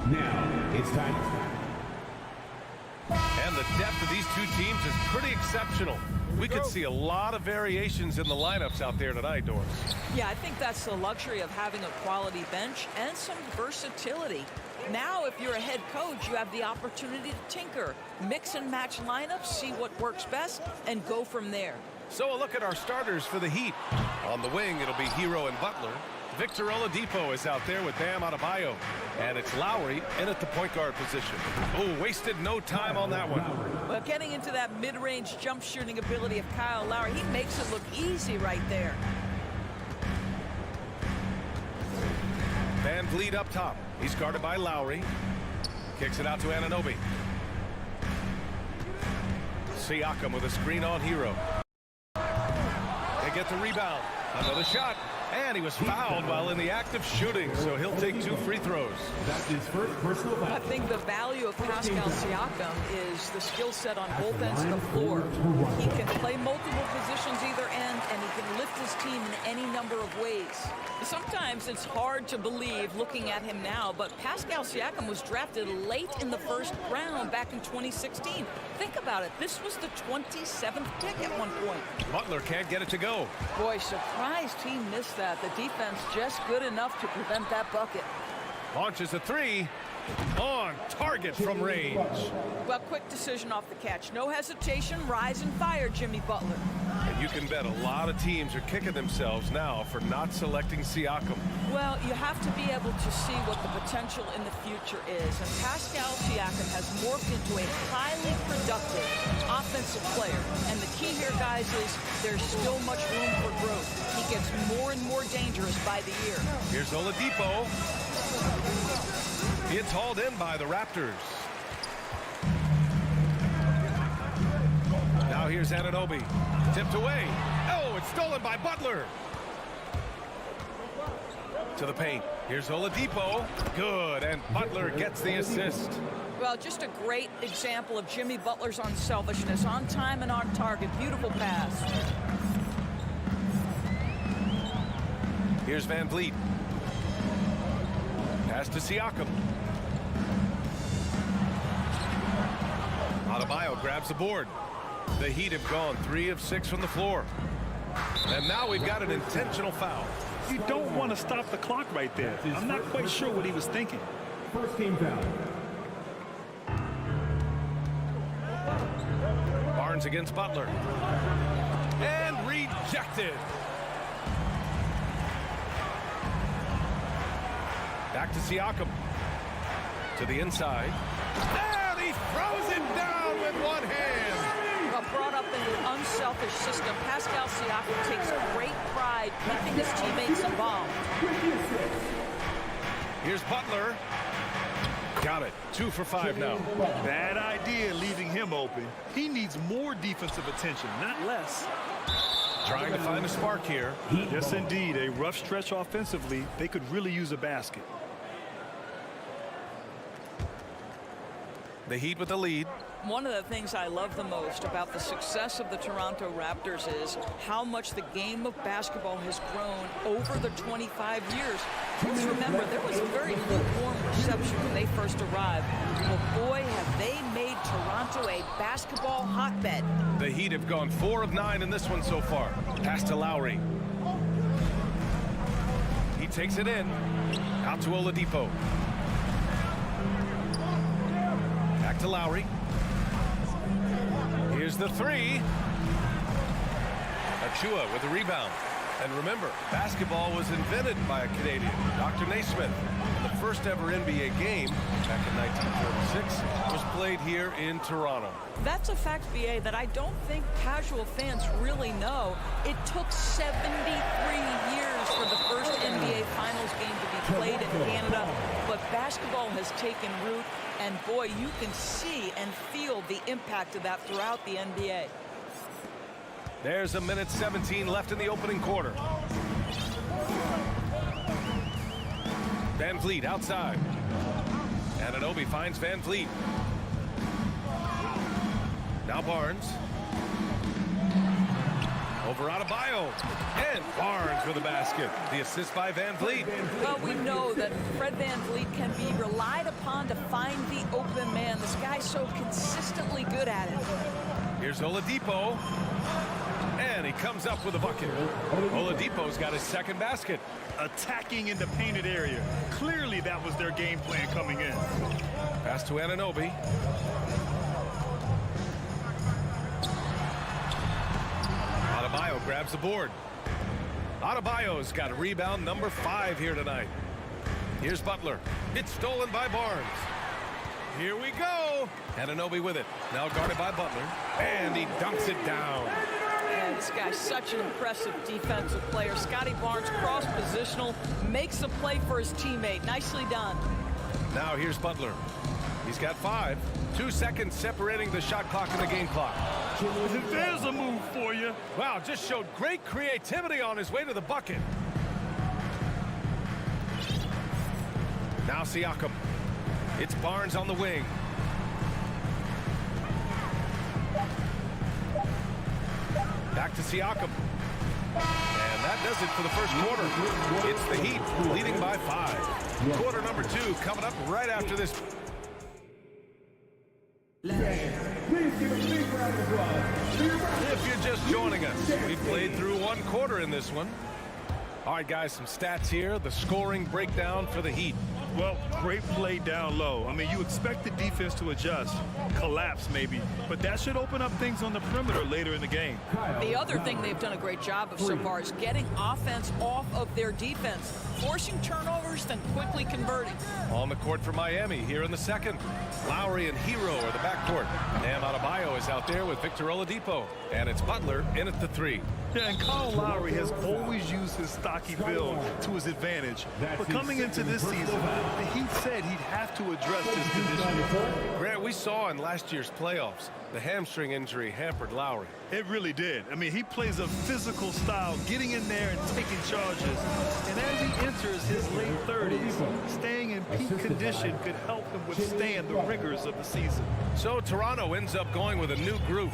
Now it's time. And the depth of these two teams is pretty exceptional. We could see a lot of variations in the lineups out there tonight, Doris. Yeah, I think that's the luxury of having a quality bench and some versatility. Now, if you're a head coach, you have the opportunity to tinker, mix and match lineups, see what works best, and go from there. So a look at our starters for the Heat. On the wing, it'll be Hero and Butler. Victor Oladipo is out there with Bam Adebayo. And it's Lowry in at the point guard position. Oh, wasted no time on that one. Well, getting into that mid-range jump shooting ability of Kyle Lowry, he makes it look easy right there. Van Vliet up top. He's guarded by Lowry. Kicks it out to Anunoby. Siakam with a screen on Hero. They get the rebound. Another shot. And he was fouled while in the act of shooting, so he'll take 2 free throws. That's his first personal foul. I think the value of Pascal Siakam is the skill set on both ends of the floor. He can play multiple positions either end, and he can lift his team in any number of ways. Sometimes it's hard to believe looking at him now, but Pascal Siakam was drafted late in the first round back in 2016. Think about it. This was the 27th pick at one point. Butler can't get it to go. Boy, surprised he missed that. The defense just good enough to prevent that bucket. Launches a 3. On target from range. Well, quick decision off the catch. No hesitation, rise and fire, Jimmy Butler. And you can bet a lot of teams are kicking themselves now for not selecting Siakam. Well, you have to be able to see what the potential in the future is. And Pascal Siakam has morphed into a highly productive offensive player. And the key here, guys, is there's still much room for growth. He gets more and more dangerous by the year. Here's Oladipo. It's hauled in by the Raptors. Now here's Anunoby. Tipped away. Oh, it's stolen by Butler. To the paint. Here's Oladipo. Good, and Butler gets the assist. Well, just a great example of Jimmy Butler's unselfishness. On time and on target. Beautiful pass. Here's Van Vliet. Pass to Siakam. Adebayo grabs the board. The Heat have gone 3 of 6 from the floor. And now we've got an intentional foul. You don't want to stop the clock right there. I'm not quite sure what he was thinking. First team foul. Barnes against Butler. And rejected. Back to Siakam. To the inside. And he throws it down with one hand. Well, brought up in an unselfish system, Pascal Siakam takes great pride keeping his teammates involved. Here's Butler. Got it. 2 for 5 now. Bad idea leaving him open. He needs more defensive attention, not less. Trying to find a spark here. Yes, indeed. A rough stretch offensively. They could really use a basket. The Heat with the lead. One of the things I love the most about the success of the Toronto Raptors is how much the game of basketball has grown over the 25 years. Let's remember, there was a very lukewarm reception when they first arrived. Well, boy, have they made Toronto a basketball hotbed. The Heat have gone 4 of 9 in this one so far. Pass to Lowry. He takes it in. Out to Oladipo. Back to Lowry. Here's the 3. Achua with the rebound. And remember, basketball was invented by a Canadian, Dr. Naismith. And the first ever NBA game, back in 1946, was played here in Toronto. That's a fact, BA, that I don't think casual fans really know. It took 73 years for the first NBA Finals game to be played in Canada, but basketball has taken root, and boy, you can see and feel the impact of that throughout the NBA. There's a minute 17 left in the opening quarter. Van Vliet outside. Anunoby finds Van Vliet. Now Barnes. Over Adebayo. And Barnes with a basket. The assist by Van Vliet. Well, we know that Fred Van Vliet can be relied upon to find the open man. This guy's so consistently good at it. Here's Oladipo. And he comes up with a bucket. Oladipo's got his second basket. Attacking in the painted area. Clearly that was their game plan coming in. Pass to Anunoby. Adebayo grabs the board. Adebayo's got a rebound number 5 here tonight. Here's Butler. It's stolen by Barnes. Here we go. Anunoby with it. Now guarded by Butler. And he dunks it down. Yeah, this guy's such an impressive defensive player. Scotty Barnes, cross-positional, makes a play for his teammate. Nicely done. Now here's Butler. He's got 5. 2 seconds separating the shot clock and the game clock. There's a move for you. Wow, just showed great creativity on his way to the bucket. Now Siakam. It's Barnes on the wing. Back to Siakam. And that does it for the first quarter. It's the Heat leading by 5. Quarter number 2 coming up right after this. Please give a big round of applause. If you're just joining us, we've played through 1 quarter in this one. All right, guys, some stats here. The scoring breakdown for the Heat. Well, great play down low. I mean, you expect the defense to adjust, collapse maybe, but that should open up things on the perimeter later in the game. The other thing they've done a great job of so far is getting offense off of their defense, forcing turnovers, then quickly converting. On the court for Miami here in the second. Lowry and Hero are the backcourt. Bam Adebayo is out there with Victor Oladipo. And it's Butler in at the 3. Yeah, and Kyle Lowry has always used his stocky build to his advantage. But coming into this season, the Heat said he'd have to address this condition. Grant, we saw in last year's playoffs, the hamstring injury hampered Lowry. It really did. I mean, he plays a physical style, getting in there and taking charges. And as he enters his late 30s, staying in peak condition could help him withstand the rigors of the season. So Toronto ends up going with a new group.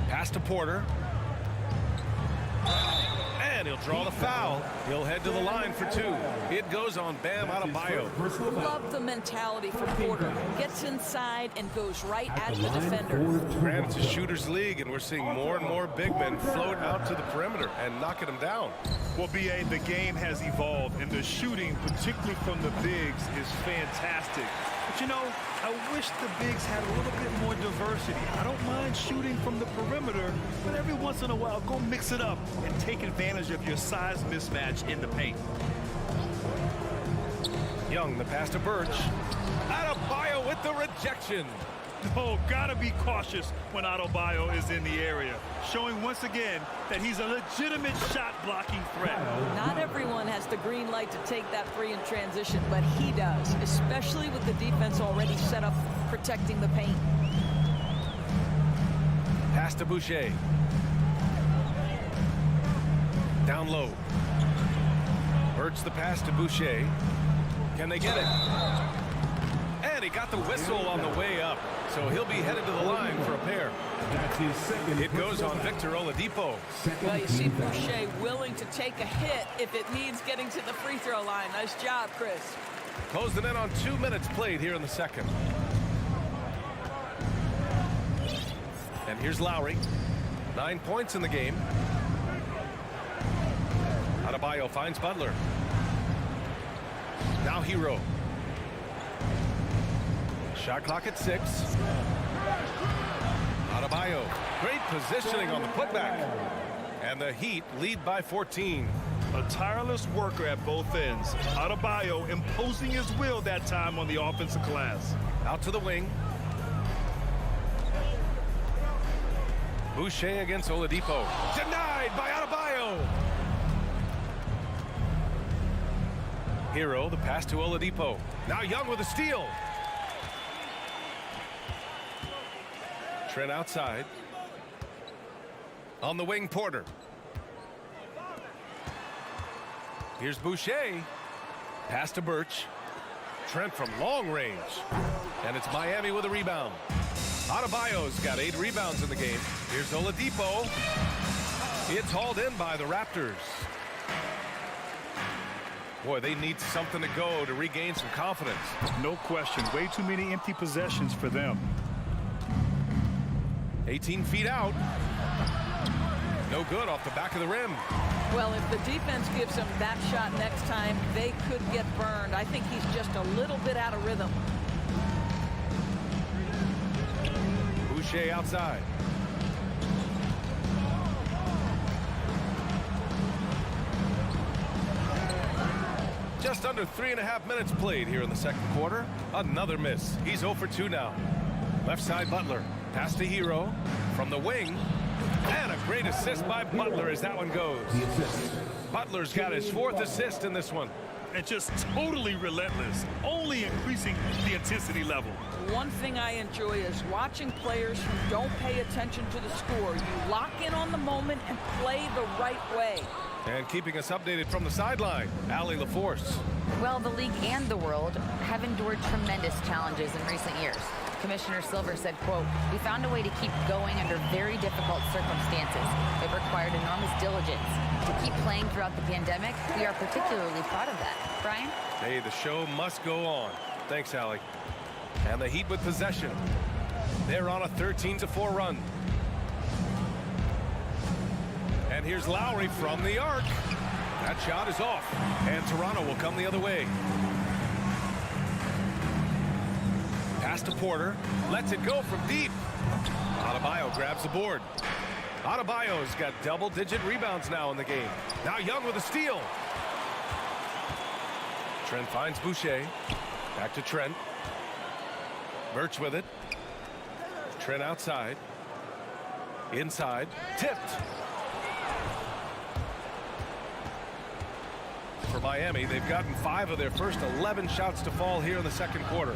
Pass to Porter. And he'll draw the foul. He'll head to the line for 2. It goes on Bam Adebayo. Love the mentality from Porter. Gets inside and goes right at the defender. Grant, it's a shooter's league, and we're seeing more and more big men float out to the perimeter and knocking them down. Well, B.A., the game has evolved, and the shooting, particularly from the bigs, is fantastic. But, you know, I wish the bigs had a little bit more diversity. I don't mind shooting from the perimeter, but every once in a while, go mix it up and take advantage of your size mismatch in the paint. Young, the pass to Birch. Adebayo with the rejection. Oh, gotta be cautious when Adebayo is in the area, showing once again that he's a legitimate shot-blocking threat. Not everyone has the green light to take that 3 in transition, but he does, especially with the defense already set up protecting the paint. Pass to Boucher. Down low. Birch the pass to Boucher. Can they get it? And he got the whistle on the way up, so he'll be headed to the line for a pair. That's his second. It goes on Victor Oladipo. Well, you see Boucher willing to take a hit if it means getting to the free throw line. Nice job, Chris. Closing in on 2 minutes played here in the second. And here's Lowry. 9 points in the game. Adebayo finds Butler. Now Hero. Shot clock at 6. Adebayo. Great positioning on the putback. And the Heat lead by 14. A tireless worker at both ends. Adebayo imposing his will that time on the offensive glass. Out to the wing. Boucher against Oladipo. Denied by Adebayo. Hero, the pass to Oladipo. Now Young with a steal. Trent outside. On the wing, Porter. Here's Boucher. Pass to Birch. Trent from long range. And it's Miami with a rebound. Adebayo's got 8 rebounds in the game. Here's Oladipo. It's hauled in by the Raptors. Boy, they need something to go to regain some confidence. No question. Way too many empty possessions for them. 18 feet out. No good off the back of the rim. Well, if the defense gives him that shot next time, they could get burned. I think he's just a little bit out of rhythm. Boucher outside. Just under 3.5 minutes played here in the second quarter. Another miss. He's 0 for 2 now. Left side Butler. Pass to Hero. From the wing. And a great assist by Butler as that one goes. Butler's got his 4th assist in this one. And just totally relentless. Only increasing the intensity level. One thing I enjoy is watching players who don't pay attention to the score. You lock in on the moment and play the right way. And keeping us updated from the sideline, Allie LaForce. Well, the league and the world have endured tremendous challenges in recent years. Commissioner Silver said, quote, "We found a way to keep going under very difficult circumstances. It required enormous diligence. To keep playing throughout the pandemic, we are particularly proud of that." Brian? Hey, the show must go on. Thanks, Allie. And the Heat with possession. They're on a 13-4 run. And here's Lowry from the arc. That shot is off. And Toronto will come the other way. Pass to Porter. Lets it go from deep. Adebayo grabs the board. Adebayo's got double-digit rebounds now in the game. Now Young with a steal. Trent finds Boucher. Back to Trent. Birch with it. Trent outside. Inside. Tipped. For Miami, they've gotten 5 of their first 11 shots to fall here in the second quarter.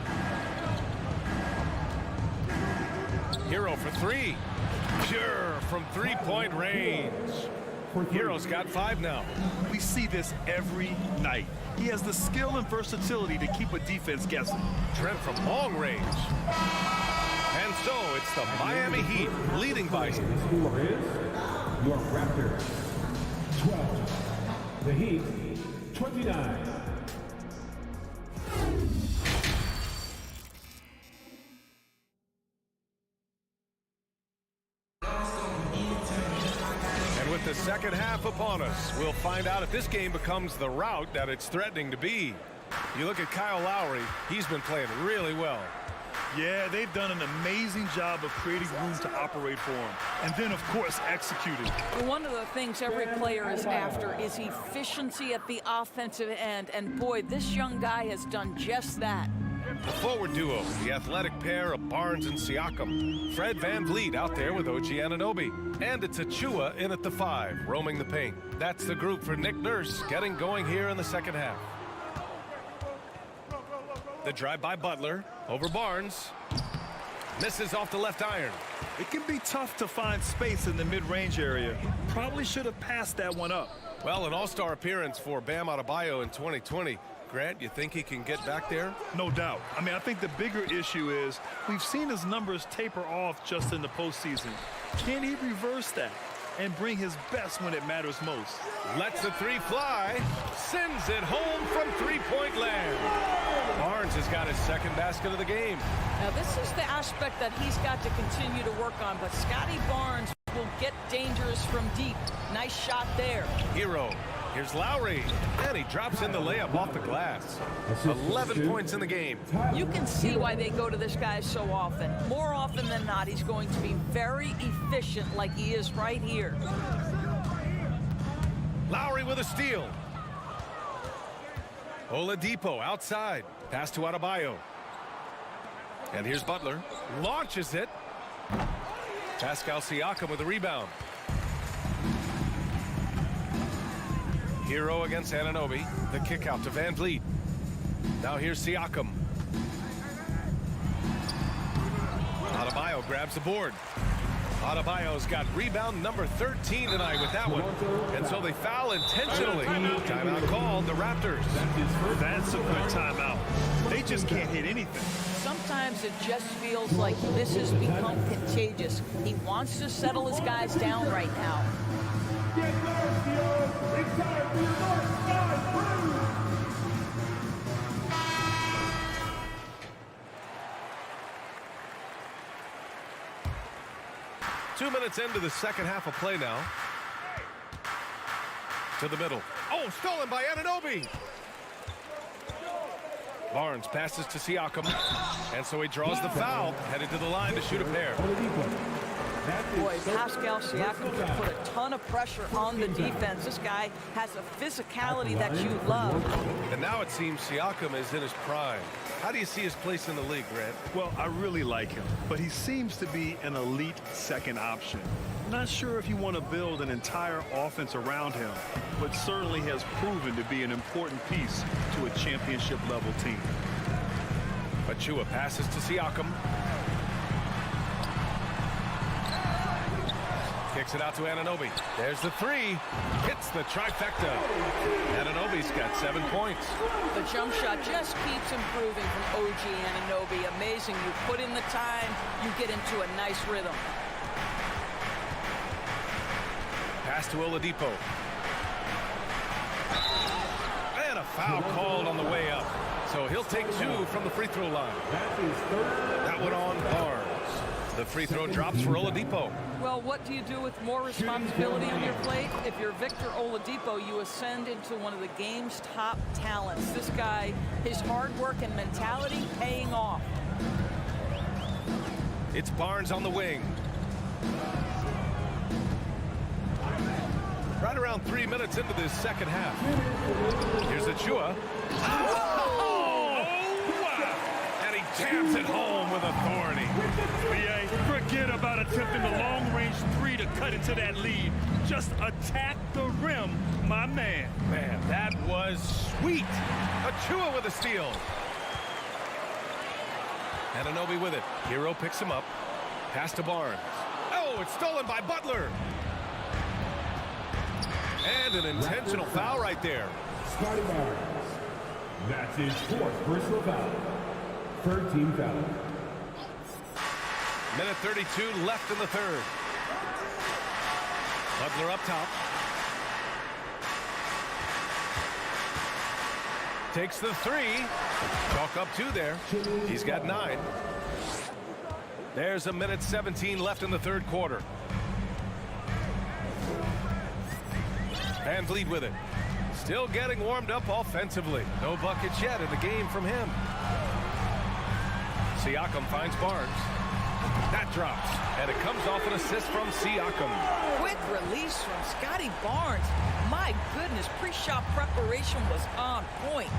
Hero for 3. Pure from 3-point range. Hero's got 5 now. We see this every night. He has the skill and versatility to keep a defense guessing. Trent from long range. And so it's the Miami Heat leading by. The score is your Raptors 12. The Heat 29. And with the second half upon us, we'll find out if this game becomes the rout that it's threatening to be. You look at Kyle Lowry, he's been playing really well. Yeah, they've done an amazing job of creating room to operate for him. And then, of course, executed. One of the things every player is after is efficiency at the offensive end. And boy, this young guy has done just that. The forward duo, the athletic pair of Barnes and Siakam. Fred VanVleet out there with OG Anunoby. And it's Achua in at the 5, roaming the paint. That's the group for Nick Nurse getting going here in the second half. The drive by Butler over Barnes. Misses off the left iron. It can be tough to find space in the mid-range area. Probably should have passed that one up. Well, an all-star appearance for Bam Adebayo in 2020. Grant, you think he can get back there? No doubt. I mean, I think the bigger issue is we've seen his numbers taper off just in the postseason. Can he reverse that and bring his best when it matters most? Lets the 3 fly. Sends it home from 3-point land. Barnes has got his second basket of the game. Now, this is the aspect that he's got to continue to work on. But Scotty Barnes will get dangerous from deep. Nice shot there. Hero. Here's Lowry. And he drops in the layup off the glass. 11 points in the game. You can see why they go to this guy so often. More often than not, he's going to be very efficient like he is right here. Lowry with a steal. Oladipo outside. Pass to Adebayo. And here's Butler. Launches it. Pascal Siakam with a rebound. Hero against Anunoby. The kick out to VanVleet. Now here's Siakam. Adebayo grabs the board. Adebayo's got rebound number 13 tonight with that one. And so they foul intentionally. Timeout called the Raptors. That's a good timeout. They just can't hit anything. Sometimes it just feels like this has become contagious. He wants to settle his guys down right now. Get Garfield. It's time for your North Side Brew. 2 minutes into the second half of play now. To the middle. Oh, stolen by Anunoby. Barnes passes to Siakam. And so he draws the foul. Headed to the line to shoot a pair. Boy, Pascal Siakam can put a ton of pressure on the defense. This guy has a physicality that you love. And now it seems Siakam is in his prime. How do you see his place in the league, Grant? Well, I really like him, but he seems to be an elite second option. Not sure if you want to build an entire offense around him, but certainly has proven to be an important piece to a championship-level team. Achua passes to Siakam. Kicks it out to Anunoby. There's the three. Hits the trifecta. Anunoby's got 7 points. The jump shot just keeps improving from OG Anunoby. Amazing. You put in the time, you get into a nice rhythm. Pass to Oladipo. And a foul called on the way up. So he'll take 2 from the free throw line. That one on Barnes. The free throw drops for Oladipo. Well, what do you do with more responsibility on your plate? If you're Victor Oladipo, you ascend into one of the game's top talents. This guy, his hard work and mentality paying off. It's Barnes on the wing. Right around 3 minutes into this second half. Here's Achua. And he jams it home with authority. Forget about attempting the long-range three to cut into that lead. Just attack the rim, my man. Man, that was sweet. Achua with a steal. Anunoby with it. Hero picks him up. Pass to Barnes. Oh, it's stolen by Butler. And an intentional foul right there. Scotty Barnes. That's his 4th personal foul. 3rd team foul. Minute 32 left in the third. Butler up top. Takes the 3. Chalk up 2 there. He's got 9. There's a minute 17 left in the third quarter. Van Vliet with it. Still getting warmed up offensively. No buckets yet in the game from him. Siakam finds Barnes. That drops, and it comes off an assist from Siakam. Quick release from Scotty Barnes. My goodness, pre-shot preparation was on point.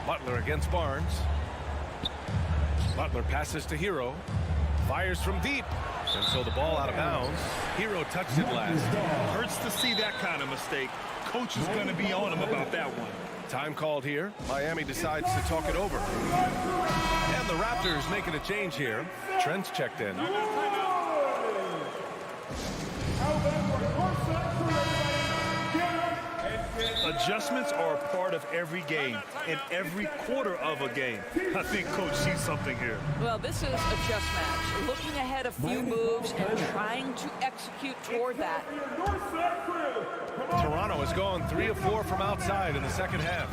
Butler against Barnes. Butler passes to Hero. Fires from deep. And so the ball out of bounds. Hero touched it last. Hurts to see that kind of mistake. Coach is going to be on him about that one. Time called here. Miami decides to talk it over. And the Raptors making a change here. Trent's checked in. Adjustments are a part of every game and every quarter of a game. I think Coach sees something here. Well, this is a chess match. Looking ahead a few moves and trying to execute toward that. Toronto has gone 3 of 4 from outside in the second half.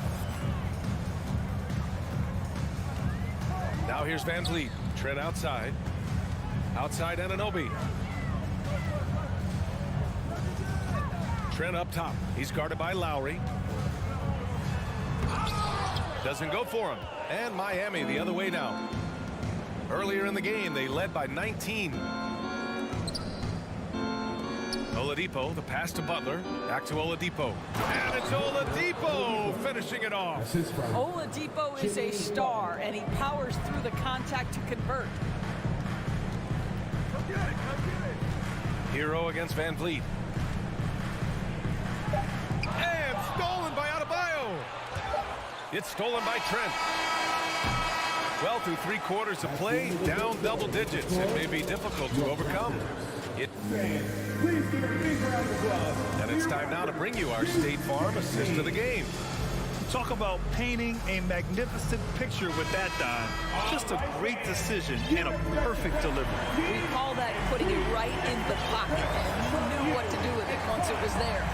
Now here's Van Vliet. Trent outside. Outside Anunoby. Trent up top. He's guarded by Lowry. Doesn't go for him. And Miami the other way now. Earlier in the game, they led by 19. Oladipo, the pass to Butler. Back to Oladipo. And it's Oladipo finishing it off. Oladipo is a star, and he powers through the contact to convert. Hero against Van Vliet. And stolen by Adebayo. It's stolen by Trent. Well, through 3 quarters of play, down double digits. It may be difficult to overcome. Please give a big round of applause. And it's time now to bring you our State Farm assist of the game. Talk about painting a magnificent picture with that, Don. Just a great decision and a perfect delivery. We call that putting it right in the pocket. And he knew what to do with it once it was there.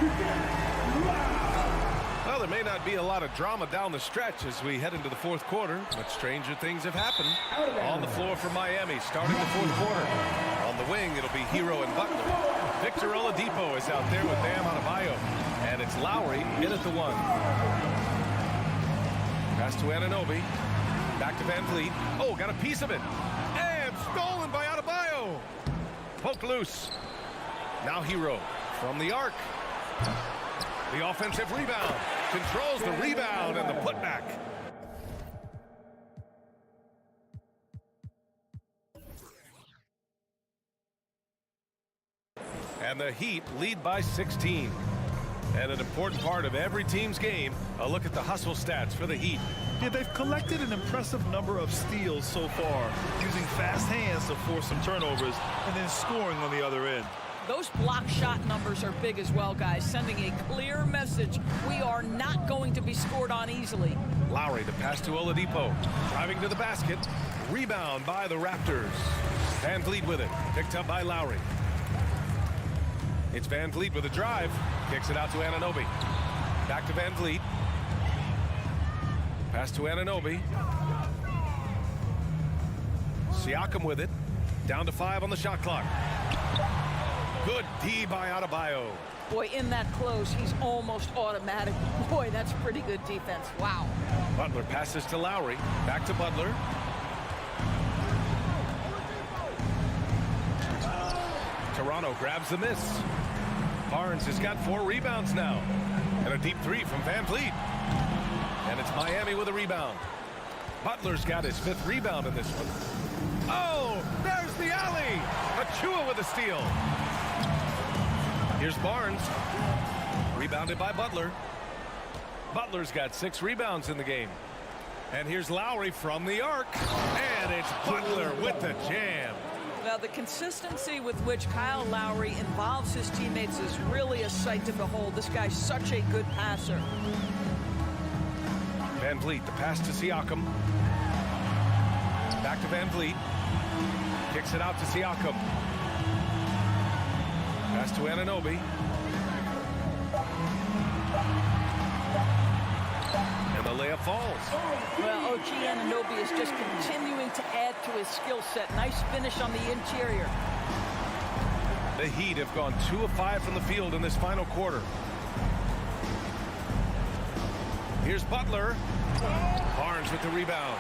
Well, there may not be a lot of drama down the stretch as we head into the 4th quarter, but stranger things have happened. On the floor for Miami, starting the 4th quarter. On the wing, it'll be Hero and Butler. Victor Oladipo is out there with Bam Adebayo. And it's Lowry in at the 1. Pass to Anunoby. Back to Van Vliet. Oh, got a piece of it. And stolen by Adebayo. Poke loose. Now Hero from the arc. The offensive rebound. Controls the rebound and the putback. And the Heat lead by 16. And an important part of every team's game, a look at the hustle stats for the Heat. Yeah, they've collected an impressive number of steals so far, using fast hands to force some turnovers and then scoring on the other end. Those block shot numbers are big as well, guys, sending a clear message. We are not going to be scored on easily. Lowry, the pass to Oladipo. Driving to the basket. Rebound by the Raptors. Van Vliet with it. Picked up by Lowry. It's Van Vliet with a drive. Kicks it out to Anunoby. Back to Van Vliet. Pass to Anunoby. Siakam with it. Down to 5 on the shot clock. Good D by Adebayo. Boy, in that close, he's almost automatic. Boy, that's pretty good defense. Wow. Butler passes to Lowry. Back to Butler. Toronto grabs the miss. Barnes has got 4 rebounds now. And a deep 3 from Van Vliet. And it's Miami with a rebound. Butler's got his 5th rebound in this one. Oh, there's the alley. Achua with a steal. Here's Barnes. Rebounded by Butler. Butler's got 6 rebounds in the game. And here's Lowry from the arc. And it's Butler with the jam. Now, the consistency with which Kyle Lowry involves his teammates is really a sight to behold. This guy's such a good passer. Van Vliet, the pass to Siakam. Back to Van Vliet. Kicks it out to Siakam. Pass to Anunoby. And the layup falls. Well, OG Anunoby is just continuing to add to his skill set. Nice finish on the interior. The Heat have gone 2 of 5 from the field in this final quarter. Here's Butler. Barnes with the rebound.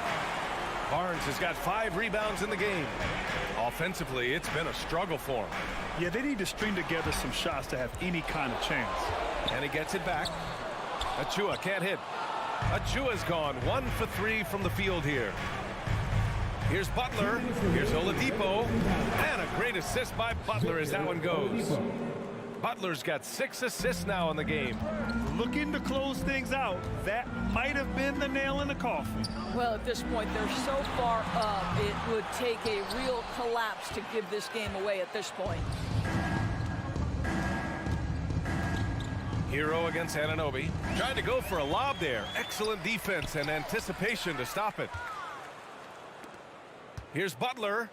Barnes has got 5 rebounds in the game. Offensively, it's been a struggle for him. Yeah, they need to string together some shots to have any kind of chance. And he gets it back. Achua can't hit. Achua's gone 1 for 3 from the field here. Here's Butler. Here's Oladipo. And a great assist by Butler as that one goes. Butler's got 6 assists now in the game. Looking to close things out. That might have been the nail in the coffin. Well, at this point, they're so far up, it would take a real collapse to give this game away at this point. Hero against Anunoby. Trying to go for a lob there. Excellent defense and anticipation to stop it. Here's Butler.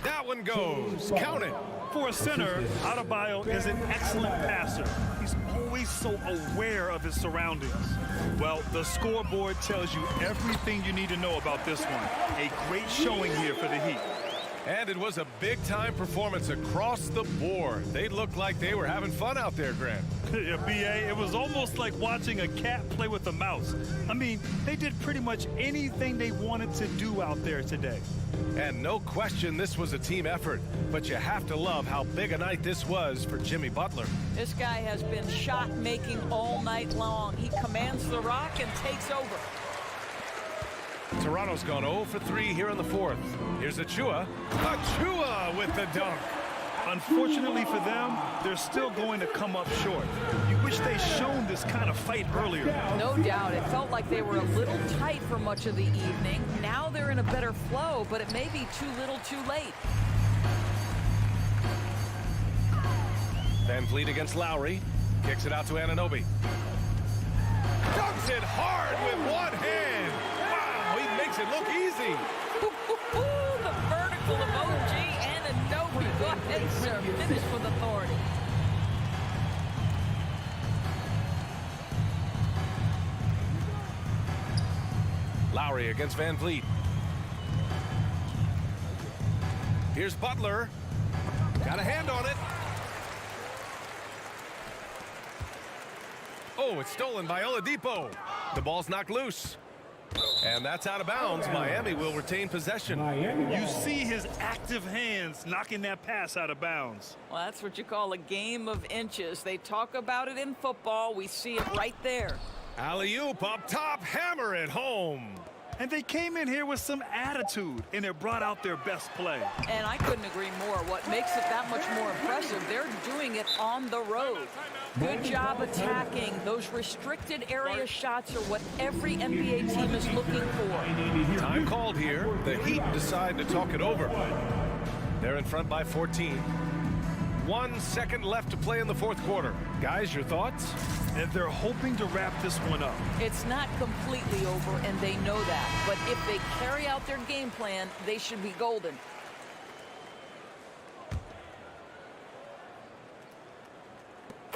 That one goes. Count it. For a center, Adebayo is an excellent passer. He's always so aware of his surroundings. Well, the scoreboard tells you everything you need to know about this one. A great showing here for the Heat. And it was a big-time performance across the board. They looked like they were having fun out there, Grant. Yeah, B.A., it was almost like watching a cat play with a mouse. I mean, they did pretty much anything they wanted to do out there today. And no question this was a team effort, but you have to love how big a night this was for Jimmy Butler. This guy has been shot-making all night long. He commands the rock and takes over. Toronto's gone 0 for 3 here in the 4th. Here's Achua. Achua with the dunk. Unfortunately for them, they're still going to come up short. You wish they'd shown this kind of fight earlier. No doubt. It felt like they were a little tight for much of the evening. Now they're in a better flow, but it may be too little too late. Van Vliet against Lowry. Kicks it out to Anunoby. Dunks it hard with one hand. Wow, he makes it look easy. The vertical emoji. Anunoby, go ahead, sir. Finish with authority. Lowry against Van Vliet. Here's Butler. Got a hand on it. Oh, it's stolen by Oladipo. The ball's knocked loose. And that's out of bounds. Miami will retain possession. You see his active hands knocking that pass out of bounds. Well, that's what you call a game of inches. They talk about it in football. We see it right there. Alley-oop up top, hammer it home. And they came in here with some attitude, and it brought out their best play. And I couldn't agree more. What makes it that much more impressive, they're doing it on the road. Good job attacking. Those restricted area shots are what every NBA team is looking for. Time called here. The Heat decide to talk it over. They're in front by 14. 1 second left to play in the fourth quarter. Guys, your thoughts? And they're hoping to wrap this one up. It's not completely over, and they know that. But if they carry out their game plan, they should be golden.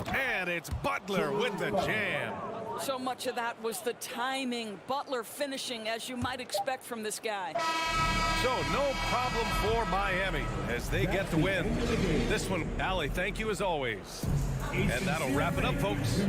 And it's Butler with the jam. So much of that was the timing. Butler finishing, as you might expect from this guy. So no problem for Miami as they get the win. This one, Allie, thank you as always. And that'll wrap it up, folks.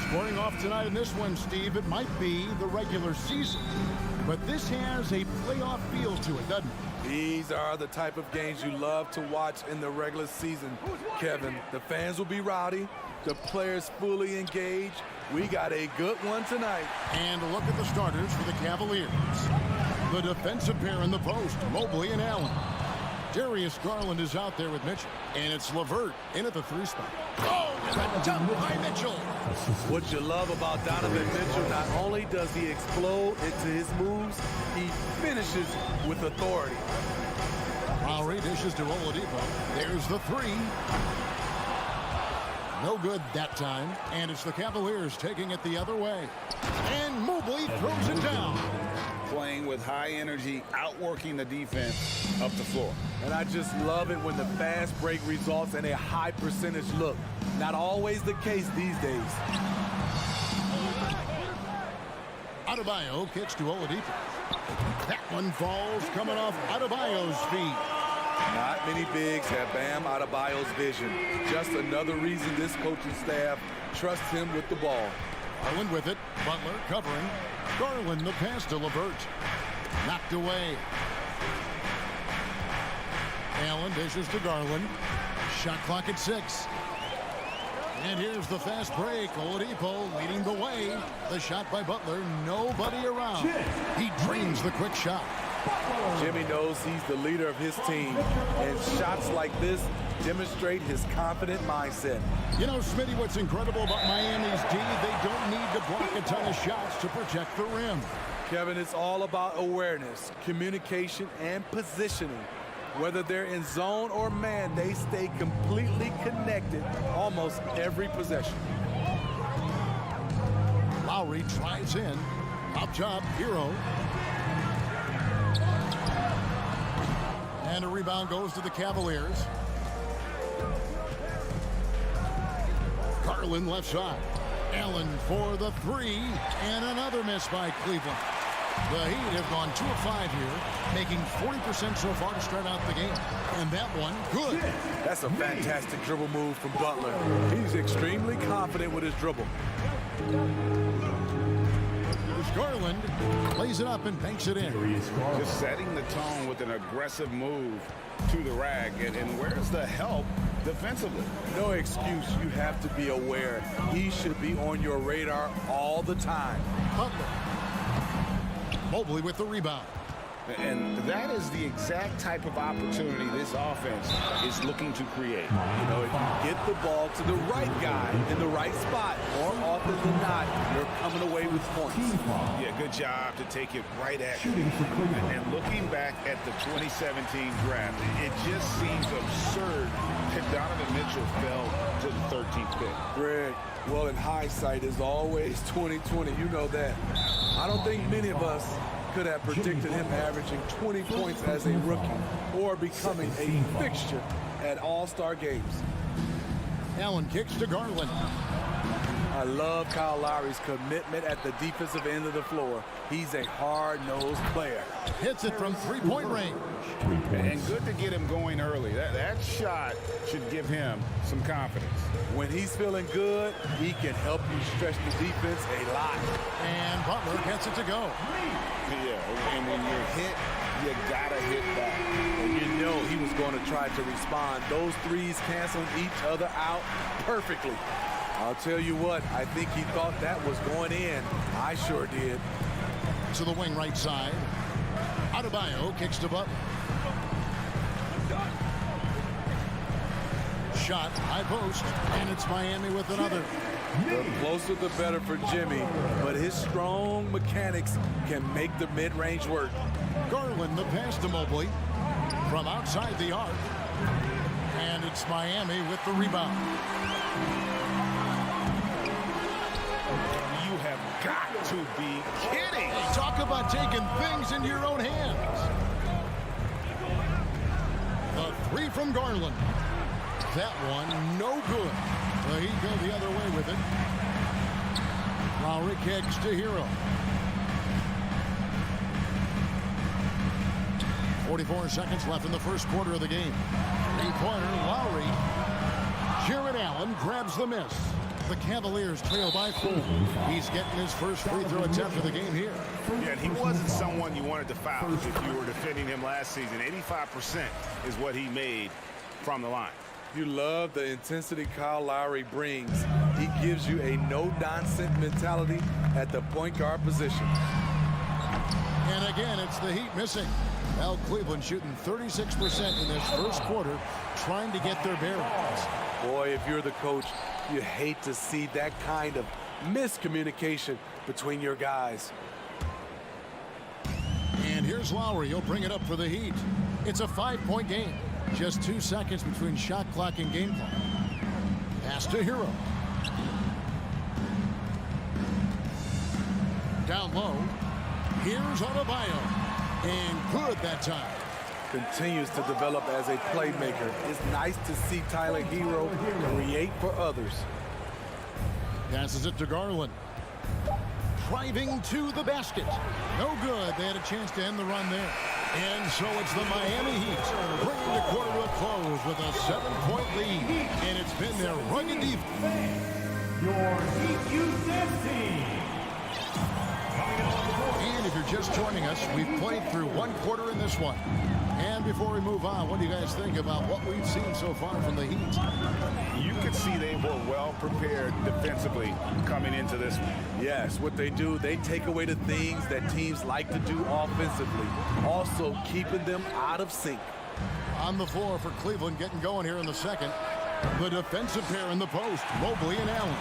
Squaring off tonight in this one, Steve, it might be the regular season, but this has a playoff feel to it, doesn't it? These are the type of games you love to watch in the regular season, Kevin. The fans will be rowdy, the players fully engaged. We got a good one tonight. And a look at the starters for the Cavaliers. The defensive pair in the post, Mobley and Allen. Darius Garland is out there with Mitchell, and it's LeVert in at the 3 spot. Oh, and a jump by Mitchell. What you love about Donovan Mitchell, not only does he explode into his moves, he finishes with authority. Lowry dishes to Oladipo. There's the 3. No good that time, and it's the Cavaliers taking it the other way. And Mobley throws it down. Playing with high energy, outworking the defense up the floor. And I just love it when the fast break results in a high percentage look. Not always the case these days. Adebayo kicks to Oladipo. That one falls coming off Adebayo's feet. Not many bigs have Bam Adebayo's vision. Just another reason this coaching staff trusts him with the ball. Garland with it. Butler covering. Garland the pass to LeVert. Knocked away. Allen dishes to Garland. Shot clock at 6. And here's the fast break. Oladipo leading the way. The shot by Butler. Nobody around. He drains the quick shot. Jimmy knows he's the leader of his team, and shots like this demonstrate his confident mindset. You know, Smitty, what's incredible about Miami's D, they don't need to block a ton of shots to protect the rim. Kevin, it's all about awareness, communication, and positioning. Whether they're in zone or man, they stay completely connected almost every possession. Lowry drives in. Up top, Hero. And a rebound goes to the Cavaliers. Garland left side. Allen for the 3. And another miss by Cleveland. The Heat have gone 2 of 5 here, making 40% so far to start out the game. And that one, good. That's a fantastic dribble move from Butler. He's extremely confident with his dribble. Here's Garland. Plays it up and banks it in. Just setting the tone with an aggressive move to the rack. And where's the help defensively? No excuse. You have to be aware. He should be on your radar all the time. Butler. Mobley with the rebound. And that is the exact type of opportunity this offense is looking to create. You know, if you get the ball to the right guy in the right spot, more often than not, you're coming away with points. Yeah, good job to take it right at you. And looking back at the 2017 draft, it just seems absurd that Donovan Mitchell fell to the 13th pick. Greg, well, in hindsight is always 20/20. You know that. I don't think many of us could have predicted him averaging 20 points as a rookie or becoming a fixture at all-star games. Allen kicks to Garland. I love Kyle Lowry's commitment at the defensive end of the floor. He's a hard-nosed player. Hits it from three-point range. And good to get him going early. That shot should give him some confidence. When he's feeling good, he can help you stretch the defense a lot. And Butler gets it to go. Yeah, and when you're hit, you gotta hit back. And you know he was going to try to respond. Those threes canceling each other out perfectly. I'll tell you what, I think he thought that was going in. I sure did. To the wing right side. Adebayo kicks to Butler. Shot, high post, and it's Miami with another. The closer the better for Jimmy, but his strong mechanics can make the mid-range work. Garland the pass to Mobley from outside the arc. And it's Miami with the rebound. You have got to be kidding. Talk about taking things into your own hands. The 3 from Garland. That one, no good. Well, he go the other way with it. Lowry kicks to Hero. 44 seconds left in the first quarter of the game. Three-pointer, Lowry. Jared Allen grabs the miss. The Cavaliers trail by 4. He's getting his first free throw attempt of the game here. Yeah, and he wasn't someone you wanted to foul if you were defending him last season. 85% is what he made from the line. You love the intensity Kyle Lowry brings. He gives you a no-nonsense mentality at the point guard position. And again, it's the Heat missing. Well, Cleveland shooting 36% in this first quarter, trying to get their bearings. Boy, if you're the coach, you hate to see that kind of miscommunication between your guys. And here's Lowry. He'll bring it up for the Heat. It's a 5-point game. Just 2 seconds between shot clock and game clock. Pass to Hero. Down low. Here's Adebayo. And good that time. Continues to develop as a playmaker. It's nice to see Tyler Hero create for others. Passes it to Garland. Driving to the basket. No good. They had a chance to end the run there. And so it's the Miami Heat bringing the quarter to a close with a 7-point lead. And it's been their rugged defense. Your Heat Youth team. And if you're just joining us, we've played through 1 quarter in this one. And before we move on, what do you guys think about what we've seen so far from the Heat? You could see they were well prepared defensively coming into this one. Yes, what they do, they take away the things that teams like to do offensively, also keeping them out of sync. On the floor for Cleveland getting going here in the second. The defensive pair in the post, Mobley and Allen.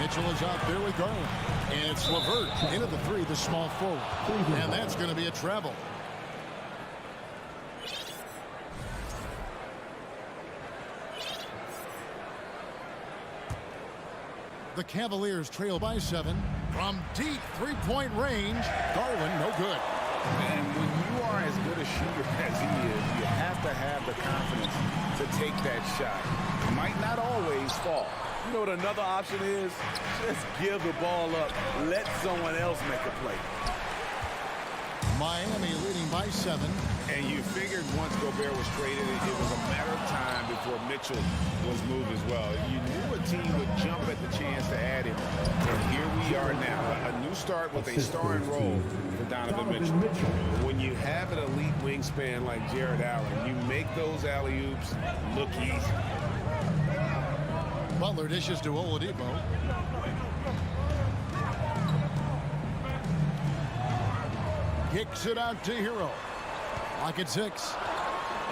Mitchell is out there with Garland. And it's LeVert into the 3, the small forward. And that's going to be a travel. The Cavaliers trail by 7. From deep 3-point range, Garland no good. And when you are as good a shooter as he is, you have to have the confidence to take that shot. It might not always fall. You know what another option is? Just give the ball up. Let someone else make a play. Miami leading by 7. And you figured once Gobert was traded, it was a matter of time before Mitchell was moved as well. You knew a team would jump at the chance to add him. And here we are now. A new start with a starring role for Donovan Mitchell. When you have an elite wingspan like Jared Allen, you make those alley-oops look easy. Butler dishes to Oladipo. Kicks it out to Hero. Lock at 6.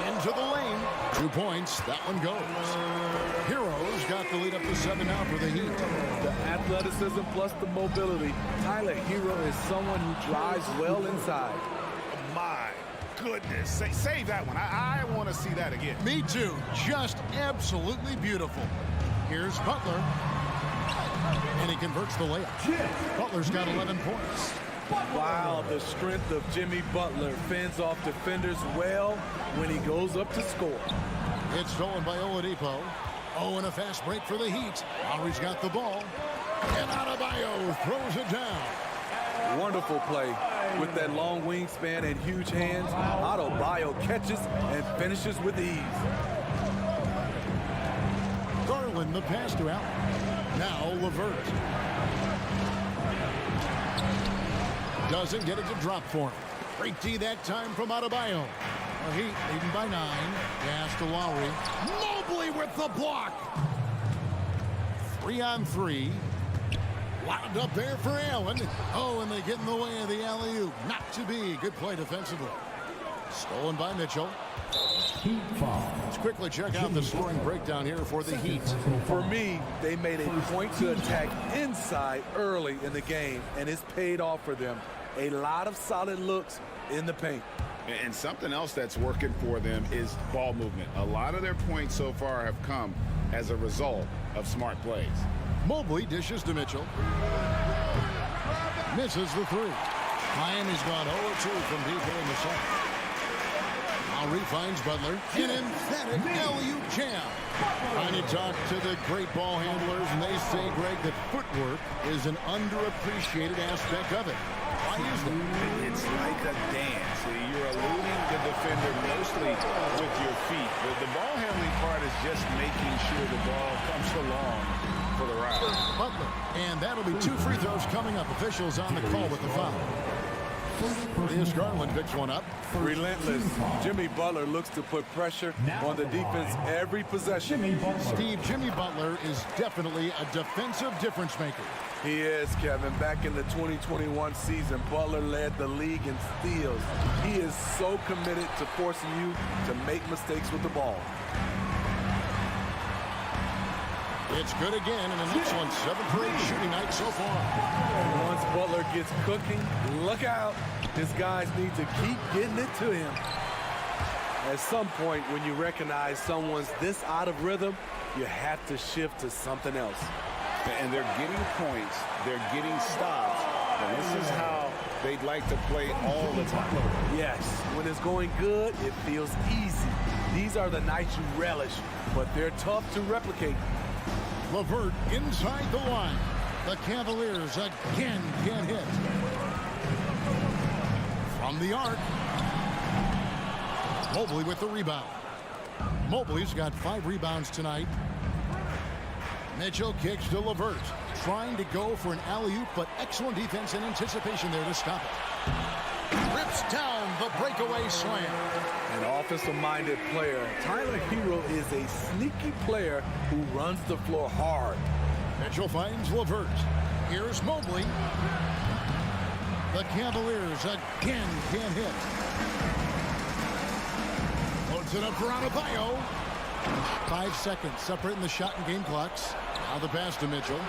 Into the lane. 2 points. That one goes. Hero's got the lead up to 7 now for the Heat. The athleticism plus the mobility. Tyler Hero is someone who drives well inside. My goodness. Save that one. I want to see that again. Me too. Just absolutely beautiful. Here's Butler. And he converts the layup. Butler's got 11 points. Wow, the strength of Jimmy Butler fends off defenders well when he goes up to score. It's stolen by Oladipo. Oh, and a fast break for the Heat. Lowry's got the ball. And Adebayo throws it down. Wonderful play. With that long wingspan and huge hands, Adebayo catches and finishes with ease. Garland, the pass to Allen. Now LeVert. Doesn't get it to drop for him. Great D that time from Adebayo. The Heat leading by 9. Pass to Lowry. Mobley with the block. 3 on 3. Wound up there for Allen. Oh, and they get in the way of the alley-oop. Not to be. Good play defensively. Stolen by Mitchell. Let's quickly check out the scoring breakdown here for the Heat. For me, they made a point to attack inside early in the game, and it's paid off for them. A lot of solid looks in the paint. And something else that's working for them is ball movement. A lot of their points so far have come as a result of smart plays. Mobley dishes to Mitchell. Misses the 3. Miami's gone 0-2 from deep here in the second. Lowry finds Butler. An emphatic alley-oop jam. Trying to talk to the great ball handlers, and they say, Greg, that footwork is an underappreciated aspect of it. Why is that? It's like a dance. You're eluding the defender mostly with your feet. The ball handling part is just making sure the ball comes along for the round. Butler. And that'll be 2 free throws coming up. Officials on the call with the foul. Here's Garland, picks one up. Relentless. Jimmy Butler looks to put pressure on the defense every possession. Steve, Jimmy Butler is definitely a defensive difference maker. He is, Kevin. Back in the 2021 season, Butler led the league in steals. He is so committed to forcing you to make mistakes with the ball. It's good again, and an excellent 7 for 8 shooting night so far. Once Butler gets cooking, look out. His guys need to keep getting it to him. At some point, when you recognize someone's this out of rhythm, you have to shift to something else. And they're getting points, they're getting stops, and this is how they'd like to play all the time. Yes, when it's going good, it feels easy. These are the nights you relish, but they're tough to replicate. LeVert inside the line. The Cavaliers again can't hit. From the arc. Mobley with the rebound. Mobley's got 5 rebounds tonight. Mitchell kicks to LeVert. Trying to go for an alley-oop, but excellent defense and anticipation there to stop it. Rips down the breakaway slam. An offensive-minded player. Tyler Hero is a sneaky player who runs the floor hard. Mitchell finds LeVert. Here's Mobley. The Cavaliers again can't hit. Loads it up for Adebayo. 5 seconds separating the shot and game clocks. Now the pass to Mitchell.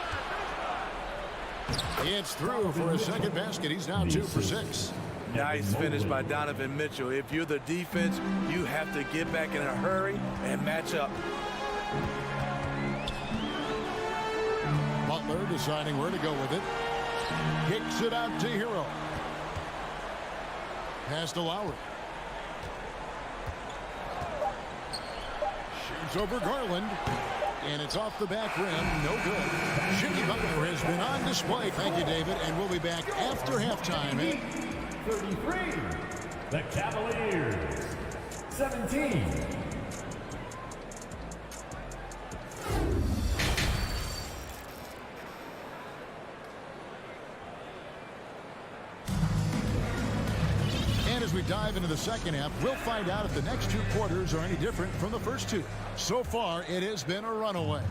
It's through for a second basket. He's now 2 for 6. Nice finish by Donovan Mitchell. If you're the defense, you have to get back in a hurry and match up. Butler deciding where to go with it. Kicks it out to Hero. Pass to Lowry. Shoots over Garland. And it's off the back rim. No good. Jimmy Butler has been on display. Thank you, David. And we'll be back after halftime. 33. The Cavaliers. 17. And as we dive into the second half, we'll find out if the next 2 quarters are any different from the first 2. So far, it has been a runaway.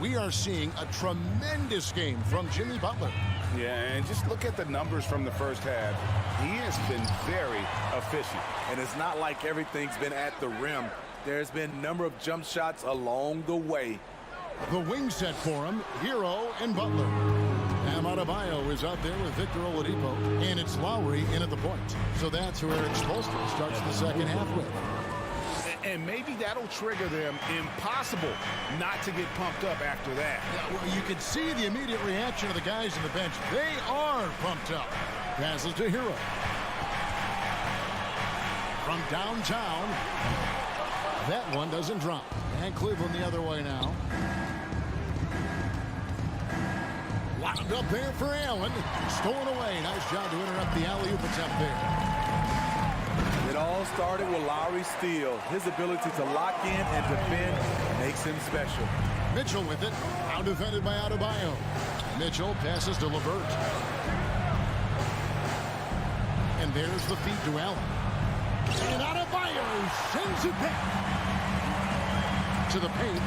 We are seeing a tremendous game from Jimmy Butler. Yeah, and just look at the numbers from the first half. He has been very efficient. And it's not like everything's been at the rim. There's been a number of jump shots along the way. The wing set for him, Hero and Butler. Bam Adebayo is out there with Victor Oladipo, and it's Lowry in at the point. So that's who Eric Spoelstra starts the second half with. And maybe that'll trigger them. Impossible not to get pumped up after that. Yeah, well, you can see the immediate reaction of the guys on the bench. They are pumped up. Passes to Hero. From downtown. That one doesn't drop. And Cleveland the other way now. Locked up there for Allen. Stolen away. Nice job to interrupt the alley-oop attempt there. It all started with Lowry's steal. His ability to lock in and defend makes him special. Mitchell with it. Now defended by Adebayo. Mitchell passes to LeVert. And there's the feed to Allen. And Adebayo sends it back to the paint.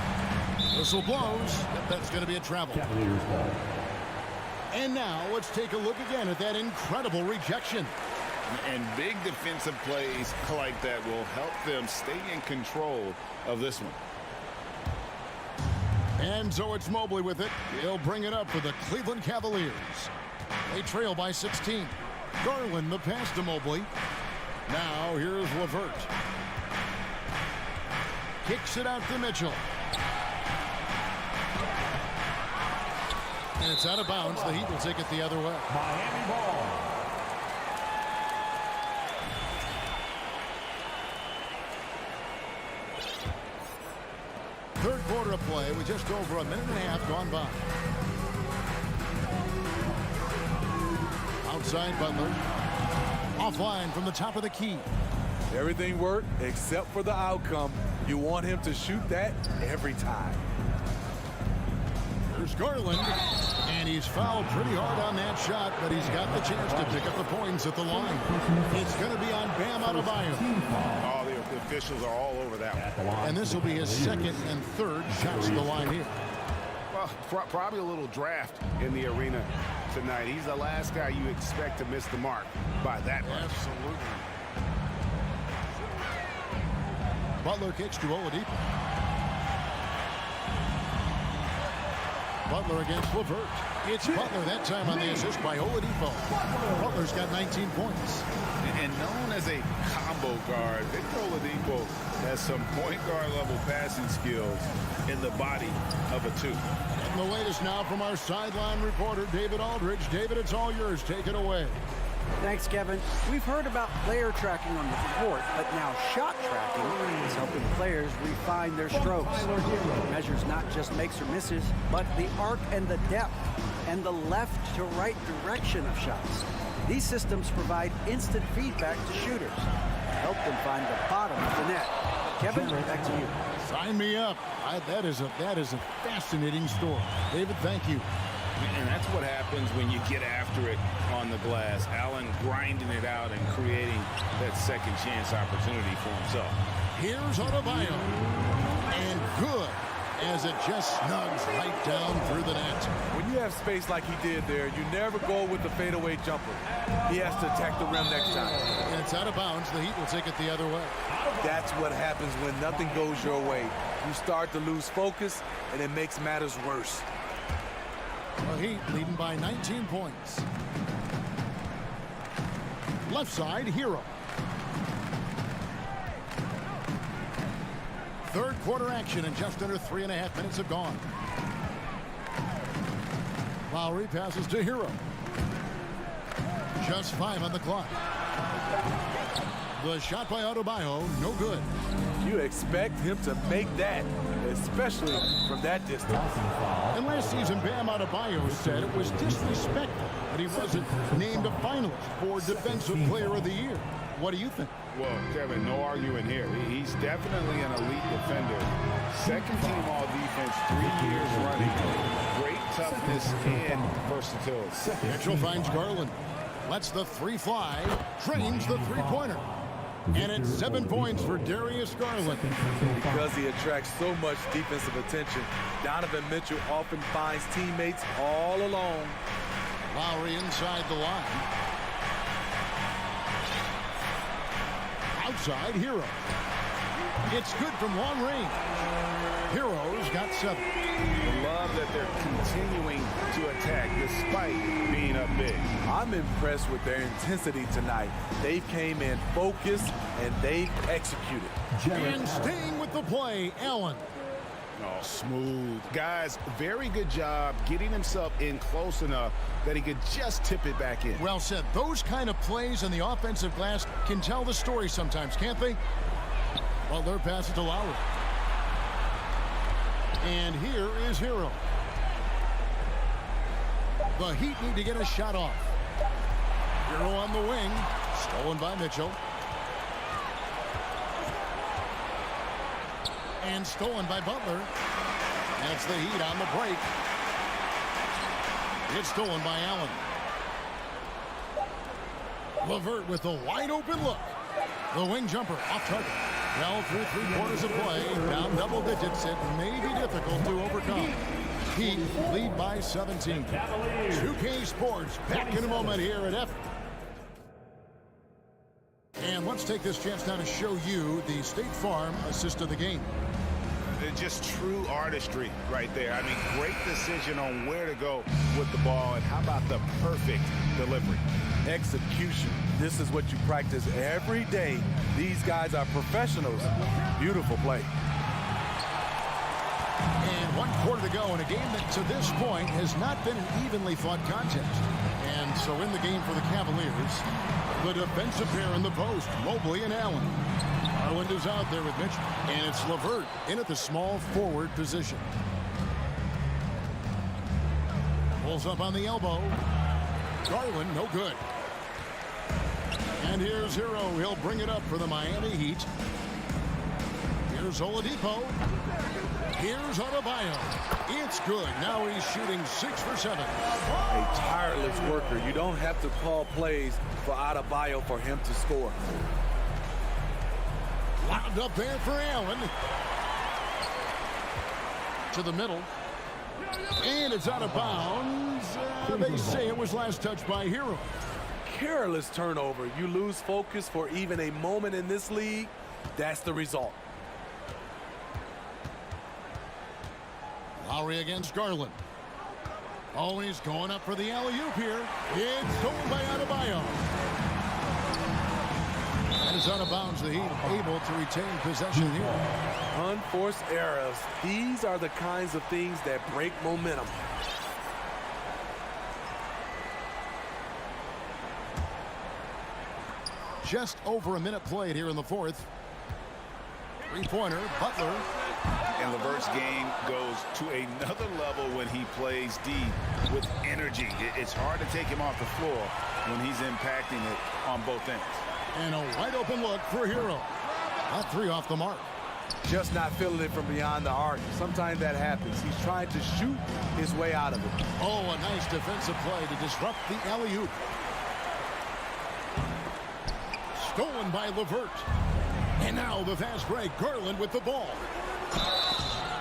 Whistle blows. That's going to be a travel. Cavaliers ball. And now let's take a look again at that incredible rejection. And big defensive plays like that will help them stay in control of this one. And so it's Mobley with it. He'll bring it up for the Cleveland Cavaliers. They trail by 16. Garland the pass to Mobley. Now here's LeVert. Kicks it out to Mitchell. And it's out of bounds. The Heat will take it the other way. Miami ball. Third quarter of play with just over a minute and a half gone by. Outside Butler. Offline from the top of the key. Everything worked except for the outcome. You want him to shoot that every time. Here's Garland. And he's fouled pretty hard on that shot, but he's got the chance to pick up the points at the line. It's going to be on Bam Adebayo. Oh, the officials are all over that one. And this will be his second and third shots at the line here. Well, probably a little draft in the arena tonight. He's the last guy you expect to miss the mark by that much. Absolutely. Butler kicks to Oladipo. Butler against LeVert. It's Butler that time on the assist by Oladipo. Butler's got 19 points. And known as a combo guard, Victor Oladipo has some point guard level passing skills in the body of a two. And the latest now from our sideline reporter, David Aldridge. David, it's all yours. Take it away. Thanks, Kevin. We've heard about player tracking on the court, but now shot tracking is helping players refine their strokes. It measures not just makes or misses, but the arc and the depth and the left to right direction of shots. These systems provide instant feedback to shooters to help them find the bottom of the net. Kevin, back to you. Sign me up. That is a fascinating story. David, thank you. And that's what happens when you get after it on the glass. Allen grinding it out and creating that second chance opportunity for himself. Here's Adebayo. And good, as it just snugs right down through the net. When you have space like he did there, you never go with the fadeaway jumper. He has to attack the rim next time. And it's out of bounds. The Heat will take it the other way. That's what happens when nothing goes your way. You start to lose focus, and it makes matters worse. The Heat leading by 19 points. Left side, Hero. Third quarter action, and just under 3.5 minutes have gone. Lowry passes to Hero. Just 5 on the clock. The shot by Adebayo, no good. You expect him to make that, especially from that distance. And last season, Bam Adebayo said it was disrespectful that he wasn't named a finalist for Defensive Player of the Year. What do you think? Well, Kevin, no arguing here. He's definitely an elite defender. Second team all defense, 3 years running. Great toughness and versatility. Mitchell finds Garland. Lets the three fly. Drains the three-pointer. And it's 7 points for Darius Garland. Because he attracts so much defensive attention, Donovan Mitchell often finds teammates all alone. Lowry inside the line. Outside, Hero. It's good from long range. Hero's got 7. I love that they're continuing to attack despite being up big. I'm impressed with their intensity tonight. They came in focused and they executed. And staying with the play, Allen. Oh, smooth. Guys, very good job getting himself in close enough that he could just tip it back in. Well said. Those kind of plays on the offensive glass can tell the story sometimes, can't they? Butler passes to Lowry. And here is Hero. The Heat need to get a shot off. Hero on the wing. Stolen by Mitchell. And stolen by Butler. That's the Heat on the break. It's stolen by Allen. LeVert with the wide open look. The wing jumper off target. Well, through 3 quarters of play, down double digits, it may be difficult to overcome. Heat lead by 17. 2K Sports back in a moment here at F. And let's take this chance now to show you the State Farm assist of the game. Just true artistry right there. I mean, great decision on where to go with the ball, and how about the perfect delivery? Execution. This is what you practice every day. These guys are professionals. Beautiful play. And 1 quarter to go in a game that to this point has not been an evenly fought contest. And so in the game for the Cavaliers, the defensive pair in the post, Mobley and Allen. Garland is out there with Mitchell. And it's LeVert in at the small forward position. Pulls up on the elbow. Garland, no good. And here's Hero. He'll bring it up for the Miami Heat. Here's Oladipo. Here's Adebayo. It's good. Now he's shooting 6 for 7. A tireless worker. You don't have to call plays for Adebayo for him to score. Lobbed up there for Allen. To the middle. And it's out of bounds. They say it was last touched by Hero. Careless turnover. You lose focus for even a moment in this league. That's the result. Lowry against Garland. Oh, he's going up for the alley-oop here. It's stolen by Adebayo. And it's out of bounds. The Heat able to retain possession here. Unforced errors. These are the kinds of things that break momentum. Just over a minute played here in the fourth. Three-pointer, Butler. And LeVert's game goes to another level when he plays D with energy. It's hard to take him off the floor when he's impacting it on both ends. And a wide open look for Hero. That 3 off the mark. Just not feeling it from beyond the arc. Sometimes that happens. He's trying to shoot his way out of it. Oh, a nice defensive play to disrupt the alley-oop. Stolen by LeVert. And now the fast break. Garland with the ball.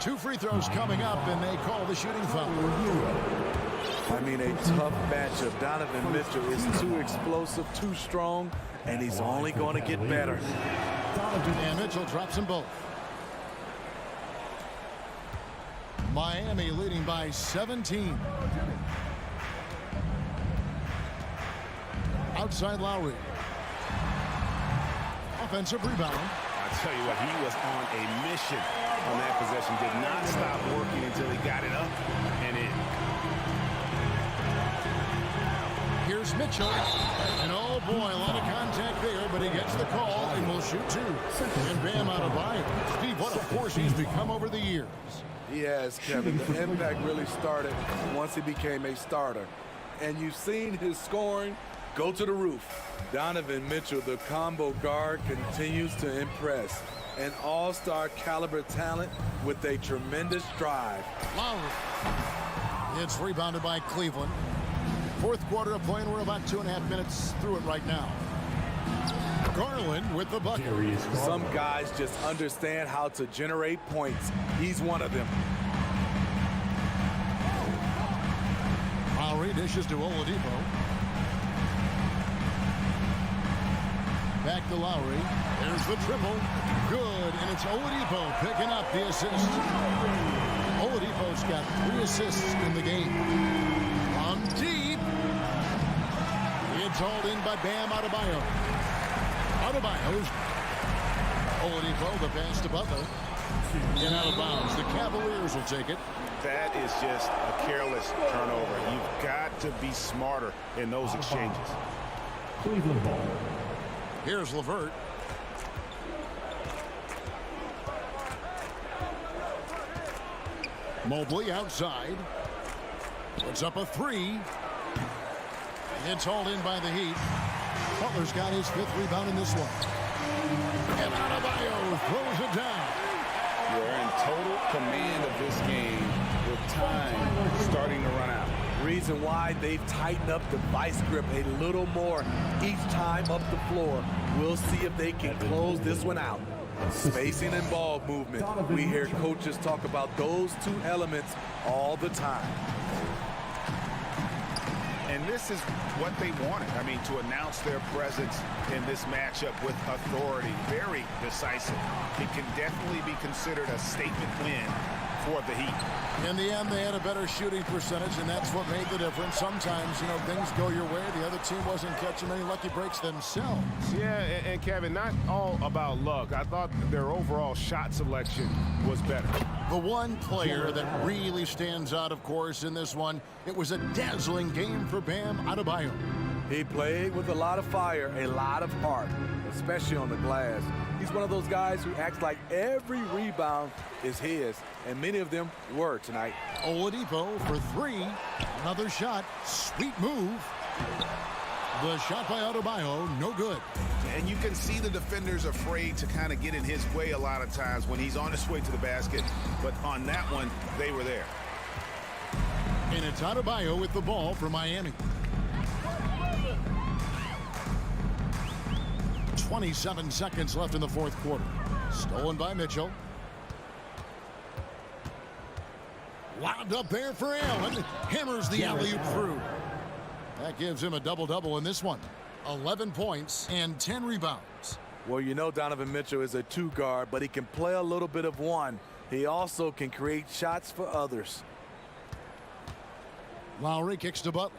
2 free throws coming up, and they call the shooting foul. I mean, a tough matchup. Donovan Mitchell is too explosive, too strong, and he's only going to get better. And Mitchell drops them both. Miami leading by 17. Outside Lowry. Offensive rebound. I tell you what, he was on a mission on that possession. Did not stop working until he got it up and in. Here's Mitchell. And oh boy, a lot of contact there, but he gets the call and will shoot 2. And Bam Adebayo. Steve, what a force he's become over the years. He has, Kevin. The impact really started once he became a starter. And you've seen his scoring go to the roof. Donovan Mitchell, the combo guard, continues to impress. An all-star caliber talent with a tremendous drive. Lowry. It's rebounded by Cleveland. Fourth quarter of play, and we're about 2.5 minutes through it right now. Garland with the bucket. Some guys just understand how to generate points. He's one of them. Lowry dishes to Oladipo. Back to Lowry. There's the triple. Good, and it's Oladipo picking up the assist. Oladipo's got 3 assists in the game. From deep. It's hauled in by Bam Adebayo. Adebayo's. Oladipo, the pass to Butler. And out of bounds. The Cavaliers will take it. That is just a careless turnover. You've got to be smarter in those exchanges. Cleveland ball. Here's LeVert. Mobley outside. Puts up a 3. It's hauled in by the Heat. Butler's got his 5th rebound in this one. And Adebayo throws it down. You're in total command of this game with time starting to run out. Reason why they've tightened up the vice grip a little more each time up the floor. We'll see if they can close this one out. Spacing and ball movement. We hear coaches talk about those 2 elements all the time. And this is what they wanted. I mean, to announce their presence in this matchup with authority. Very decisive. It can definitely be considered a statement win for the Heat. In the end, they had a better shooting percentage, and that's what made the difference. Sometimes, you know, things go your way. The other team wasn't catching many lucky breaks themselves. Yeah, and Kevin, not all about luck. I thought their overall shot selection was better. The one player that really stands out, of course, in this one, it was a dazzling game for Bam Adebayo. He played with a lot of fire, a lot of heart, especially on the glass. He's one of those guys who acts like every rebound is his, and many of them were tonight. Oladipo for 3. Another shot. Sweet move. The shot by Adebayo, no good. And you can see the defenders afraid to kind of get in his way a lot of times when he's on his way to the basket. But on that one, they were there. And it's Adebayo with the ball for Miami. 27 seconds left in the fourth quarter. Stolen by Mitchell. Lobbed up there for Allen. Hammers the alley-oop through. That gives him a double-double in this one. 11 points and 10 rebounds. Well, you know Donovan Mitchell is a two-guard, but he can play a little bit of one. He also can create shots for others. Lowry kicks to Butler.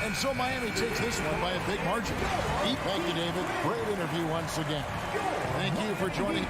And so Miami takes this one by a big margin. Thank you, David. Great interview once again. Thank you for joining.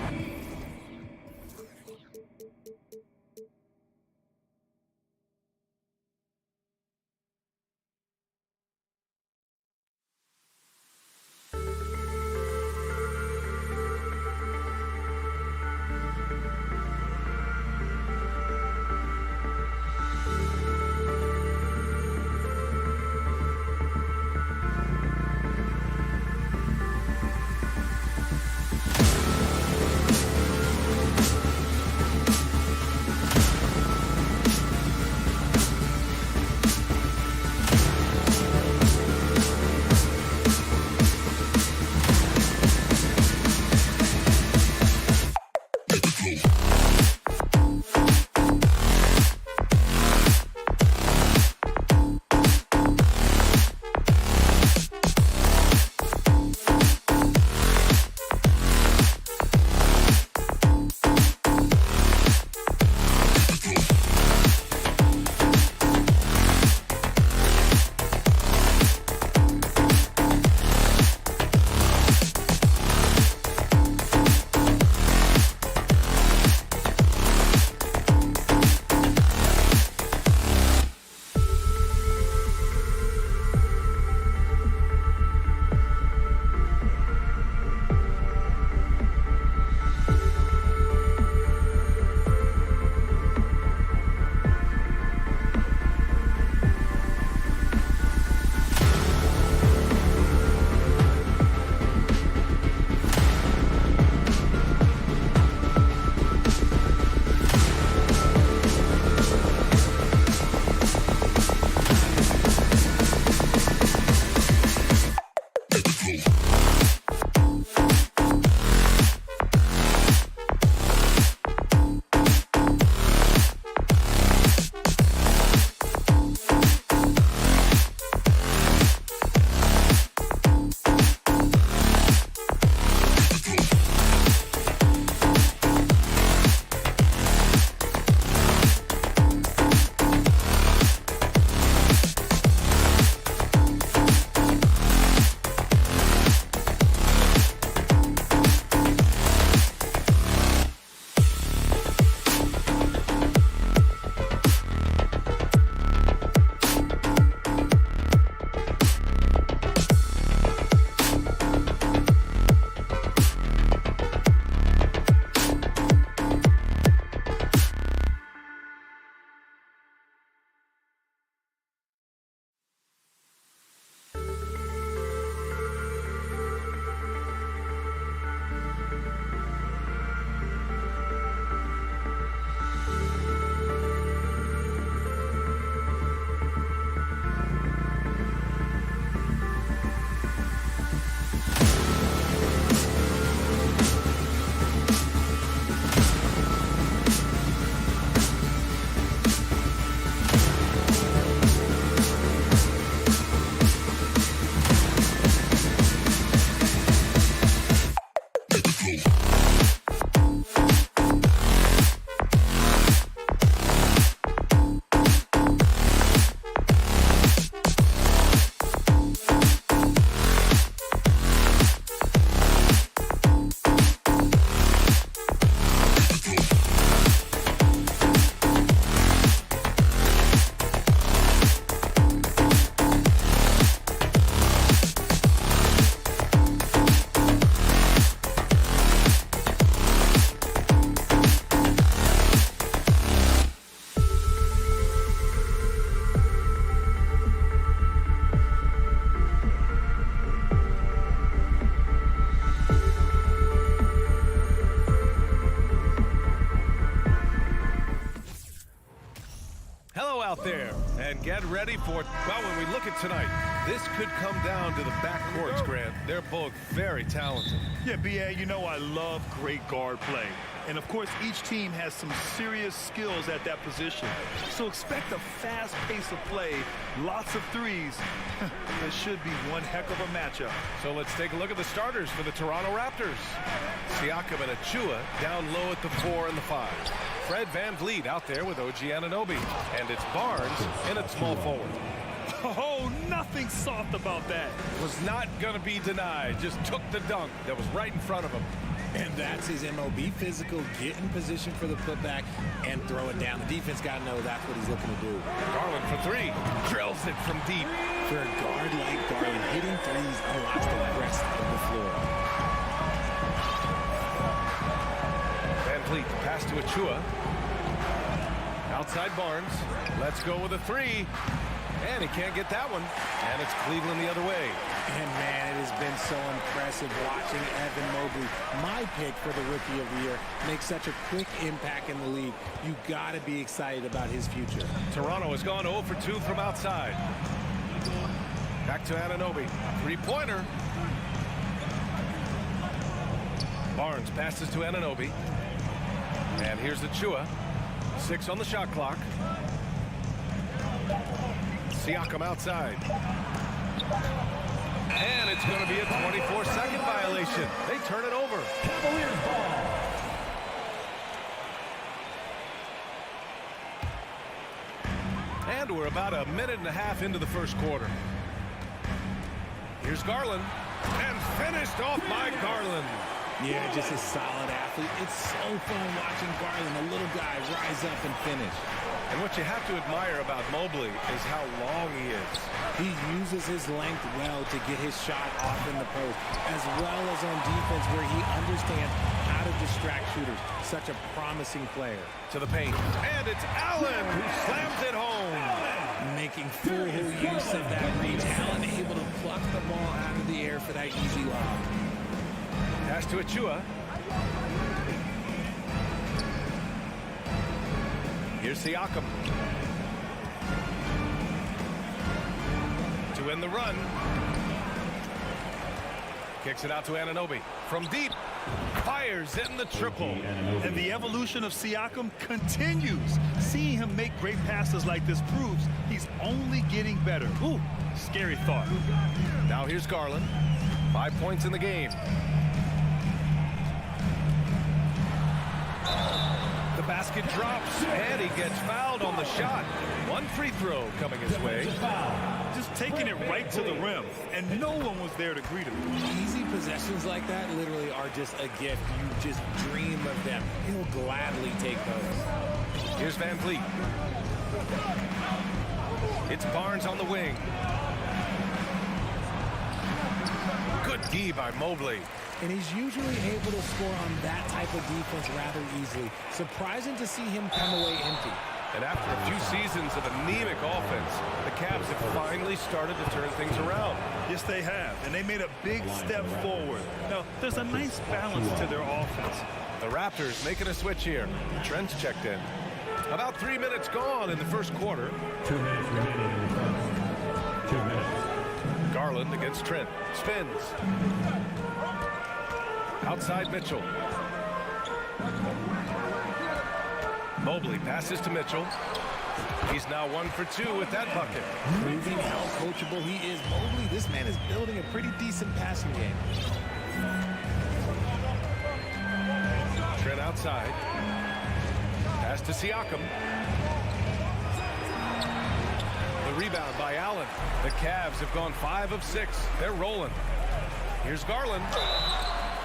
Hello out there, and get ready for, well, when we look at tonight, this could come down to the backcourts, Grant. They're both very talented. Yeah, B.A., you know I love great guard play. And, of course, each team has some serious skills at that position. So expect a fast pace of play, lots of threes. That should be one heck of a matchup. So let's take a look at the starters for the Toronto Raptors. Siakam and Achua down low at the 4 and the 5. Fred VanVleet out there with OG Anunoby. And it's Barnes in at small forward. Oh, nothing soft about that. Was not going to be denied. Just took the dunk that was right in front of him. And that's his MO. Be physical, get in position for the putback, and throw it down. The defense got to know that's what he's looking to do. Garland for 3. Drills it from deep. For a guard like Garland, hitting threes unlocks the rest of the floor. VanVleet pass to Achua. Outside Barnes. Let's go with a 3. And he can't get that one. And it's Cleveland the other way. And, man, it has been so impressive watching Evan Mobley, my pick for the Rookie of the Year, make such a quick impact in the league. You got to be excited about his future. Toronto has gone 0 for 2 from outside. Back to Anunoby. Three-pointer. Barnes passes to Anunoby. And here's Achua. 6 on the shot clock. Siakam outside. And it's going to be a 24-second violation. They turn it over. Cavaliers ball. And we're about a minute and a half into the first quarter. Here's Garland. And finished off by Garland. Yeah, just a solid athlete. It's so fun watching Garland, a little guy, rise up and finish. And what you have to admire about Mobley is how long he is. He uses his length well to get his shot off in the post, as well as on defense where he understands how to distract shooters. Such a promising player. To the paint. And it's Allen who slams it home. Making full use of that reach. Allen able to pluck the ball out of the air for that easy lob. Pass to Achua. Here's Siakam. To end the run. Kicks it out to Anunoby. From deep. Fires in the triple. And the evolution of Siakam continues. Seeing him make great passes like this proves he's only getting better. Ooh, scary thought. Now here's Garland. 5 points in the game. The basket drops, and he gets fouled on the shot. One free throw coming his way. Just taking it right to the rim, and no one was there to greet him. Easy possessions like that literally are just a gift. You just dream of them. He'll gladly take those. Here's VanVleet. It's Barnes on the wing. Good D by Mobley. And he's usually able to score on that type of defense rather easily. Surprising to see him come away empty. And after a few seasons of anemic offense, the Cavs have finally started to turn things around. Yes, they have, and they made a big step forward. Now, there's a nice balance to their offense. The Raptors making a switch here. Trent's checked in. About 3 minutes gone in the first quarter. 2 minutes remaining in the first. 2 minutes. Garland against Trent. Spins. Outside Mitchell. Mobley passes to Mitchell. He's now 1 for 2 with that bucket. Proving how coachable he is. Mobley, this man is building a pretty decent passing game. Trent outside. Pass to Siakam. The rebound by Allen. The Cavs have gone 5 of 6. They're rolling. Here's Garland.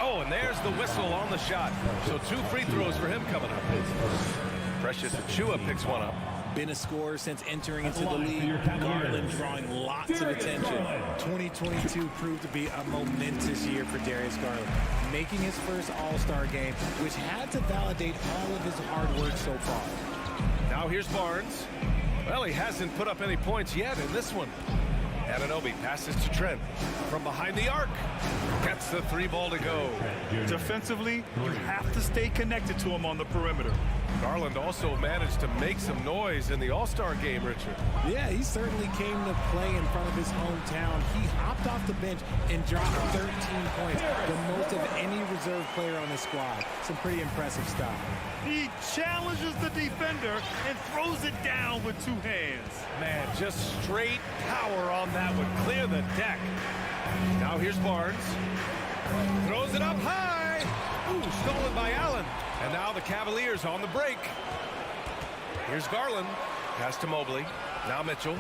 Oh, and there's the whistle on the shot. So 2 free throws for him coming up. Precious Achua picks one up. Been a scorer since entering into the league. Garland drawing lots of attention. 2022 proved to be a momentous year for Darius Garland, making his first All-Star game, which had to validate all of his hard work so far. Now here's Barnes. Well, he hasn't put up any points yet in this one. Anunoby passes to Trent from behind the arc. Gets the 3 ball to go. Defensively, you have to stay connected to him on the perimeter. Garland also managed to make some noise in the All-Star game, Richard. Yeah, he certainly came to play in front of his hometown. He hopped off the bench and dropped 13 points, the most of any reserve player on the squad. Some pretty impressive stuff. He challenges the defender and throws it down with two hands. Man, just straight power on that would clear the deck. Now here's Barnes. Throws it up high. Ooh, stolen by Allen. And now the Cavaliers on the break. Here's Garland. Pass to Mobley. Now Mitchell.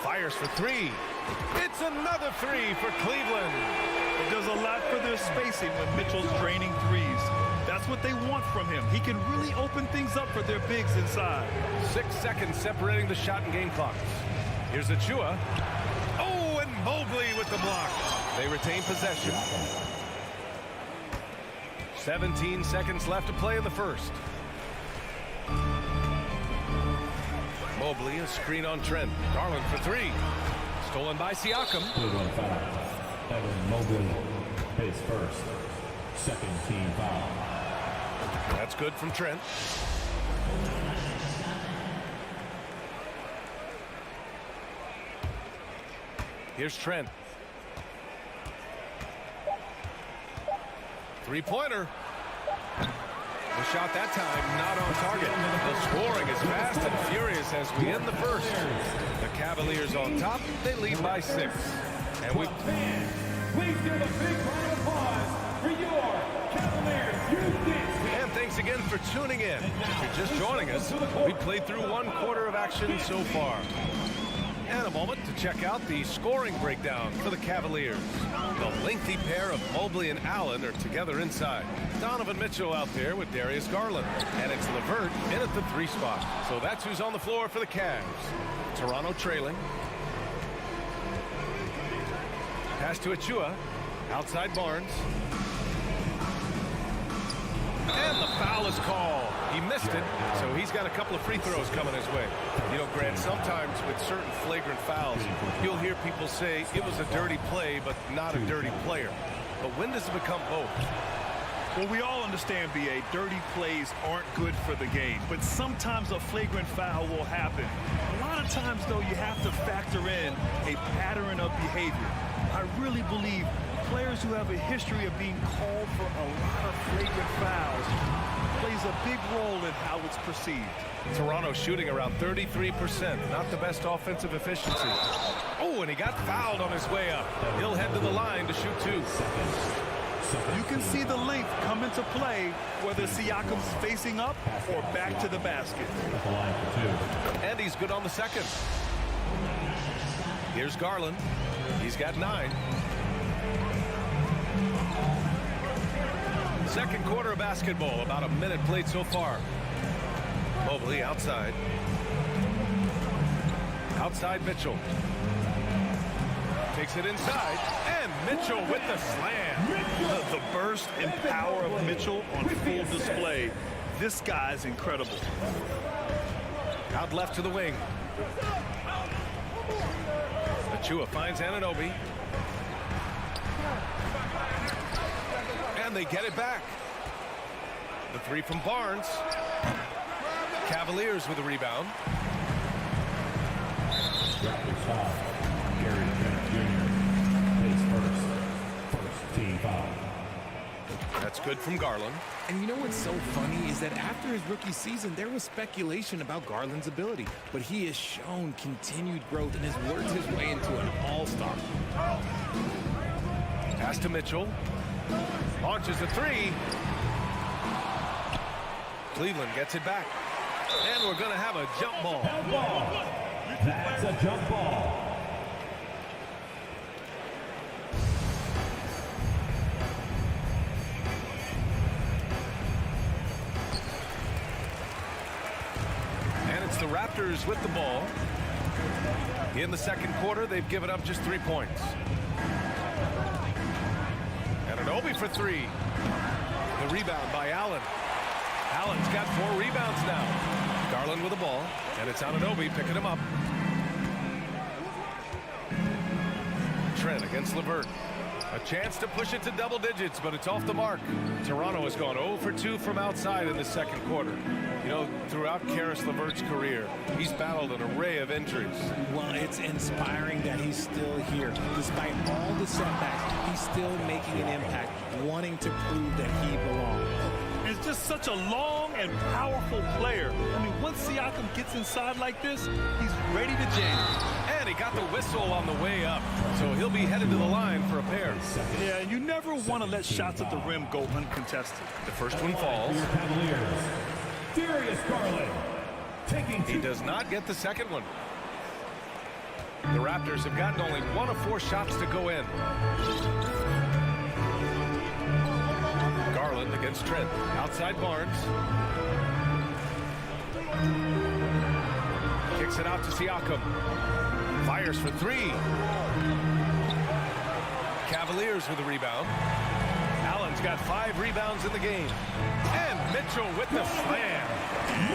Fires for three. It's another three for Cleveland. It does a lot for their spacing when Mitchell's draining threes. That's what they want from him. He can really open things up for their bigs inside. 6 seconds separating the shot and game clocks. Here's Achua. Oh, and Mobley with the block. They retain possession. 17 seconds left to play in the first. Mobley, a screen on Trent. Garland for three. Stolen by Siakam. Cleveland foul. Evan Mobley, his first. Second team foul. That's good from Trent. Here's Trent. Three-pointer. The shot that time not on target. The scoring is fast and furious as we end the first. The Cavaliers on top. They lead by 6. And we... Please give a big round of applause for your Cavaliers youth team. And thanks again for tuning in. If you're just joining us, we played through 1 quarter of action so far. And a moment to check out the scoring breakdown for the Cavaliers. The lengthy pair of Mobley and Allen are together inside. Donovan Mitchell out there with Darius Garland. And it's LeVert in at the 3 spot. So that's who's on the floor for the Cavs. Toronto trailing. Pass to Achua. Outside Barnes. And the foul is called. He missed it, so he's got a couple of free throws coming his way. You know, Grant, sometimes with certain flagrant fouls, you'll hear people say it was a dirty play, but not a dirty player. But when does it become both? Well, we all understand, B.A., dirty plays aren't good for the game, but sometimes a flagrant foul will happen. A lot of times, though, you have to factor in a pattern of behavior. I really believe players who have a history of being called for a lot of flagrant fouls plays a big role in how it's perceived. Toronto shooting around 33%. Not the best offensive efficiency. Oh, and he got fouled on his way up. He'll head to the line to shoot 2. You can see the length come into play whether Siakam's facing up or back to the basket. And he's good on the second. Here's Garland. He's got 9. Second quarter of basketball, about a minute played so far. Mobley outside. Outside Mitchell. Takes it inside, and Mitchell with the slam. The burst and power of Mitchell on full display. This guy's incredible. Out left to the wing. Achua finds Anunoby. And they get it back. The 3 from Barnes. Cavaliers with a rebound. Raptors foul. Gary Trent Jr. His first team foul. That's good from Garland. And you know what's so funny is that after his rookie season, there was speculation about Garland's ability. But he has shown continued growth and has worked his way into an all-star. Pass to Mitchell. Launches a 3. Cleveland gets it back. And we're going to have a jump ball. Jump ball. That's a jump ball. And it's the Raptors with the ball. In the second quarter, they've given up just 3 points. Anunoby for 3. The rebound by Allen. Allen's got 4 rebounds now. Garland with the ball, and it's Anunoby picking him up. Trent against LeVert. A chance to push it to double digits, but it's off the mark. Toronto has gone 0 for 2 from outside in the second quarter. You know, throughout Karis LeVert's career, he's battled an array of injuries. Well, it's inspiring that he's still here. Despite all the setbacks, he's still making an impact, wanting to prove that he belongs. He's just such a long and powerful player. I mean, once Siakam gets inside like this, he's ready to jam. And he got the whistle on the way up, so he'll be headed to the line for a pair. Yeah, you never want to let shots at the rim go uncontested. The first one falls. Cavaliers. Darius Garland taking He does not get the second one. The Raptors have gotten only 1 of 4 shots to go in. Garland against Trent. Outside Barnes. Kicks it out to Siakam. Fires for 3. Cavaliers with a rebound. Allen's got 5 rebounds in the game. And Mitchell with the slam.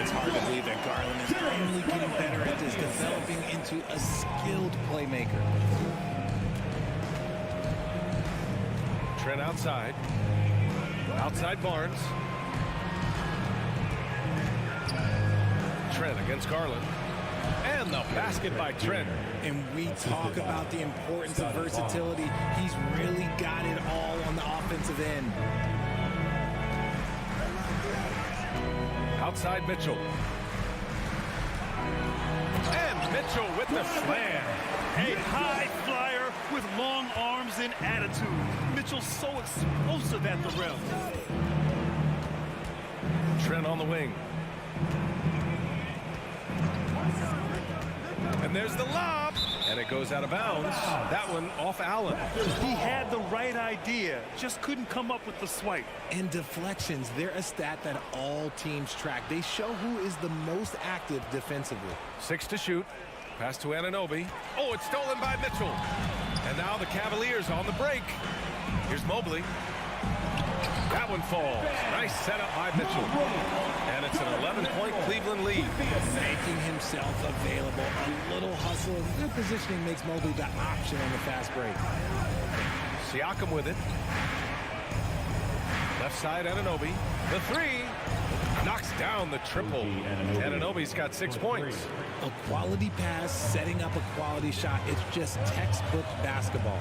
It's hard to believe that Garland is only getting better at this, developing into a skilled playmaker. Trent outside. Outside Barnes. Trent against Garland. And the basket by Trent. And we talk about the importance of versatility. He's really got it all on the offensive end. Outside Mitchell. And Mitchell with the slam. A high flyer with long arms and attitude. Mitchell's so explosive at the rim. Trent on the wing. And there's the lob. And it goes out of bounds. That one off Allen. He had the right idea, just couldn't come up with the swipe. And deflections, they're a stat that all teams track. They show who is the most active defensively. 6 to shoot. Pass to Anunoby. Oh, it's stolen by Mitchell. And now the Cavaliers on the break. Here's Mobley. That one falls. Nice setup by Mitchell. And it's an 11-point Cleveland lead. Making himself available. A little hustle. Good positioning makes Mobley the option on the fast break. Siakam with it. Left side, Anunoby. The 3. Knocks down the triple. Anunoby's got 6 points. A quality pass, setting up a quality shot. It's just textbook basketball.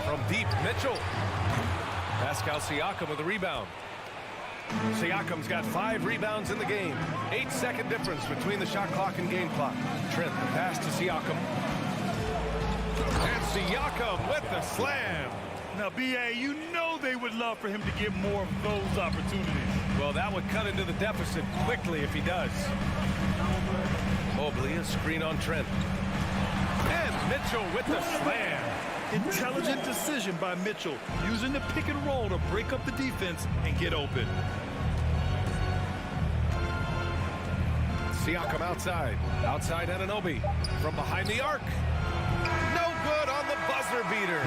From deep, Mitchell. Pascal Siakam with a rebound. Siakam's got 5 rebounds in the game. 8-second difference between the shot clock and game clock. Trent, the pass to Siakam. And Siakam with the slam. Now, B.A., you know they would love for him to get more of those opportunities. Well, that would cut into the deficit quickly if he does. Mobley, a screen on Trent. And Mitchell with the slam. Intelligent decision by Mitchell, using the pick and roll to break up the defense and get open. Siakam outside. Outside Anunoby. From behind the arc. No good on the buzzer beater.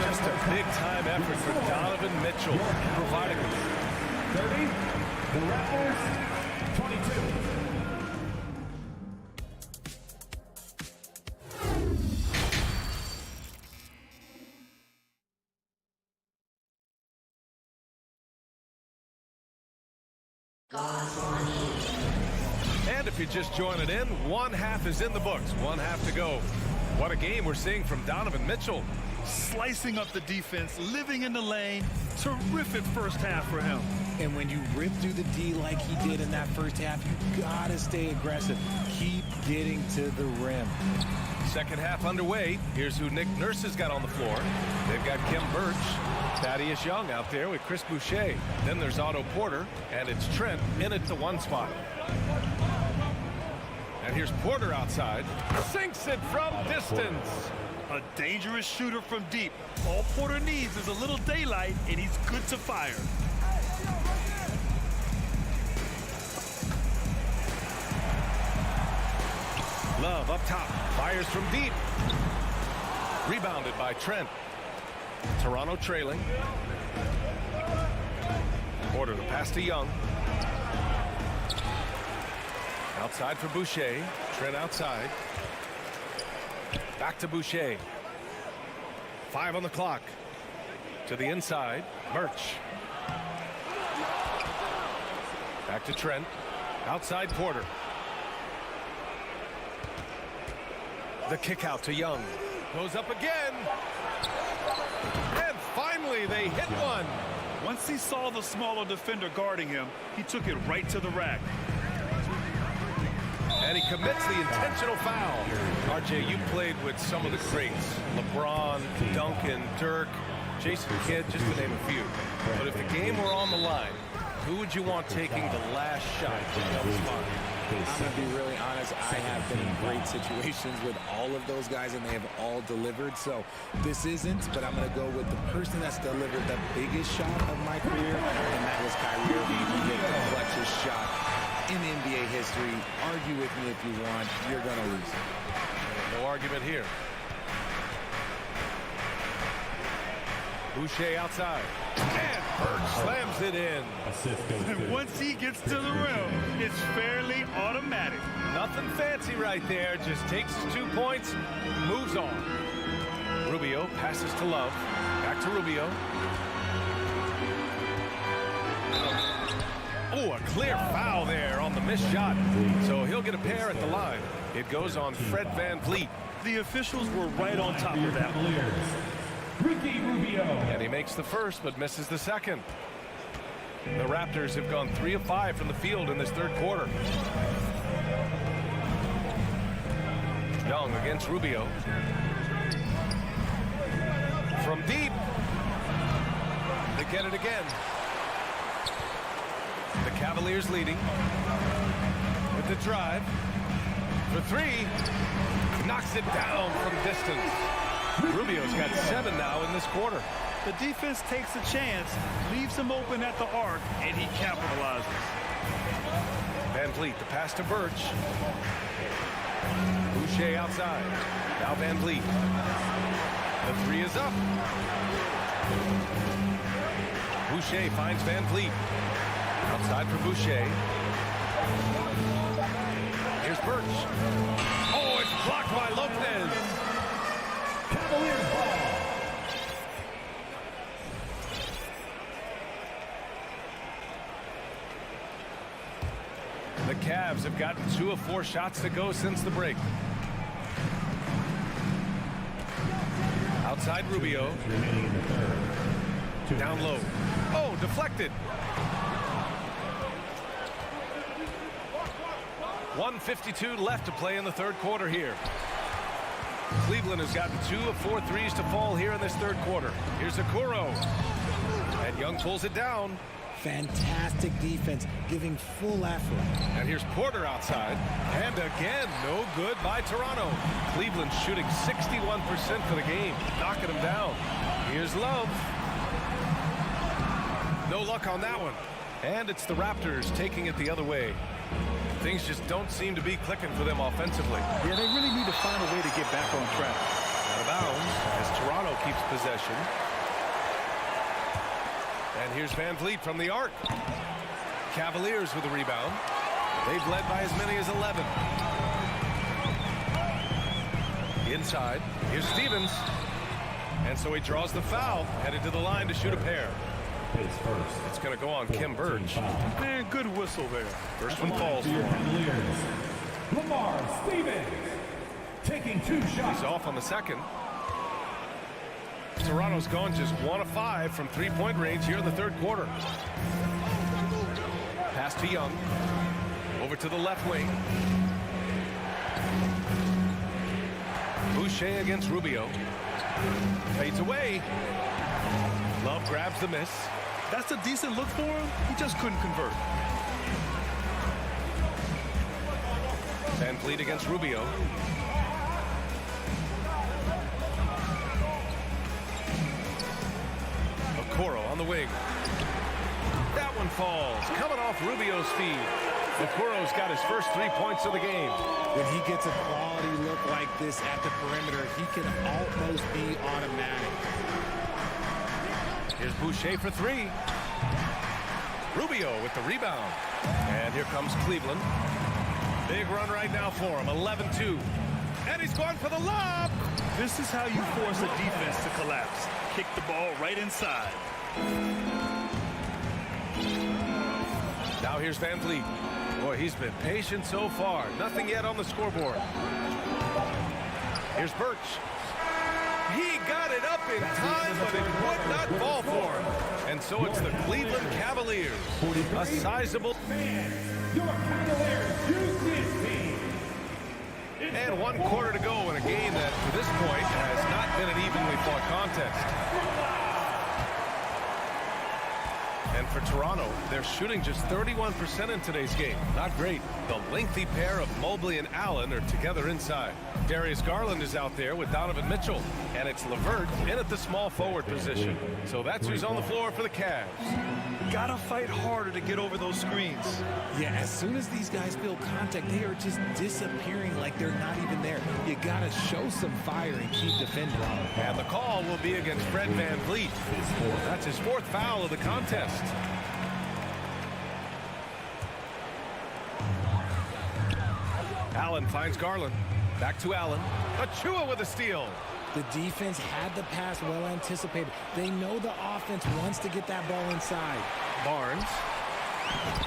Just a big-time effort for Donovan Mitchell, providing 30. The Raptors, 22. And if you're just joining in, 1/2 is in the books. 1/2 to go. What a game we're seeing from Donovan Mitchell. Slicing up the defense, living in the lane. Terrific first half for him. And when you rip through the D like he did in that first half, you gotta stay aggressive. Keep getting to the rim. Second half underway. Here's who Nick Nurse has got on the floor. They've got Kim Birch, Thaddeus Young out there with Chris Boucher. Then there's Otto Porter, and it's Trent in at the 1 spot. And here's Porter outside. Sinks it from distance. A dangerous shooter from deep. All Porter needs is a little daylight, and he's good to fire. Love up top. Fires from deep. Rebounded by Trent. Toronto trailing. Porter the pass to Young. Outside for Boucher. Trent outside. Back to Boucher. 5 on the clock. To the inside, Birch. Back to Trent. Outside Porter. The kick out to Young. Goes up again. And finally they hit one. Once he saw the smaller defender guarding him, he took it right to the rack. And he commits the intentional foul. RJ, you played with some of the greats. LeBron, Duncan, Dirk, Jason Kidd, just to name a few. But if the game were on the line, who would you want taking the last shot to help spot? I'm going to be really honest. I have been in great situations with all of those guys, and they have all delivered. So this isn't, but I'm going to go with the person that's delivered the biggest shot of my career, and that was Kyrie Irving. He hit the clutchest shot in NBA history. Argue with me if you want. You're going to lose. No argument here. Boucher outside. And Birch slams it in. And once he gets to the rim, it's fairly automatic. Nothing fancy right there. Just takes his 2 points, moves on. Rubio passes to Love. Back to Rubio. Oh, a clear foul there on the missed shot. So he'll get a pair at the line. It goes on Fred VanVleet. The officials were right on top of that. Ricky Rubio. And he makes the first, but misses the second. The Raptors have gone 3 of 5 from the field in this third quarter. Young against Rubio. From deep. They get it again. The Cavaliers leading. With the drive. For 3. Knocks it down from distance. Rubio's got 7 now in this quarter. The defense takes a chance, leaves him open at the arc, and he capitalizes. VanVleet, the pass to Birch. Boucher outside. Now VanVleet. The 3 is up. Boucher finds VanVleet. Outside for Boucher. Here's Birch. Oh, it's blocked by Lopez. Cavaliers ball. The Cavs have gotten 2 of 4 shots to go since the break. Outside Rubio. Remaining in the third. Down low. Oh, deflected. 1:52 left to play in the third quarter here. Cleveland has gotten 2 of 4 threes to fall here in this third quarter. Here's Okoro. And Young pulls it down. Fantastic defense, giving full effort. And here's Porter outside. And again, no good by Toronto. Cleveland shooting 61% for the game, knocking them down. Here's Love. No luck on that one. And it's the Raptors taking it the other way. Things just don't seem to be clicking for them offensively. Yeah, they really need to find a way to get back on track. Out of bounds as Toronto keeps possession. And here's VanVleet from the arc. Cavaliers with a rebound. They've led by as many as 11. Inside, here's Stevens. And so he draws the foul, headed to the line to shoot a pair. It's going to go on Kim Birch. Man, good whistle there. First one falls for him. Cavaliers. Lamar Stevens taking 2 shots. He's off on the second. Toronto's gone just 1 of 5 from 3-point range here in the third quarter. Pass to Young. Over to the left wing. Boucher against Rubio. Fades away. Love grabs the miss. That's a decent look for him. He just couldn't convert. VanVleet against Rubio. Okoro on the wing. That one falls. Coming off Rubio's feed. Okoro's got his first 3 points of the game. When he gets a quality look like this at the perimeter, he can almost be automatic. Here's Boucher for 3. Rubio with the rebound. And here comes Cleveland. Big run right now for him, 11-2. And he's going for the lob. This is how you force a defense to collapse. Kick the ball right inside. Now here's Van Vliet. Boy, he's been patient so far. Nothing yet on the scoreboard. Here's Birch. He got it up in time, but it would not fall for him. And so it's the Cleveland Cavaliers. A sizable... Your Cavaliers use this team. And 1 quarter to go in a game that, to this point, has not been an evenly fought contest. And for Toronto, they're shooting just 31% in today's game. Not great. The lengthy pair of Mobley and Allen are together inside. Darius Garland is out there with Donovan Mitchell. And it's LeVert in at the small forward position. So that's who's on the floor for the Cavs. Gotta fight harder to get over those screens. Yeah, as soon as these guys feel contact, they are just disappearing like they're not even there. You gotta show some fire and keep defending. And the call will be against Fred Van Vliet. That's his 4th foul of the contest. Allen finds Garland. Back to Allen. Achua with a steal. The defense had the pass well anticipated. They know the offense wants to get that ball inside. Barnes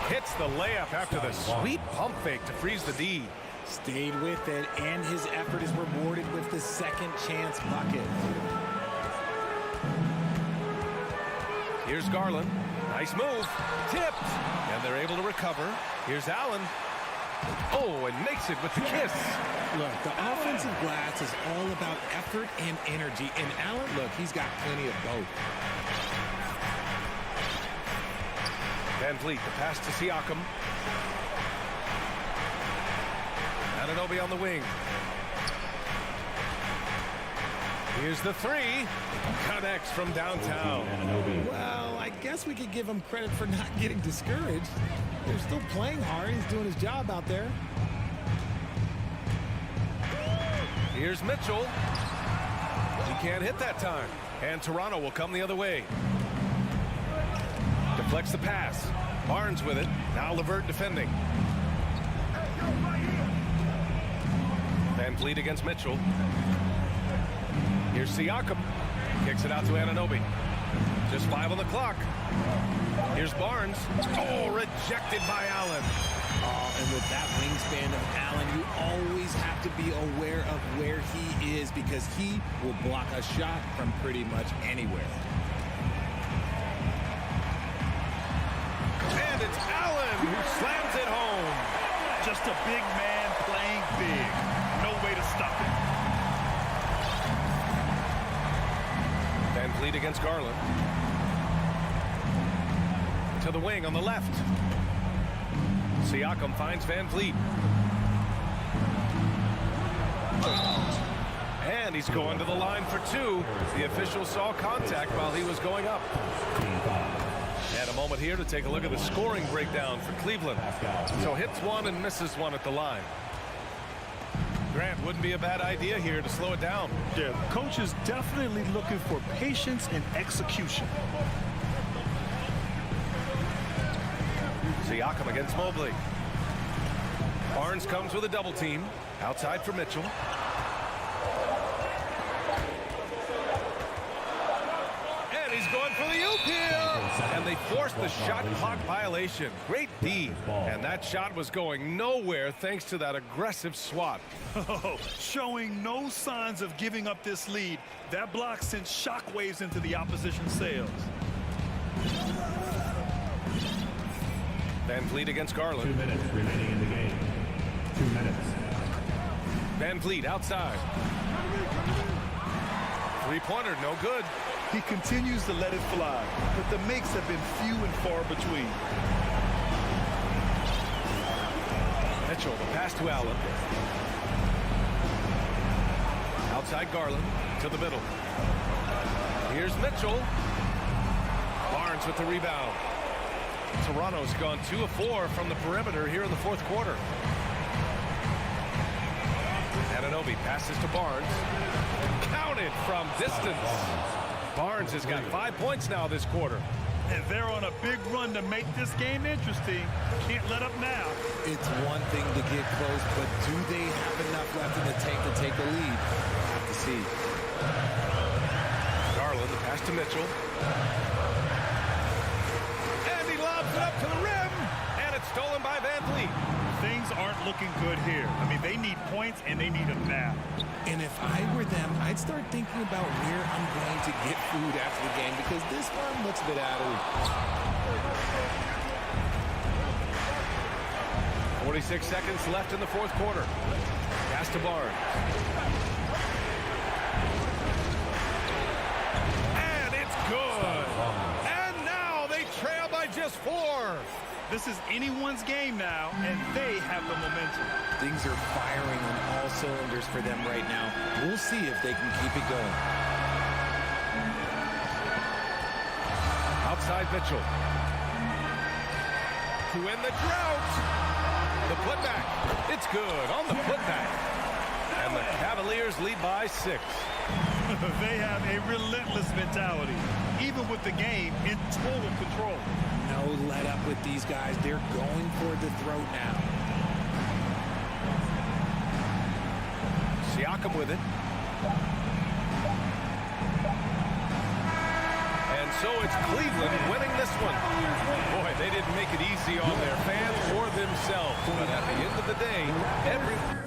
hits the layup after the sweet pump fake to freeze the D. Stayed with it, and his effort is rewarded with the second chance bucket. Here's Garland. Nice move. Tipped. And they're able to recover. Here's Allen. Oh, and makes it with the kiss. Look, the offensive glass is all about effort and energy. And Allen, look, he's got plenty of both. Van Vliet, the pass to Siakam. Anunoby on the wing. Here's the 3. Connects from downtown. Well, I guess we could give him credit for not getting discouraged. They're still playing hard. He's doing his job out there. Here's Mitchell. He can't hit that time. And Toronto will come the other way. Deflects the pass. Barnes with it. Now LeVert defending. Van Vliet against Mitchell. Here's Siakam. Kicks it out to Anunoby. Just 5 on the clock. Here's Barnes. Oh, rejected by Allen. Oh, and with that wingspan of Allen, you always have to be aware of where he is because he will block a shot from pretty much anywhere. And it's Allen who slams it home. Just a big man playing big. No way to stop it. Van Vliet against Garland. To the wing on the left. Siakam finds Van Vliet. And he's going to the line for 2. The official saw contact while he was going up. And a moment here to take a look at the scoring breakdown for Cleveland. So hits 1 and misses 1 at the line. Grant, wouldn't be a bad idea here to slow it down. Yeah, the coach is definitely looking for patience and execution. Siakam against Mobley. Barnes comes with a double team. Outside for Mitchell. And he's going for the oop here. And they forced the shot clock violation. Great D. And that shot was going nowhere thanks to that aggressive swat. Oh, showing no signs of giving up this lead. That block sent shockwaves into the opposition sails. Van Vliet against Garland. 2 minutes remaining in the game. 2 minutes. Van Vliet outside. Three-pointer, no good. He continues to let it fly, but the makes have been few and far between. Mitchell, the pass to Allen. Outside Garland to the middle. Here's Mitchell. Barnes with the rebound. Toronto's gone 2 of 4 from the perimeter here in the 4th quarter. Anunoby passes to Barnes. Counted from distance. Barnes has got 5 points now this quarter. And they're on a big run to make this game interesting. Can't let up now. It's one thing to get close, but do they have enough left in the tank to take a lead? We'll have to see. Garland, the pass to Mitchell. And he lobs it up to the rim. And it's stolen by Van Vliet. Things aren't looking good here. I mean, they need points, and they need them now. And if I were them, I'd start thinking about where I'm going to get food after the game because this one looks a bit out of reach. 46 seconds left in the fourth quarter. Pass to Barnes. And it's good. And now they trail by just 4. This is anyone's game now, and they have the momentum. Things are firing on all cylinders for them right now. We'll see if they can keep it going. Outside Mitchell. To end the drought. The putback. It's good on the putback. And the Cavaliers lead by 6. They have a relentless mentality, even with the game in total control. No let up with these guys. They're going for the throat now. Siakam with it. And so it's Cleveland winning this one. Boy, they didn't make it easy on their fans or themselves. But at the end of the day, every...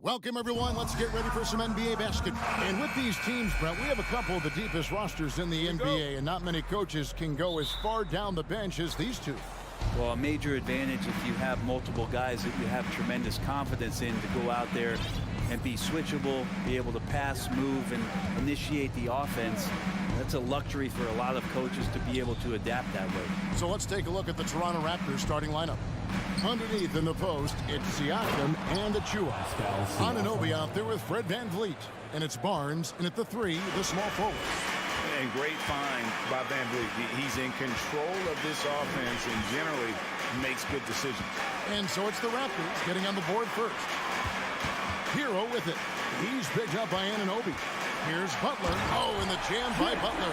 Welcome, everyone. Let's get ready for some NBA basketball. And with these teams, Brett, we have a couple of the deepest rosters in the NBA, and not many coaches can go as far down the bench as these two. Well, a major advantage if you have multiple guys that you have tremendous confidence in to go out there and be switchable, be able to pass, move, and initiate the offense. That's a luxury for a lot of coaches to be able to adapt that way. So let's take a look at the Toronto Raptors starting lineup. Underneath in the post, it's Siakam and Achua. Anunoby out there with Fred VanVleet. And it's Barnes, and at the 3, the small forward. And great find by VanVleet. He's in control of this offense and generally makes good decisions. And so it's the Raptors getting on the board first. Hero with it. He's picked up by Anunoby. Here's Butler. Oh, and the jam by Butler.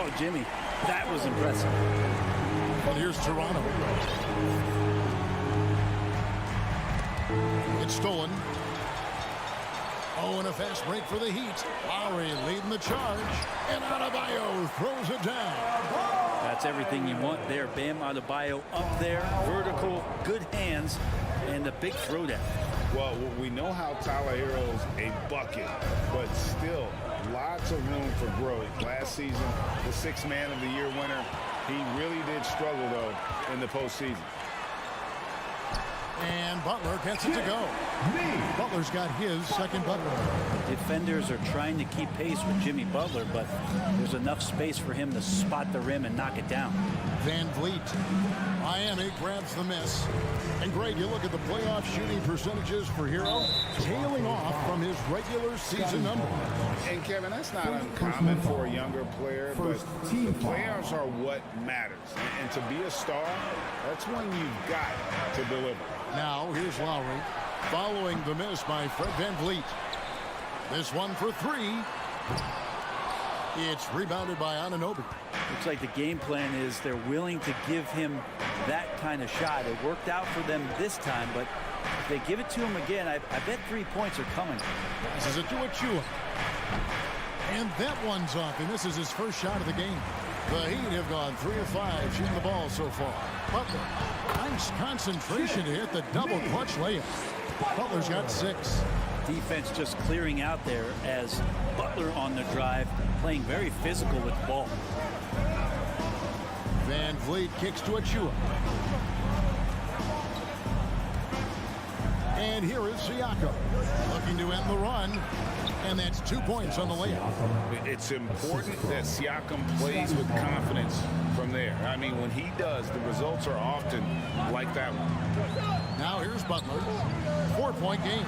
Oh, Jimmy, that was impressive. And here's Toronto. It's stolen. Oh, and a fast break for the Heat. Lowry leading the charge. And Adebayo throws it down. That's everything you want there. Bam Adebayo up there, vertical, good hands, and the big throwdown. Well, we know how Tyler Hero's a bucket, but still lots of room for growth. Last season, the 6th Man of the Year winner, he really did struggle, though, in the postseason. And Butler gets it to go. Butler's got his second bucket. Defenders are trying to keep pace with Jimmy Butler, but there's enough space for him to spot the rim and knock it down. VanVleet. Miami grabs the miss. And Greg, you look at the playoff shooting percentages for Hero, tailing off from his regular season number. And Kevin, that's not uncommon for a younger player, but the playoffs are what matters. And to be a star, that's when you've got to deliver. Now here's Lowry, following the miss by Fred VanVleet. This one for 3. It's rebounded by Anunoby. Looks like the game plan is they're willing to give him that kind of shot. It worked out for them this time, but if they give it to him again, I bet 3 points are coming. This is a Achua. And that one's off, and this is his first shot of the game. The Heat have gone 3 of 5 shooting the ball so far. Butler, nice concentration to hit the double clutch layup. Butler's got 6. Defense just clearing out there as Butler on the drive, playing very physical with the ball. VanVleet kicks to Achua. And here is Siakam, looking to end the run. And that's 2 points on the layup. It's important that Siakam plays with confidence from there. I mean, when he does, the results are often like that one. Now here's Butler. 4-point game.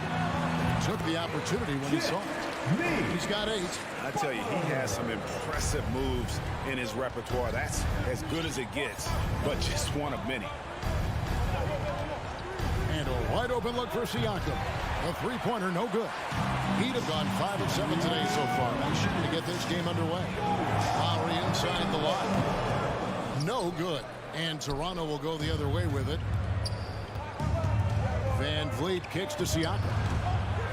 Took the opportunity when he saw it. He's got 8. I tell you, he has some impressive moves in his repertoire. That's as good as it gets, but just one of many. And a wide open look for Siakam. A 3-pointer, no good. He'd have gone 5 of 7 today so far. Nice shooting to get this game underway. Lowry inside the line. No good. And Toronto will go the other way with it. VanVleet kicks to Siakam.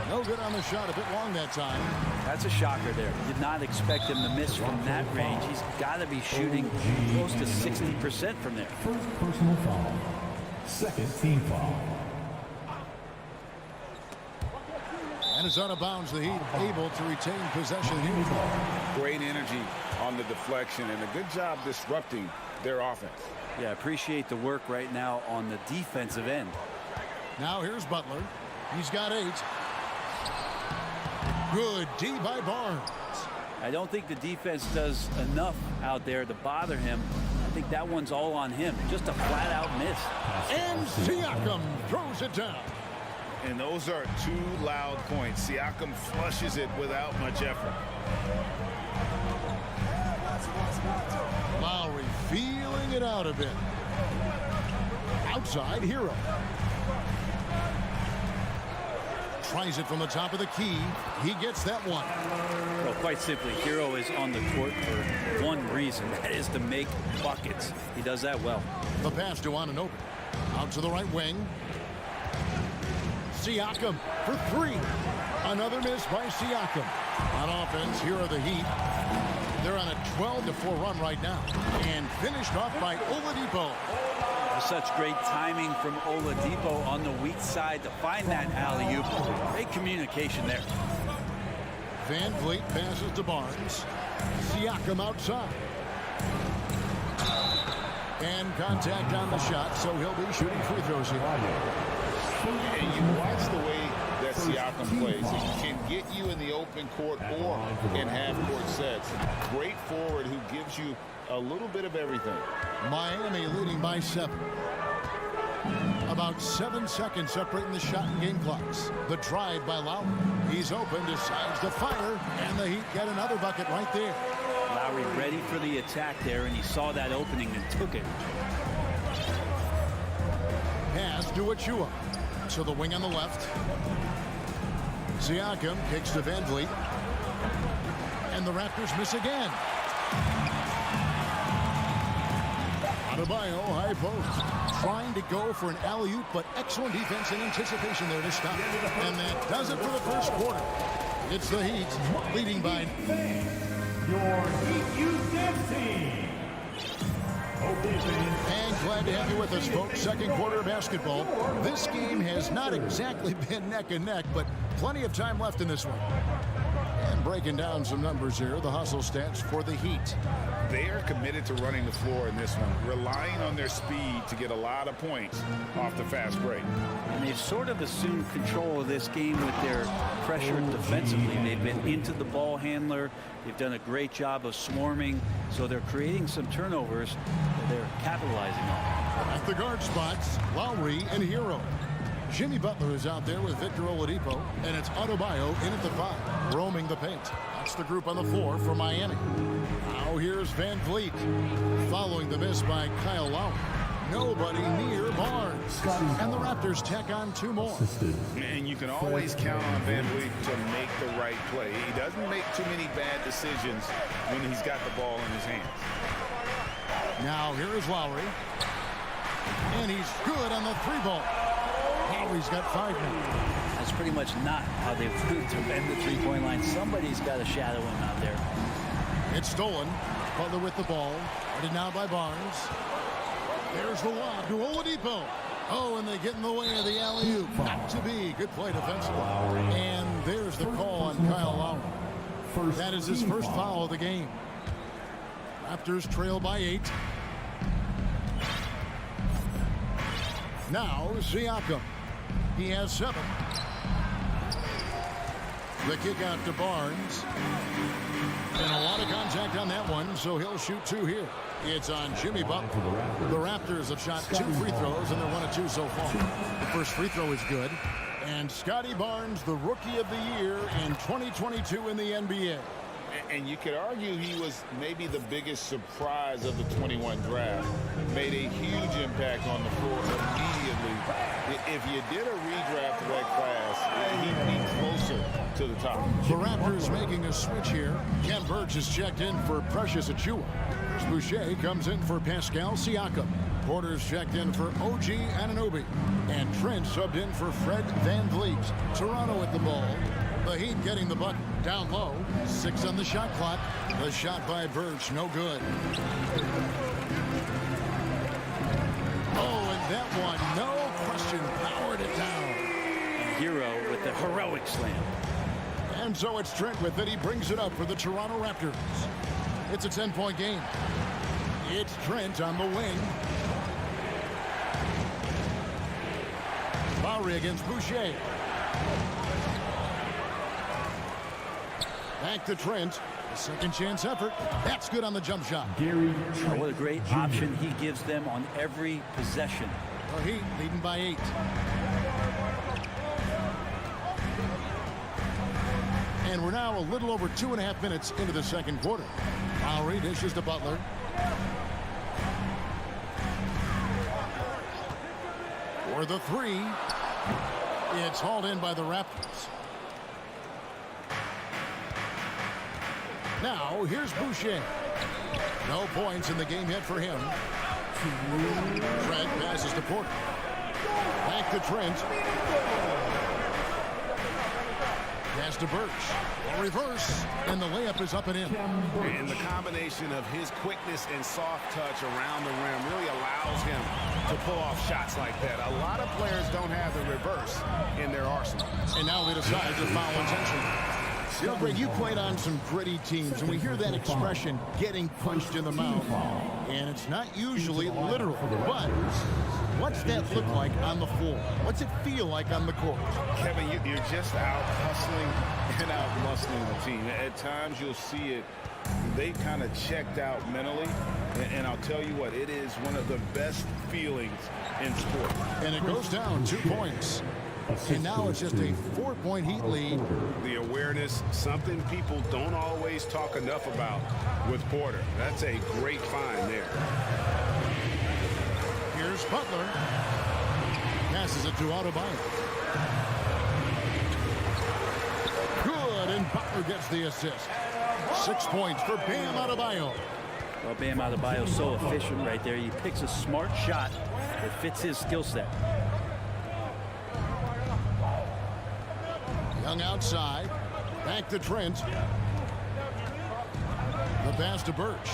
No good on the shot, a bit long that time. That's a shocker there. Did not expect him to miss from that range. He's got to be shooting close to 60% from there. First personal foul. Second team foul. And it's out of bounds. The Heat able to retain possession here. Great energy on the deflection and a good job disrupting their offense. Yeah, appreciate the work right now on the defensive end. Now here's Butler. He's got 8. Good D by Barnes. I don't think the defense does enough out there to bother him. I think that one's all on him. Just a flat-out miss. And Siakam throws it down. And those are 2 loud points. Siakam flushes it without much effort. Lowry feeling it out a bit. Outside Hero. Tries it from the top of the key. He gets that one. Well, quite simply, Hero is on the court for one reason. That is to make buckets. He does that well. The pass to Anunoby. Out to the right wing. Siakam for 3. Another miss by Siakam. On offense, here are the Heat. They're on a 12-4 run right now. And finished off by Oladipo. Such great timing from Oladipo on the weak side to find that alley-oop. Great communication there. Van Vliet passes to Barnes. Siakam outside. And contact on the shot, so he'll be shooting free throws here. And you watch the way that Siakam plays. He can get you in the open court or in half-court sets. Great forward who gives you a little bit of everything. Miami leading by 7. About 7 seconds separating the shot and game clocks. The drive by Lowry. He's open, decides to fire, and the Heat get another bucket right there. Lowry ready for the attack there, and he saw that opening and took it. Pass to Achua. To the wing on the left. Siakam kicks to Van Vliet. And the Raptors miss again. Adebayo, high post. Trying to go for an alley-oop, but excellent defense and anticipation there to stop. And that does it for the first quarter. It's the Heat leading by... Your Heat Youth Dance Team. And glad to have you with us, folks. Second quarter of basketball. This game has not exactly been neck and neck, but plenty of time left in this one. And breaking down some numbers here, the hustle stats for the Heat. They are committed to running the floor in this one, relying on their speed to get a lot of points off the fast break. And they've sort of assumed control of this game with their pressure defensively. They've been into the ball handler. They've done a great job of swarming, so they're creating some turnovers that they're capitalizing on. At the guard spots, Lowry and Hero. Jimmy Butler is out there with Victor Oladipo, and it's Adebayo in at the 5, roaming the paint. That's the group on the floor for Miami. Now here's Van Vliet, following the miss by Kyle Lowry. Nobody near Barnes. And the Raptors tack on 2 more. And you can always count on Van Vliet to make the right play. He doesn't make too many bad decisions when he's got the ball in his hands. Now here is Lowry. And he's good on the 3-ball. Lowry's got 5 now. That's pretty much not how they've proved to bend the three-point line. Somebody's got to shadow him out there. It's stolen. Butler with the ball. Headed now by Barnes. There's the lob to Oladipo. Oh, and they get in the way of the alley-oop. Not to be. Good play defensively. And there's the call on Kyle Lowry. That is his first foul of the game. Raptors trail by 8. Now Siakam. He has 7. The kick out to Barnes. And a lot of contact on that one, so he'll shoot 2 here. It's on Jimmy Butler. The Raptors have shot 2 free throws, and they're 1 of 2 so far. The first free throw is good. And Scotty Barnes, the Rookie of the Year in 2022 in the NBA. And you could argue he was maybe the biggest surprise of the 21 draft. Made a huge impact on the floor immediately. If you did a redraft of that class, he'd be closer to the top. The Raptors making a switch here. Ken Burge is checked in for Precious Achua. Boucher comes in for Pascal Siakam. Porter's checked in for OG Anunoby. And Trent subbed in for Fred Van Vliet. Toronto at the ball. The Heat getting the bucket down low. 6 on the shot clock. The shot by Burge, no good. Oh, and that one, no question, powered it down. And Hero with the heroic slam. And so it's Trent with it. He brings it up for the Toronto Raptors. It's a 10-point game. It's Trent on the wing. Lowry against Boucher. Back to Trent. A second chance effort. That's good on the jump shot. What a great option he gives them on every possession. The Heat leading by 8. And we're now a little over 2.5 minutes into the second quarter. Lowry dishes to Butler. For the 3. It's hauled in by the Raptors. Now, here's Boucher. No points in the game yet for him. Trent passes to Porter. Back to Trent. Pass to Birch. A reverse, and the layup is up and in. And the combination of his quickness and soft touch around the rim really allows him to pull off shots like that. A lot of players don't have the reverse in their arsenal. And now they decide to foul intentionally. You know, Greg, you played on some gritty teams, and we hear that expression, getting punched in the mouth. And it's not usually literal, but what's that look like on the floor? What's it feel like on the court? Kevin, you're just out hustling and out muscling the team. At times you'll see it. They kind of checked out mentally, and I'll tell you what, it is one of the best feelings in sport. And it goes down 2 points. And now it's just a 4-point Heat lead. The awareness, something people don't always talk enough about with Porter. That's a great find there. Here's Butler. Passes it to Adebayo. Good, and Butler gets the assist. 6 points for Bam Adebayo. Well, Bam Adebayo's so efficient right there. He picks a smart shot that fits his skill set. Young outside. Back to Trent. The pass to Birch.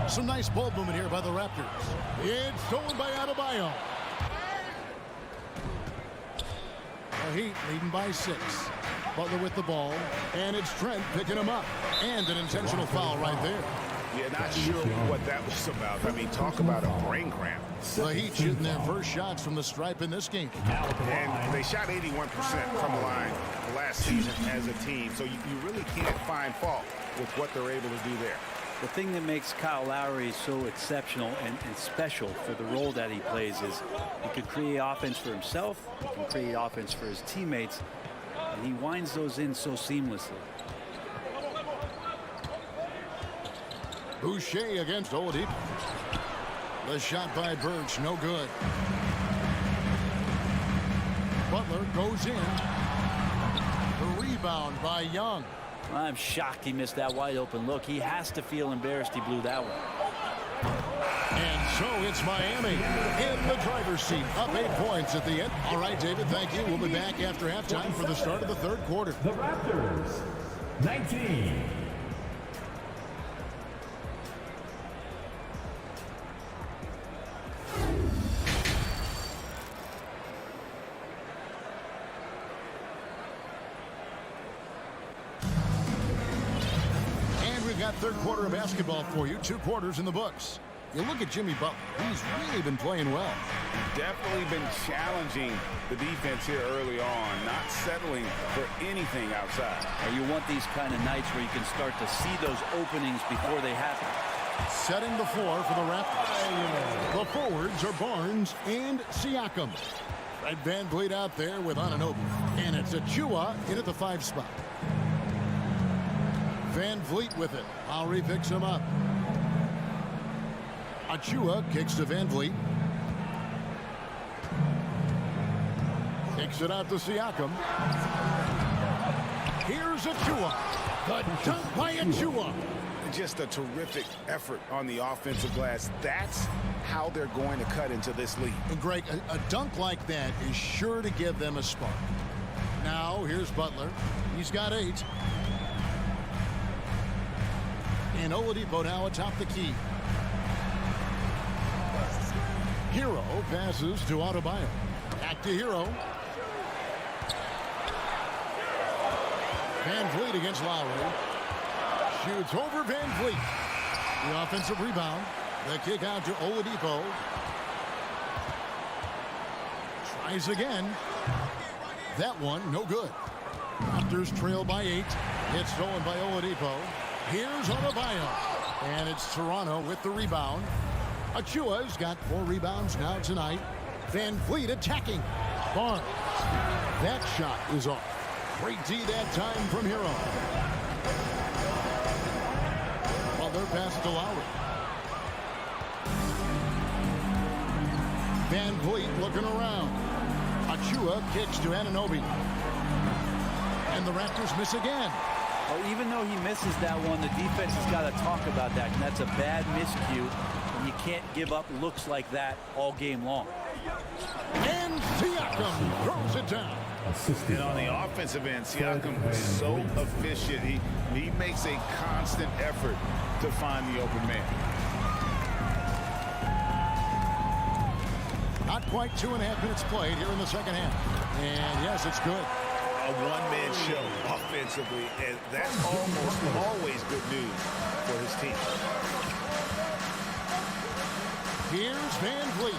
Some nice ball movement here by the Raptors. It's stolen by Adebayo. The Heat leading by 6. Butler with the ball. And it's Trent picking him up. And an intentional foul right there. Yeah, not sure what that was about. I mean, talk about a brain cramp. The Heat shooting their first shots from the stripe in this game. And they shot 81% from the line last season as a team. So you really can't find fault with what they're able to do there. The thing that makes Kyle Lowry so exceptional and special for the role that he plays is he can create offense for himself, he can create offense for his teammates, and he winds those in so seamlessly. Boucher against Oladipo. The shot by Birch, no good. Butler goes in. The rebound by Young. I'm shocked he missed that wide open look. He has to feel embarrassed he blew that one. And so it's Miami in the driver's seat, up 8 points at the end. All right, David, thank you. We'll be back after halftime for the start of the third quarter. The Raptors, 19. Got third quarter of basketball for you. 2 quarters in the books. You look at Jimmy Butler. He's really been playing well. Definitely been challenging the defense here early on, not settling for anything outside. You want these kind of nights where you can start to see those openings before they happen. Setting the floor for the Raptors. The forwards are Barnes and Siakam. Fred VanVleet out there with Anunoby. And it's Achua in at the 5 spot. VanVleet with it. Lowry picks him up. Achua kicks to VanVleet. Kicks it out to Siakam. Here's Achua. The dunk by Achua. Just a terrific effort on the offensive glass. That's how they're going to cut into this lead. And Greg, a dunk like that is sure to give them a spark. Now, here's Butler. He's got 8. And Oladipo now atop the key. Hero passes to Adebayo. Back to Hero. VanVleet against Lowry. Shoots over VanVleet. The offensive rebound. The kick out to Oladipo. Tries again. That one, no good. Raptors trail by 8. It's stolen by Oladipo. Here's Adebayo. And it's Toronto with the rebound. Achua's got 4 rebounds now tonight. VanVleet attacking. Barnes. That shot is off. Great D that time from Hero. Butler passes to Lowry. VanVleet looking around. Achua kicks to Anunoby. And the Raptors miss again. Well, even though he misses that one, the defense has got to talk about that. And that's a bad miscue. And you can't give up looks like that all game long. And Siakam throws it down. And on the offensive end, Siakam is so efficient. He makes a constant effort to find the open man. Not quite 2.5 minutes played here in the second half. And yes, it's good. A one-man show offensively, and that's almost always good news for his team. Here's Van Vliet.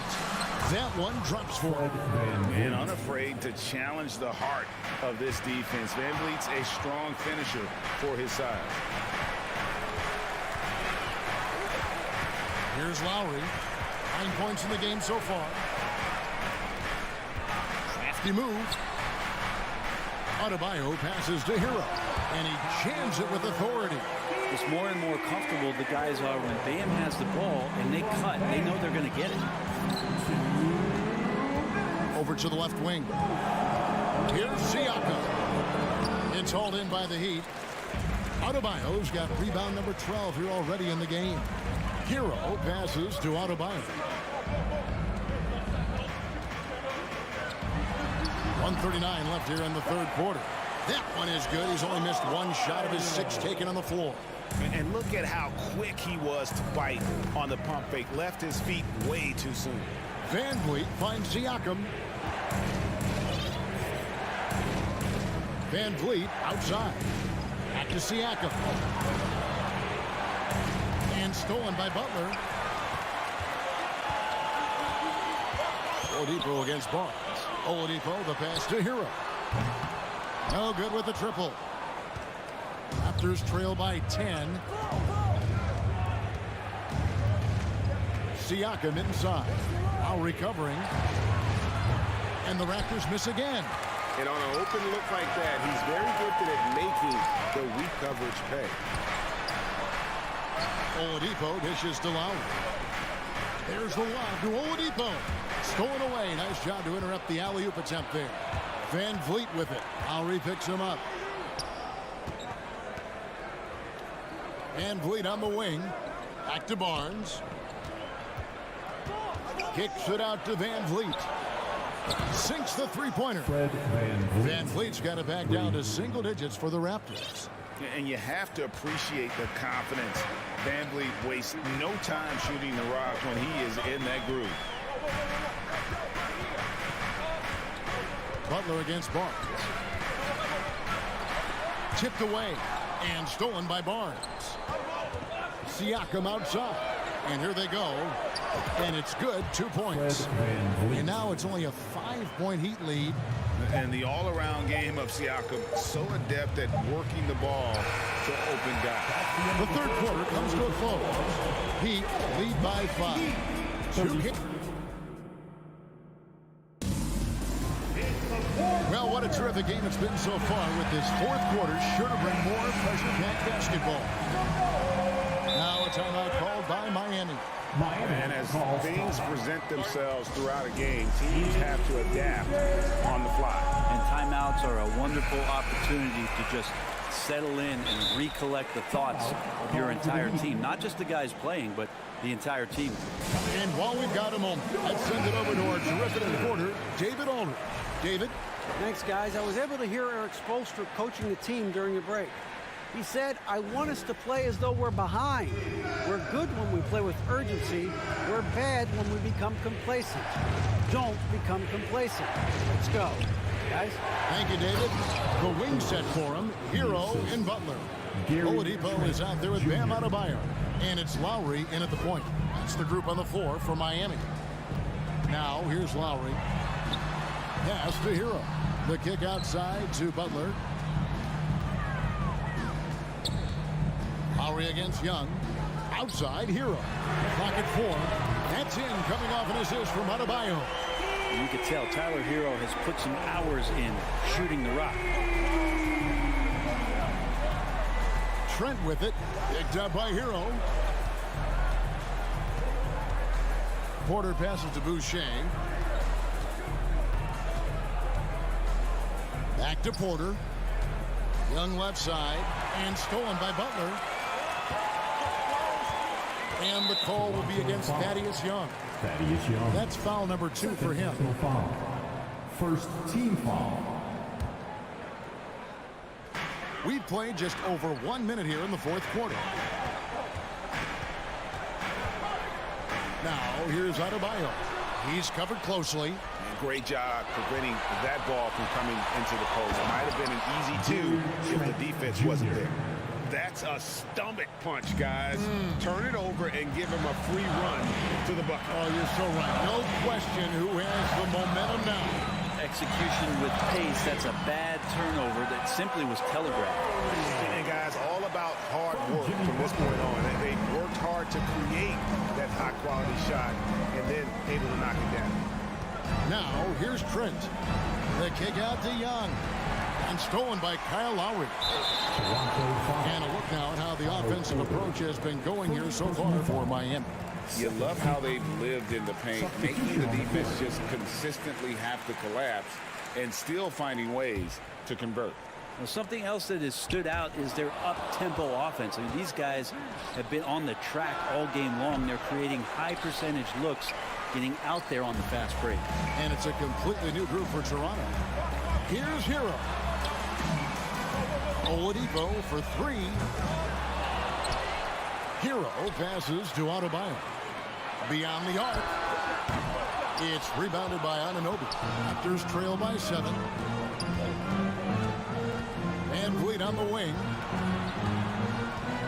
That one drops for him. And unafraid to challenge the heart of this defense. Van Vliet's a strong finisher for his size. Here's Lowry. 9 points in the game so far. Crafty move. Adebayo passes to Hero, and he jams it with authority. It's more and more comfortable the guys are when Bam has the ball and they cut. They know they're going to get it. Over to the left wing. Here's Siakam. It's hauled in by the Heat. Adebayo's got rebound number 12 here already in the game. Hero passes to Adebayo. 1:39 left here in the third quarter. That one is good. He's only missed one shot of his 6 taken on the floor. And look at how quick he was to bite on the pump fake. Left his feet way too soon. Van Vliet finds Siakam. Van Vliet outside. Back to Siakam. And stolen by Butler. Oladipo against Barnes. Oladipo, the pass to Hero. No good with the triple. Raptors trail by 10. Siakam inside. Now recovering. And the Raptors miss again. And on an open look like that, he's very gifted at making the weak coverage pay. Oladipo dishes to Lowry. There's the lob to Oladipo. Stolen away. Nice job to interrupt the alley-oop attempt there. Van Vliet with it. Lowry picks him up. Van Vliet on the wing. Back to Barnes. Kicks it out to Van Vliet. Sinks the three-pointer. Van Vliet's got it back down to single digits for the Raptors. And you have to appreciate the confidence. Van Vliet wastes no time shooting the rock when he is in that groove. Butler against Barnes. Tipped away and stolen by Barnes. Siakam outside. And here they go. And it's good. 2 points. And now it's only a 5-point Heat lead. And the all-around game of Siakam, so adept at working the ball to open guys. The third quarter comes to a close. Heat lead by 5. Well, what a terrific game it's been so far, with this fourth quarter sure to bring more pressure-packed basketball. Now a timeout called by Miami. And as things present themselves throughout a game, teams have to adapt on the fly. And timeouts are a wonderful opportunity to just settle in and recollect the thoughts of your entire team. Not just the guys playing, but the entire team. And while we've got a moment, let's send it over to our terrific reporter, David Aldridge. David? Thanks, guys. I was able to hear Eric Spoelstra coaching the team during the break. He said, I want us to play as though we're behind. We're good when we play with urgency. We're bad when we become complacent. Don't become complacent. Let's go, guys. Thank you, David. The wing set for him, Hero and Butler. Oladipo is out there with Bam Adebayo. And it's Lowry in at the point. That's the group on the floor for Miami. Now, here's Lowry. Pass to Hero. The kick outside to Butler. Lowry against Young. Outside, Hero. Clock at 4. That's in, coming off an assist from Adebayo. You can tell Tyler Hero has put some hours in shooting the rock. Trent with it. Picked up by Hero. Porter passes to Boucher. Back to Porter. Young left side. And stolen by Butler. And the call will be against Thaddeus Young. That's foul number 2 for him. Foul. First team foul. We've played just over 1 minute here in the fourth quarter. Now, here's Adebayo. He's covered closely. Great job preventing that ball from coming into the post. It might have been an easy 2 if the defense wasn't there. That's a stomach punch, guys. Turn it over and give him a free run to the bucket. Oh, you're so right. No question who has the momentum now. Execution with pace, that's a bad turnover that simply was telegraphed. And guys, all about hard work from this point on. They worked hard to create that high-quality shot and then able to knock it down. Now, here's Trent. The kick out to Young. And stolen by Kyle Lowry. And a look now at how the offensive approach has been going here so far for Miami. You love how they've lived in the paint, making the defense just consistently have to collapse and still finding ways to convert. Well, something else that has stood out is their up-tempo offense. I mean, these guys have been on the track all game long. They're creating high-percentage looks, getting out there on the fast break. And it's a completely new group for Toronto. Here's Hero. Oladipo for 3. Hero passes to Adebayo. Beyond the arc. It's rebounded by Anunoby. Raptors trail by 7. Van Vliet on the wing.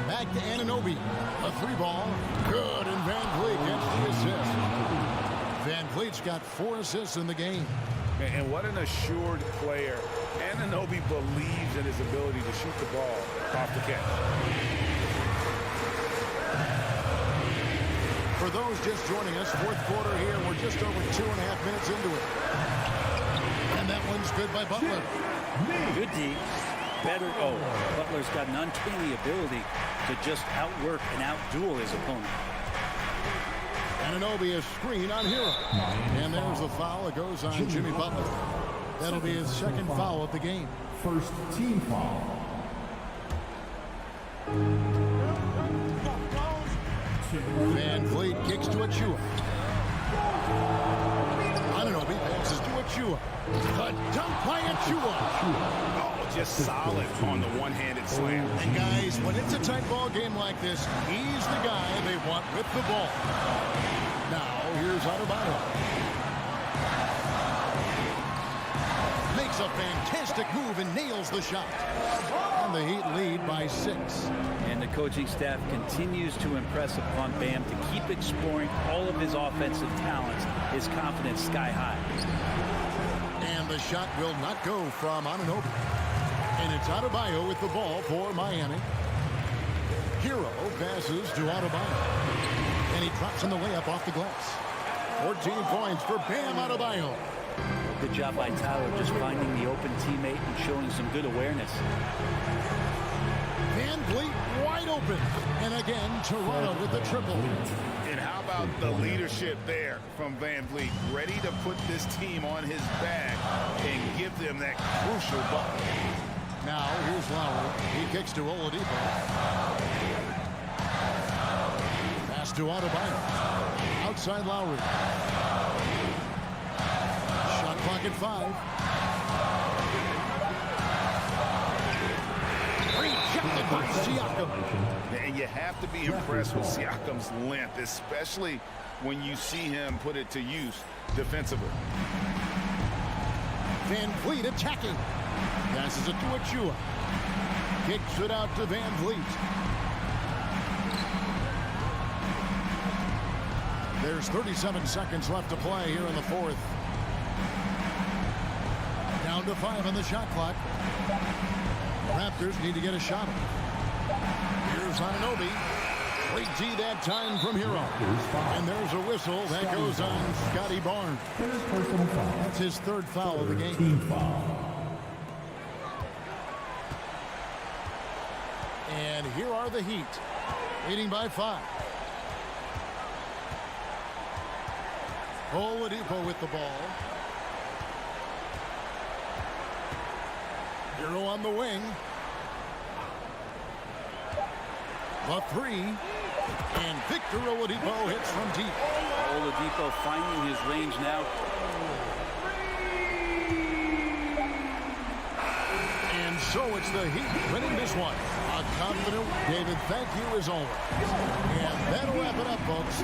Back to Anunoby. A 3-ball. Good, and Van Vliet gets the assist. Van Vliet's got 4 assists in the game. And what an assured player. Anunoby believes in his ability to shoot the ball off the catch. For those just joining us, fourth quarter here. We're just over 2.5 minutes into it. And that one's good by Butler. Good D. Better. Oh, Butler's got an uncanny ability to just outwork and outduel his opponent. Anunoby a screen on Hero. And there's the foul. It goes on Jimmy Butler. That'll be his second foul of the game. First team foul. Van Vliet kicks to Achua. Anunoby passes to Achua. The dunk by Achua. Oh, just solid on the one-handed slam. And guys, when it's a tight ball game like this, he's the guy they want with the ball. Now, here's Adebayo. Makes a fantastic move and nails the shot. And the Heat lead by 6. And the coaching staff continues to impress upon Bam to keep exploring all of his offensive talents, his confidence sky high. And the shot will not go from Anunoby. And it's Adebayo with the ball for Miami. Hero passes to Adebayo. And he drops in the layup off the glass. 14 points for Bam Adebayo. Good job by Tyler just finding the open teammate and showing some good awareness. Van Vliet wide open. And again, Toronto with the triple. And how about the leadership there from Van Vliet? Ready to put this team on his back and give them that crucial bucket. Now, here's Lowry. He kicks to Oladipo. Pass to Adebayo. Outside Lowry. Shot clock at 5. Rejected by Siakam. And you have to be impressed with Siakam's length, especially when you see him put it to use defensively. Van Vliet attacking. Passes it to Achua. Kicks it out to Van Vliet. There's 37 seconds left to play here in the fourth. Down to 5 on the shot clock. Raptors need to get a shot. Here's Anunoby. Great D that time from Hero. And there's a whistle that goes on Scotty Barnes. That's his 3rd foul of the game. Team foul. And here are the Heat, leading by 5. Oladipo with the ball. Hero on the wing. The 3. And Victor Oladipo hits from deep. Oladipo finding his range now. And so it's the Heat winning this one. A confident David, thank you as always. And that'll wrap it up, folks.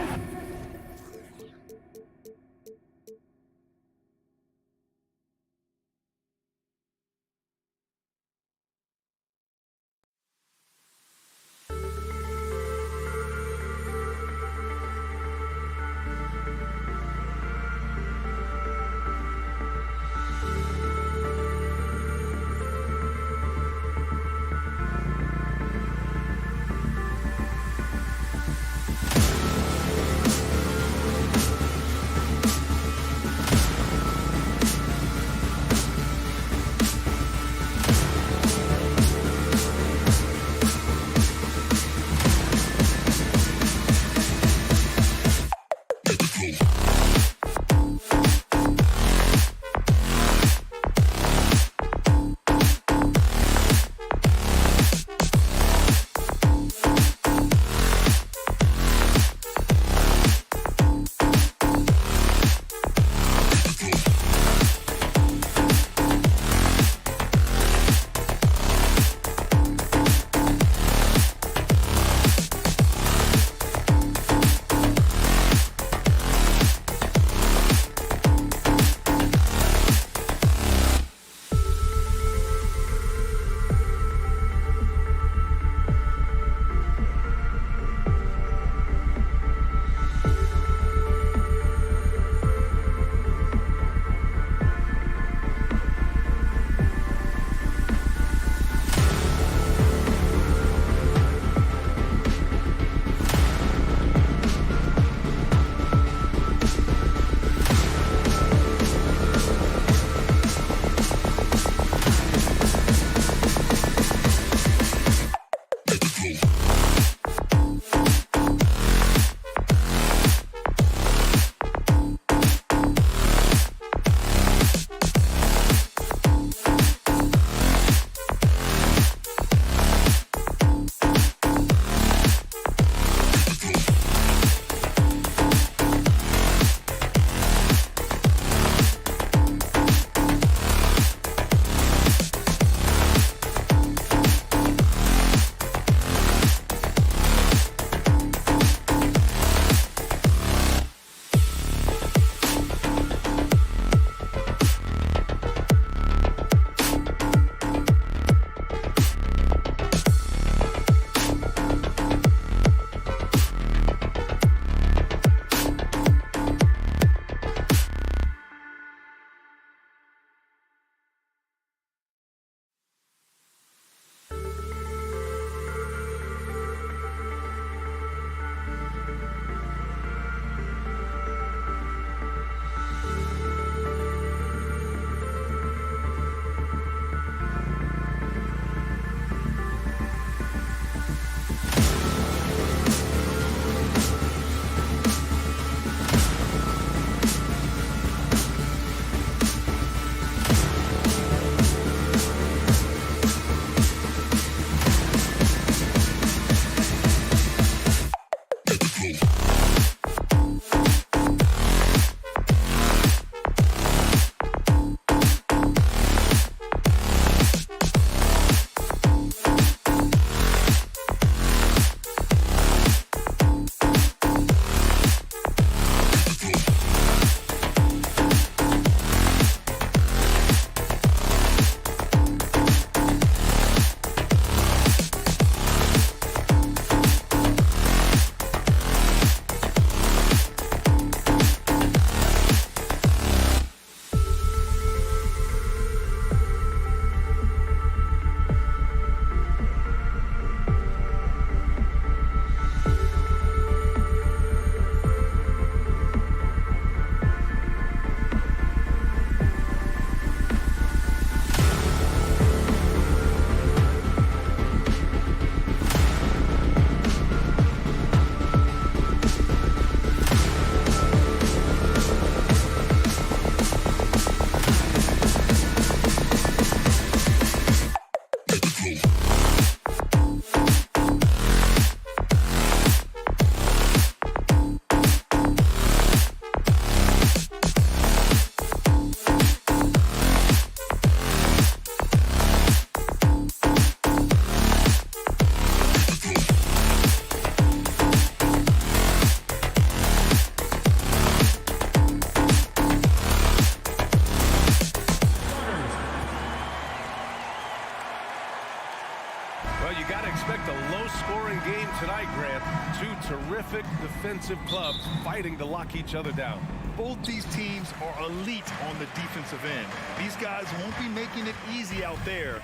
Well, you got to expect a low-scoring game tonight, Grant. Two terrific defensive clubs fighting to lock each other down. Both these teams are elite on the defensive end. These guys won't be making it easy out there.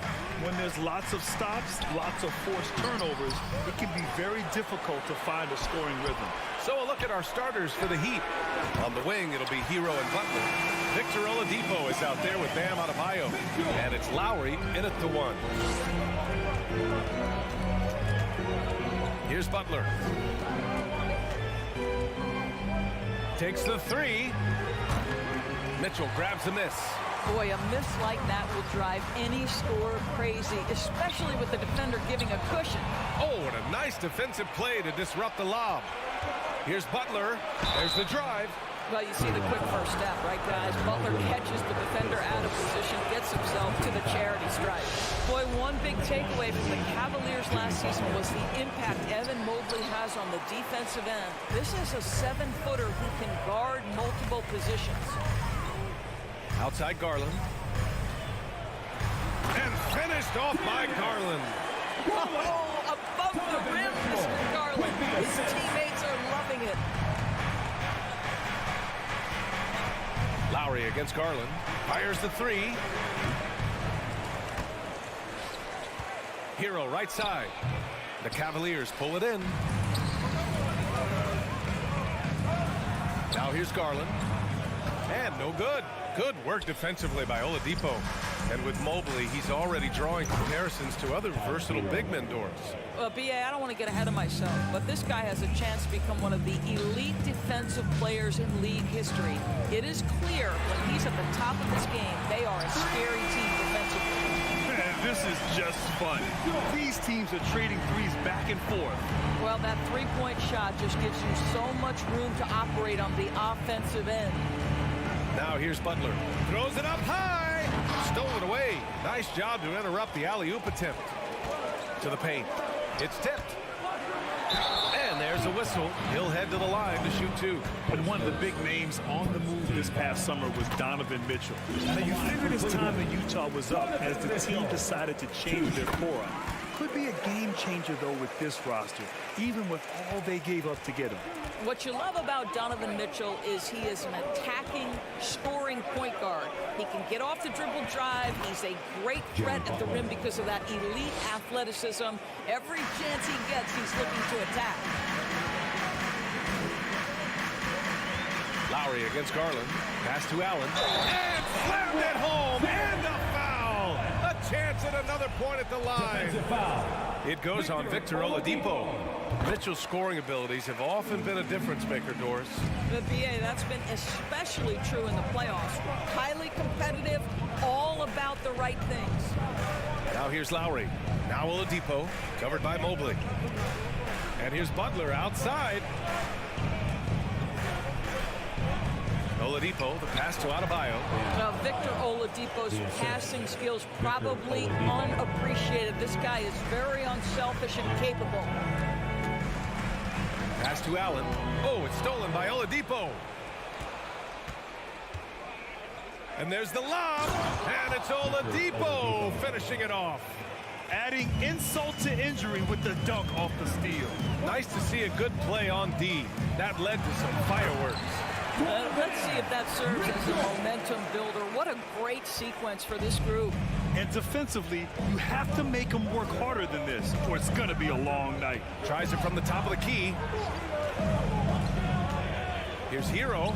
When there's lots of stops, lots of forced turnovers, it can be very difficult to find a scoring rhythm. So a look at our starters for the Heat. On the wing, it'll be Hero and Butler. Victor Oladipo is out there with Bam Adebayo. And it's Lowry in at the 1. Here's Butler. Takes the 3. Mitchell grabs the miss. Boy, a miss like that will drive any scorer crazy, especially with the defender giving a cushion. Oh, and a nice defensive play to disrupt the lob. Here's Butler. There's the drive. Well, you see the quick first step, right, guys? Butler catches the defender out of position, gets himself to the charity stripe. Boy, one big takeaway from the Cavaliers last season was the impact Evan Mobley has on the defensive end. This is a 7-footer who can guard multiple positions. Outside Garland. And finished off by Garland. Oh, above the rim, Mr. Garland. His teammates are loving it. Lowry against Garland. Fires the 3. Hero right side. The Cavaliers pull it in. Now here's Garland. And no good. Good work defensively by Oladipo. And with Mobley, he's already drawing comparisons to other versatile big men doors. B.A., I don't want to get ahead of myself, but this guy has a chance to become one of the elite defensive players in league history. It is clear when he's at the top of his game, they are a scary team defensively. Man, this is just fun. These teams are trading threes back and forth. Well, that three-point shot just gives you so much room to operate on the offensive end. Now here's Butler. Throws it up high. Stolen away. Nice job to interrupt the alley-oop attempt. To the paint. It's tipped. And there's a whistle. He'll head to the line to shoot 2. And one of the big names on the move this past summer was Donovan Mitchell. Now, you figured his time in Utah was up as the team decided to change their core. Could be a game changer, though, with this roster, even with all they gave up to get him. What you love about Donovan Mitchell is he is an attacking, scoring point guard. He can get off the dribble drive. He's a great threat at the rim because of that elite athleticism. Every chance he gets, he's looking to attack. Lowry against Garland. Pass to Allen. And slammed it home. And a foul. A chance at another point at the line. It goes on Victor Oladipo. Mitchell's scoring abilities have often been a difference maker, Doris. The BA, that's been especially true in the playoffs. Highly competitive, all about the right things. Now here's Lowry. Now Oladipo, covered by Mobley. And here's Butler outside. Oladipo, the pass to Adebayo. Now, Victor Oladipo's passing skills probably unappreciated. This guy is very unselfish and capable. Pass to Allen. Oh, it's stolen by Oladipo. And there's the lob. And it's Oladipo finishing it off. Adding insult to injury with the dunk off the steal. Nice to see a good play on D. That led to some fireworks. Let's see if that serves as a momentum builder. What a great sequence for this group. And defensively, you have to make them work harder than this, or it's going to be a long night. Tries it from the top of the key. Here's Hero.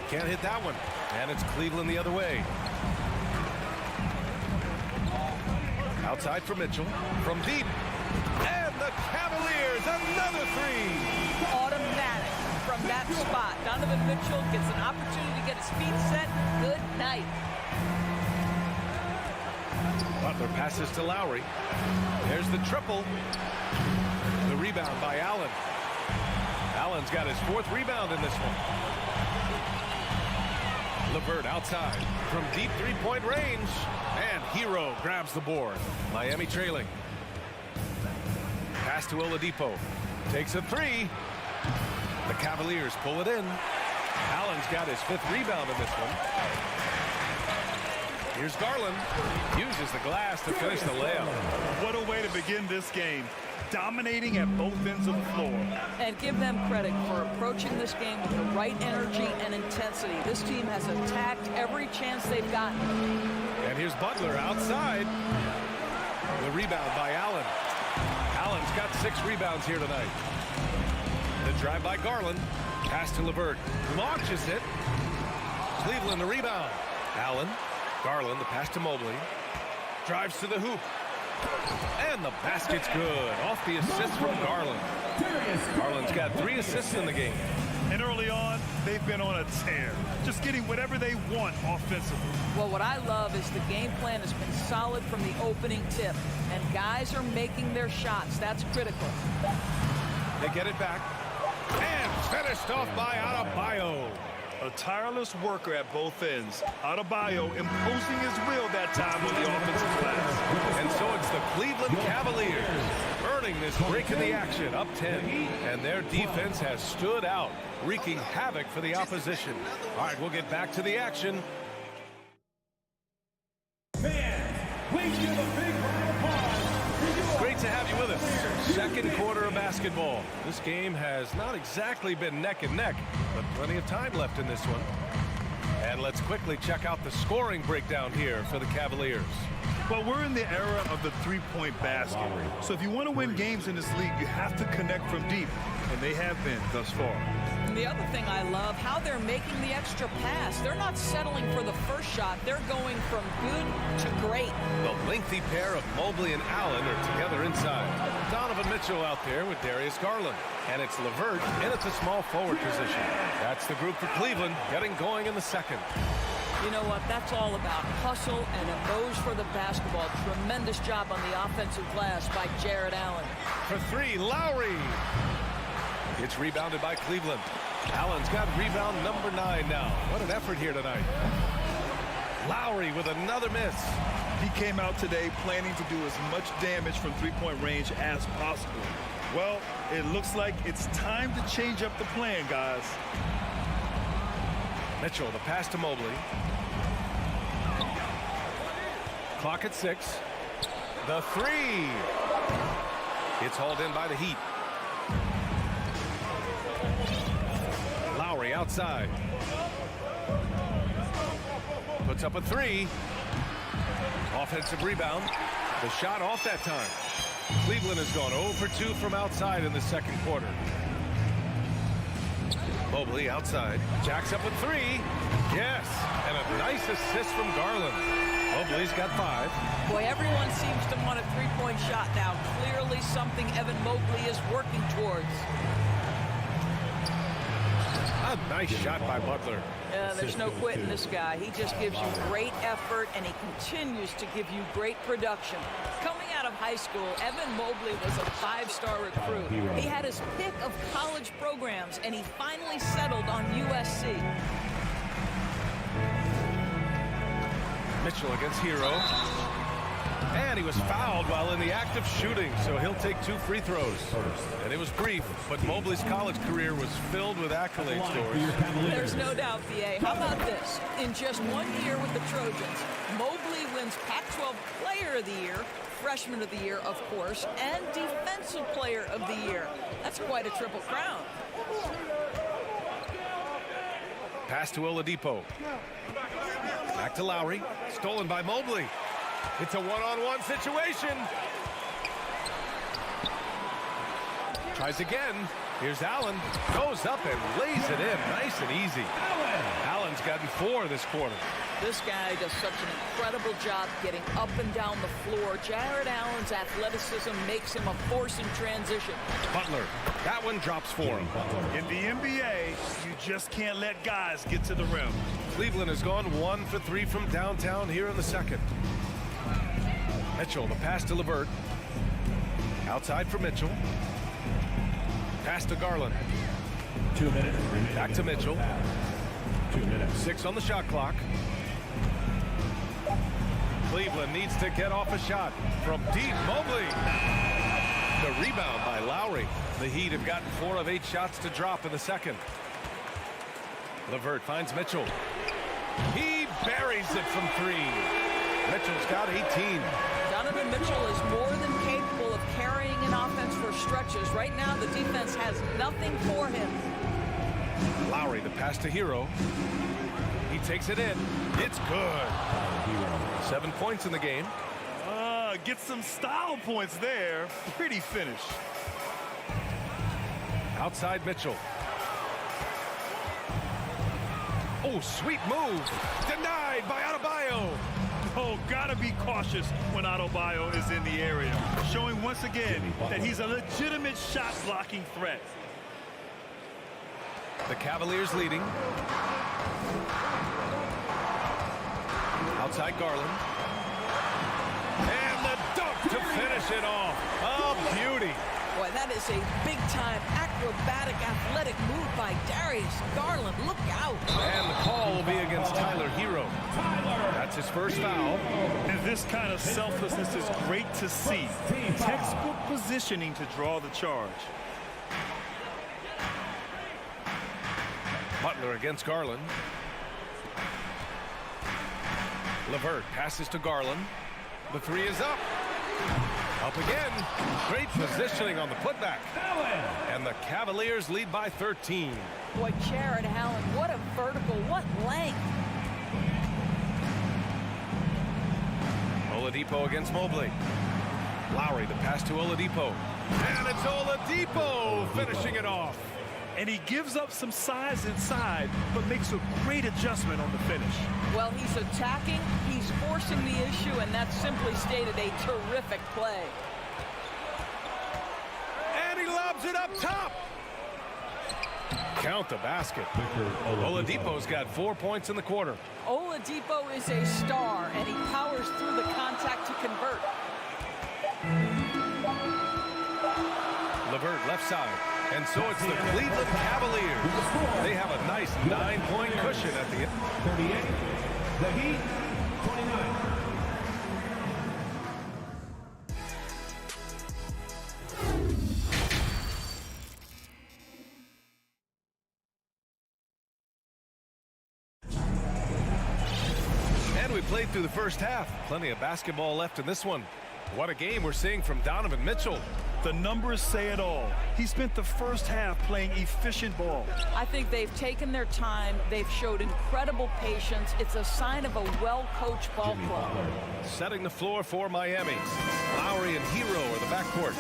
Can't hit that one. And it's Cleveland the other way. Outside for Mitchell. From deep. And the Cavaliers, another 3. Automatic from that spot. Donovan Mitchell gets an opportunity to get his feet set. Good night. Butler passes to Lowry. There's the triple. The rebound by Allen. Allen's got his 4th rebound in this one. LeVert outside from deep 3-point range. And Hero grabs the board. Miami trailing. Pass to Oladipo. Takes a 3. The Cavaliers pull it in. Allen's got his 5th rebound in this one. Here's Garland. Uses the glass to finish the layup. What a way to begin this game. Dominating at both ends of the floor. And give them credit for approaching this game with the right energy and intensity. This team has attacked every chance they've gotten. And here's Butler outside. The rebound by Allen. Allen's got 6 rebounds here tonight. The drive by Garland. Pass to LeVert. Launches it. Cleveland the rebound. Allen. Garland the pass to Mobley. Drives to the hoop. And the basket's good. Off the assist from Garland. Garland's got 3 assists in the game. And early on, they've been on a tear. Just getting whatever they want offensively. Well, what I love is the game plan has been solid from the opening tip. And guys are making their shots. That's critical. They get it back. And finished off by Adebayo. A tireless worker at both ends. Adebayo imposing his will that time on the offensive glass. And so it's the Cleveland Cavaliers earning this break in the action, up 10. And their defense has stood out, wreaking havoc for the opposition. All right, we'll get back to the action. Please give a big round of applause. Great to have you with us. Second quarter of basketball. This game has not exactly been neck and neck, but plenty of time left in this one. And let's quickly check out the scoring breakdown here for the Cavaliers. Well, we're in the era of the three-point basket. So if you want to win games in this league, you have to connect from deep, and they have been thus far. And the other thing I love, how they're making the extra pass. They're not settling for the first shot. They're going from good to great. The lengthy pair of Mobley and Allen are together inside. Donovan Mitchell out there with Darius Garland. And it's LeVert in at the small forward position. That's the group for Cleveland getting going in the second. You know what? That's all about hustle and a nose for the basketball. Tremendous job on the offensive glass by Jared Allen. For 3, Lowry. It's rebounded by Cleveland. Allen's got rebound number 9 now. What an effort here tonight. Lowry with another miss. He came out today planning to do as much damage from three-point range as possible. Well, it looks like it's time to change up the plan, guys. Mitchell, the pass to Mobley. Clock at 6. The 3. It's hauled in by the Heat. Lowry outside. Puts up a 3. Offensive rebound. The shot off that time. Cleveland has gone 0 for 2 from outside in the second quarter. Mobley outside. Jacks up a 3. Yes. And a nice assist from Garland. Mobley's got 5. Boy, everyone seems to want a three-point shot now. Clearly something Evan Mobley is working towards. A nice shot by Butler. Yeah, there's no quitting this guy. He just gives you great effort, and he continues to give you great production. Coming out of high school, Evan Mobley was a 5-star recruit. He had his pick of college programs, and he finally settled on USC. Mitchell against Hero. And he was fouled while in the act of shooting, so he'll take 2 free throws. And it was brief, but Mobley's college career was filled with accolades, Doris. There's no doubt, BA. How about this? In just 1 year with the Trojans, Mobley wins Pac-12 Player of the Year, Freshman of the Year, of course, and Defensive Player of the Year. That's quite a triple crown. Pass to Oladipo. Back to Lowry. Stolen by Mobley. It's a one-on-one situation. Tries again. Here's Allen. Goes up and lays it in. Nice and easy. Allen's gotten 4 this quarter. This guy does such an incredible job getting up and down the floor. Jared Allen's athleticism makes him a force in transition. Butler. That one drops for him. In the NBA, you just can't let guys get to the rim. Cleveland has gone 1 for 3 from downtown here in the second. Mitchell, the pass to LeVert. Outside for Mitchell. Pass to Garland. 2 minutes. Back to Mitchell. 2 minutes. 6 on the shot clock. Cleveland needs to get off a shot from deep. Mobley. The rebound by Lowry. The Heat have gotten 4 of 8 shots to drop in the second. LeVert finds Mitchell. He buries it from 3. Mitchell's got 18. Donovan Mitchell is more than capable of carrying an offense for stretches. Right now, the defense has nothing for him. Lowry, the pass to Hero. He takes it in. It's good. 7 points in the game. Get some style points there. Pretty finish. Outside Mitchell. Oh, sweet move. Denied by Adebayo. Oh, gotta be cautious when Adebayo is in the area. Showing once again that he's a legitimate shot blocking threat. The Cavaliers leading. Outside Garland. And the dunk to finish it off. Oh, beauty. Boy, that is a big-time acrobatic athletic move by Darius Garland. Look out. And the call will be against Tyler Hero. That's his first foul. And this kind of selflessness is great to see. Textbook positioning to draw the charge. Butler against Garland. LeVert passes to Garland. The three is up. Up again. Great positioning on the putback. And the Cavaliers lead by 13. Boy, Jared Allen, what a vertical, what length. Oladipo against Mobley. Lowry, the pass to Oladipo. And it's Oladipo finishing it off. And he gives up some size inside, but makes a great adjustment on the finish. Well, he's attacking, he's forcing the issue, and that's simply stated a terrific play. And he lobs it up top. Count the basket. Oladipo's got 4 points in the quarter. Oladipo is a star, and he powers through the contact to convert. LeVert left side. And so it's the Cleveland Cavaliers. They have a nice 9-point cushion at the end. 38. The Heat, 29. And we played through the first half. Plenty of basketball left in this one. What a game we're seeing from Donovan Mitchell. The numbers say it all. He spent the first half playing efficient ball. I think they've taken their time. They've showed incredible patience. It's a sign of a well-coached ball club. Setting the floor for Miami. Lowry and Hero are the backcourt.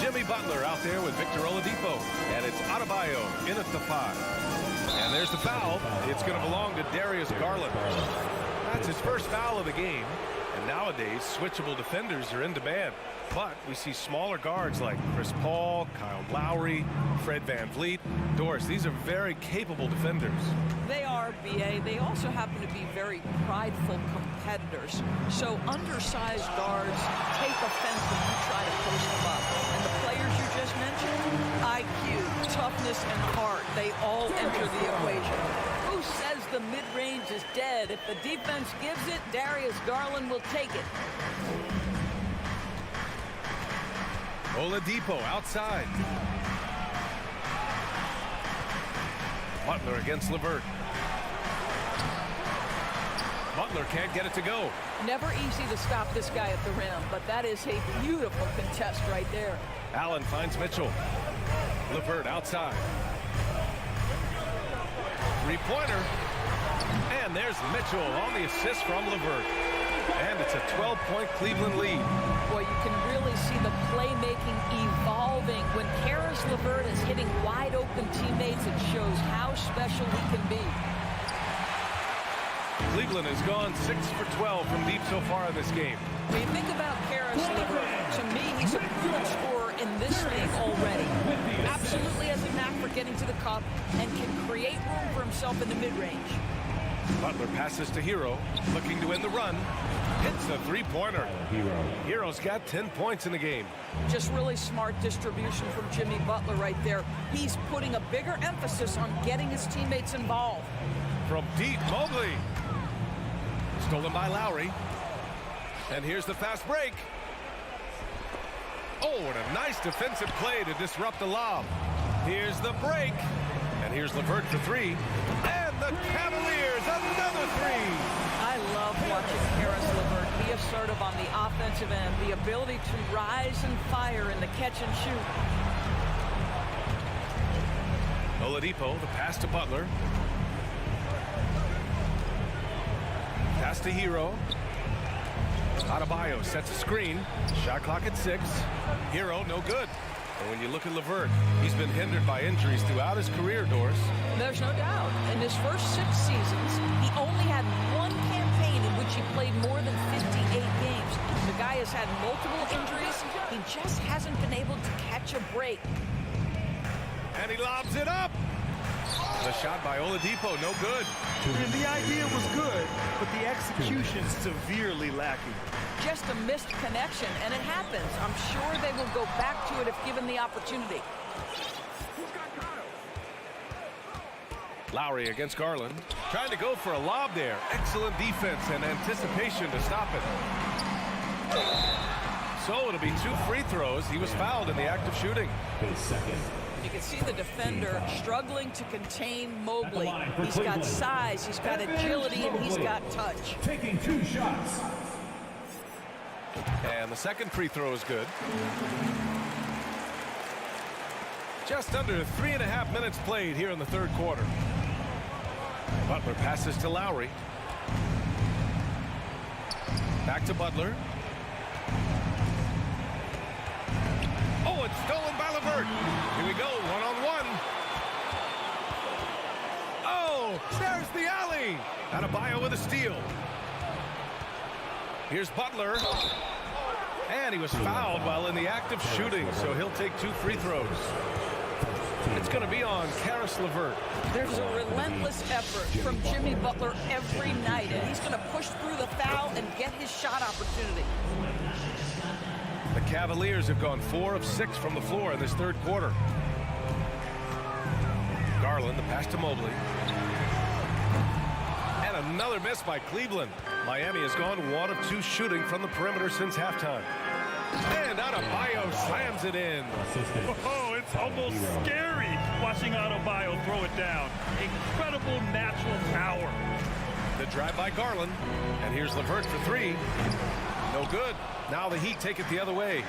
Jimmy Butler out there with Victor Oladipo. And it's Adebayo in at the 5. And there's the foul. It's going to belong to Darius Garland. That's his first foul of the game. And nowadays, switchable defenders are in demand. But we see smaller guards like Chris Paul, Kyle Lowry, Fred VanVleet, Doris. These are very capable defenders. They are, B.A. They also happen to be very prideful competitors. So undersized guards take offense when you try to post them up. And the players you just mentioned, IQ, toughness, and heart, they all enter the equation. Who says the mid-range is dead? If the defense gives it, Darius Garland will take it. Oladipo outside. Butler against LeVert. Butler can't get it to go. Never easy to stop this guy at the rim, but that is a beautiful contest right there. Allen finds Mitchell. LeVert outside. Three-pointer. And there's Mitchell on the assist from LeVert. And it's a 12-point Cleveland lead. Boy, you can really see the playmaking evolving. When Karis LeVert is hitting wide-open teammates, it shows how special he can be. Cleveland has gone 6 for 12 from deep so far in this game. When you think about Karis LeVert, to me, he's a proven scorer in this league already. Absolutely has a knack for getting to the cup and can create room for himself in the mid-range. Butler passes to Hero, looking to win the run. Hits a three-pointer. Hero's got 10 points in the game. Just really smart distribution from Jimmy Butler right there. He's putting a bigger emphasis on getting his teammates involved. From deep, Mobley. Stolen by Lowry. And here's the fast break. Oh, and a nice defensive play to disrupt the lob. Here's the break. And here's LeVert for three. And the Cavaliers, another three. I love watching Karis LeVert. He be assertive on the offensive end, the ability to rise and fire in the catch and shoot. Oladipo, the pass to Butler. Pass to Hero. Adebayo sets a screen. Shot clock at 6. Hero, no good. And when you look at LeVert, he's been hindered by injuries throughout his career, Doris. There's no doubt. In his first 6 seasons, he only had one campaign in which he played more than 58 games. The guy has had multiple injuries. He just hasn't been able to catch a break. And he lobs it up. The shot by Oladipo, no good. And the idea was good, but the execution severely lacking. Just a missed connection, and it happens. I'm sure they will go back to it if given the opportunity. Lowry against Garland. Trying to go for a lob there. Excellent defense and anticipation to stop it. So it'll be 2 free throws. He was fouled in the act of shooting. His second. You can see the defender struggling to contain Mobley. He's got size, he's got agility, and he's got touch. Taking 2 shots. And the second free throw is good. Just under 3.5 minutes played here in the third quarter. Butler passes to Lowry. Back to Butler. Oh, it's stolen by LeVert. Here we go, one-on-one. Oh, there's the alley. Adebayo with a steal. Here's Butler. And he was fouled while in the act of shooting, so he'll take 2 free throws. It's going to be on Karis LeVert. There's a relentless effort from Jimmy Butler every night, and he's going to push through the foul and get his shot opportunity. The Cavaliers have gone 4 of 6 from the floor in this third quarter. Garland, the pass to Mobley. And another miss by Cleveland. Miami has gone 1 of 2 shooting from the perimeter since halftime. And Adebayo slams it in. Oh, it's almost scary watching Adebayo throw it down. Incredible natural power. The drive by Garland. And here's LeVert for 3. No good. Now the Heat take it the other way.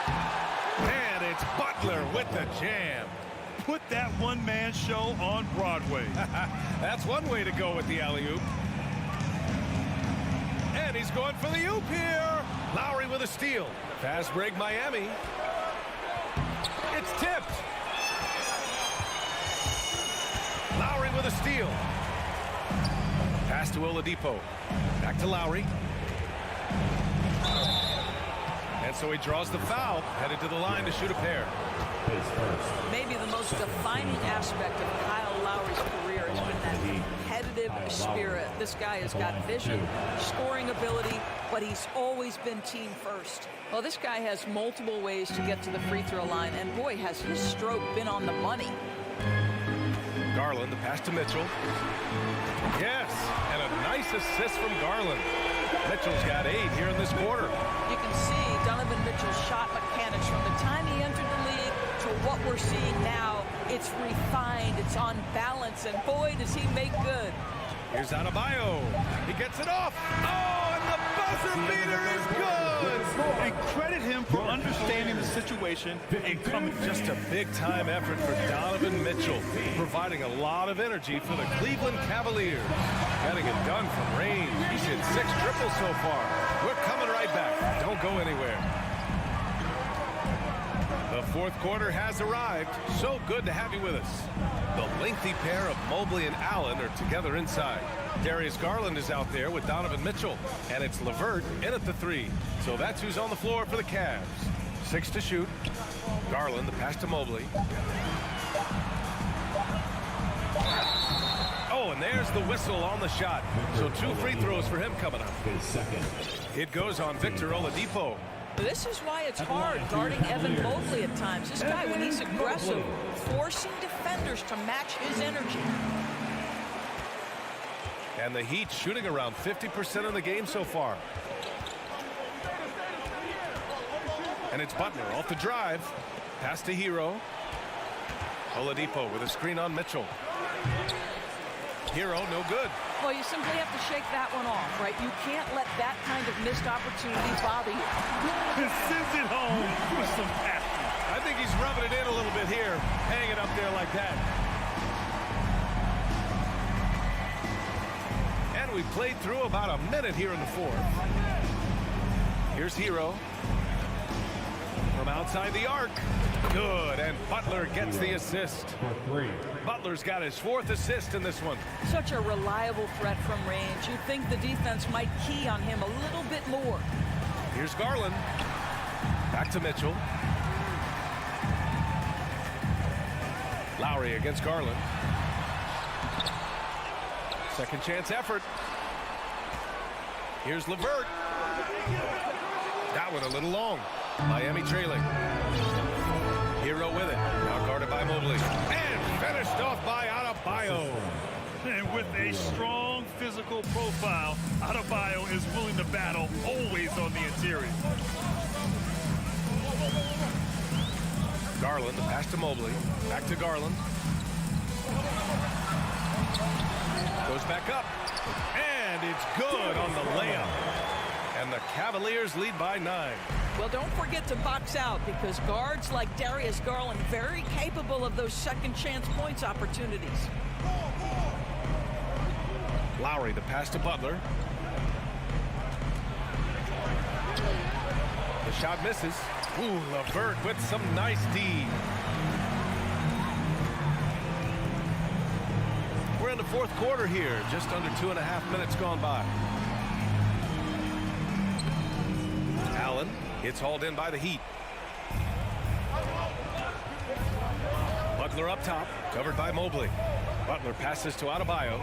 And it's Butler with the jam. Put that one-man show on Broadway. That's one way to go with the alley-oop. And he's going for the oop here. Lowry with a steal. Fast break Miami. It's tipped. Lowry with a steal. Pass to Oladipo. Back to Lowry. And so he draws the foul, headed to the line to shoot a pair. Maybe the most defining aspect of Kyle Lowry's career has been that competitive spirit. This guy has got vision, scoring ability, but he's always been team first. Well, this guy has multiple ways to get to the free throw line, and boy, has his stroke been on the money. Garland, the pass to Mitchell. Yes, and a nice assist from Garland. Mitchell's got 8 here in this quarter. You can see Donovan Mitchell's shot mechanics from the time he entered the league to what we're seeing now. It's refined, it's on balance, and boy, does he make good. Here's Adebayo. He gets it off. Oh, and the buzzer beater is good. And credit him for understanding the situation and coming. Just a big-time effort for Donovan Mitchell, providing a lot of energy for the Cleveland Cavaliers. Getting it done from range. He's hit 6 triples so far. We're coming right back. Don't go anywhere. The fourth quarter has arrived. So good to have you with us. The lengthy pair of Mobley and Allen are together inside. Darius Garland is out there with Donovan Mitchell. And it's LeVert in at the 3. So that's who's on the floor for the Cavs. 6 to shoot. Garland, the pass to Mobley. Oh, and there's the whistle on the shot. So 2 free throws for him coming up. It goes on Victor Oladipo. This is why it's hard guarding Evan Mobley at times. This guy, when he's aggressive, forcing defenders to match his energy. And the Heat shooting around 50% in the game so far. And it's Butler off the drive. Pass to Hero. Oladipo with a screen on Mitchell. Hero, no good. Well, you simply have to shake that one off, right? You can't let that kind of missed opportunity bother you. Sends it home with some passion. I think he's rubbing it in a little bit here, hanging up there like that. And we played through about a minute here in the fourth. Here's Hero from outside the arc. Good, and Butler gets the assist. Butler's got his 4th assist in this one. Such a reliable threat from range. You'd think the defense might key on him a little bit more. Here's Garland. Back to Mitchell. Lowry against Garland. Second chance effort. Here's LeVert. That one a little long. Miami trailing. Hero with it. Now guarded by Mobley. And finished off by Adebayo. And with a strong physical profile, Adebayo is willing to battle, always on the interior. Garland, the pass to Mobley. Back to Garland. Goes back up. And it's good on the layup. And the Cavaliers lead by 9. Well, don't forget to box out, because guards like Darius Garland very capable of those second chance points opportunities. Lowry, the pass to Butler. The shot misses. Ooh, LeVert with some nice D. We're in the fourth quarter here, just under 2.5 minutes gone by. Allen, it's hauled in by the Heat. Butler up top, covered by Mobley. Butler passes to Adebayo.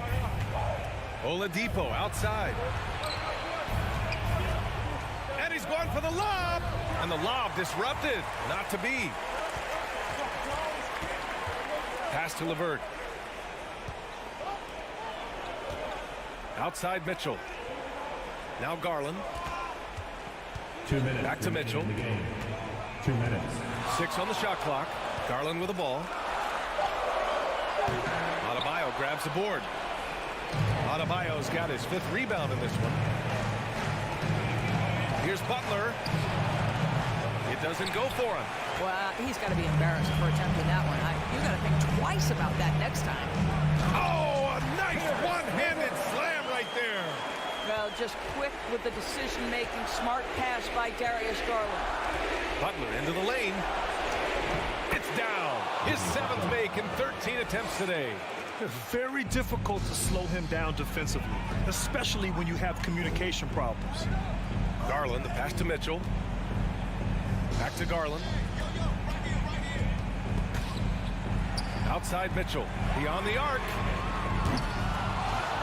Oladipo outside. And he's going for the lob. And the lob disrupted. Not to be. Pass to LeVert. Outside Mitchell. Now Garland. 2 minutes. Back to Mitchell. In the game. 2 minutes. 6 on the shot clock. Garland with the ball. Adebayo grabs the board. Adebayo's got his 5th rebound in this one. Here's Butler. It doesn't go for him. Well, he's got to be embarrassed for attempting that one. You got to think twice about that next time. Oh, a nice one-handed slam right there. Well, just quick with the decision-making, smart pass by Darius Garland. Butler into the lane. It's down. His 7th make in 13 attempts today. Very difficult to slow him down defensively, especially when you have communication problems. Garland, the pass to Mitchell. Back to Garland. Outside Mitchell. Beyond the arc.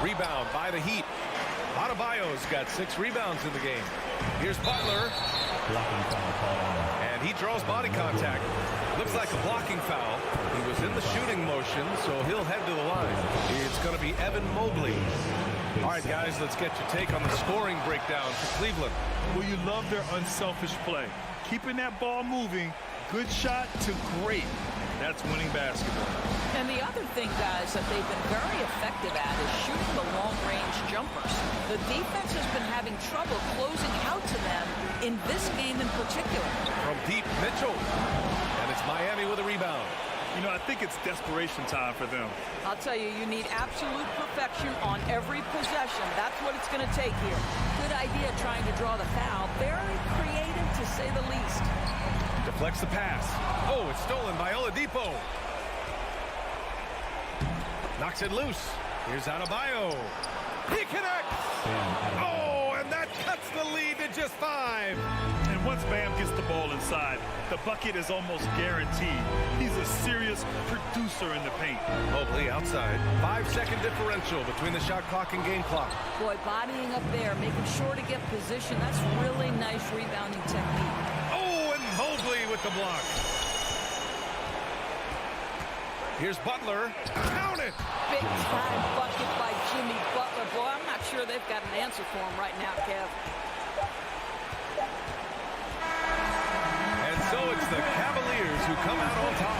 Rebound by the Heat. Adebayo's got 6 rebounds in the game. Here's Butler. Blocking foul called on. And he draws body contact. Looks like a blocking foul. He was in the shooting motion, so he'll head to the line. It's going to be Evan Mobley. All right, guys, let's get your take on the scoring breakdown for Cleveland. Well, you love their unselfish play. Keeping that ball moving, good shot to great. That's winning basketball. And the other thing, guys, that they've been very effective at is shooting the long-range jumpers. The defense has been having trouble closing out to them in this game in particular. From deep, Mitchell. And it's Miami with a rebound. You know, I think it's desperation time for them. I'll tell you, you need absolute perfection on every possession. That's what it's going to take here. Good idea trying to draw the foul. Very creative, to say the least. Deflects the pass. Oh, it's stolen by Oladipo. Knocks it loose. Here's Adebayo. He connects. Oh, and that cuts the lead to just 5. And once Bam gets the ball inside, the bucket is almost guaranteed. He's a serious producer in the paint. Mobley outside. 5-second differential between the shot clock and game clock. Boy, bodying up there, making sure to get position. That's really nice rebounding technique. Oh, and Mobley with the block. Here's Butler. Count it! Big-time bucket by Jimmy Butler. Boy, I'm not sure they've got an answer for him right now, Kev. And so it's the Cavaliers who come out on top.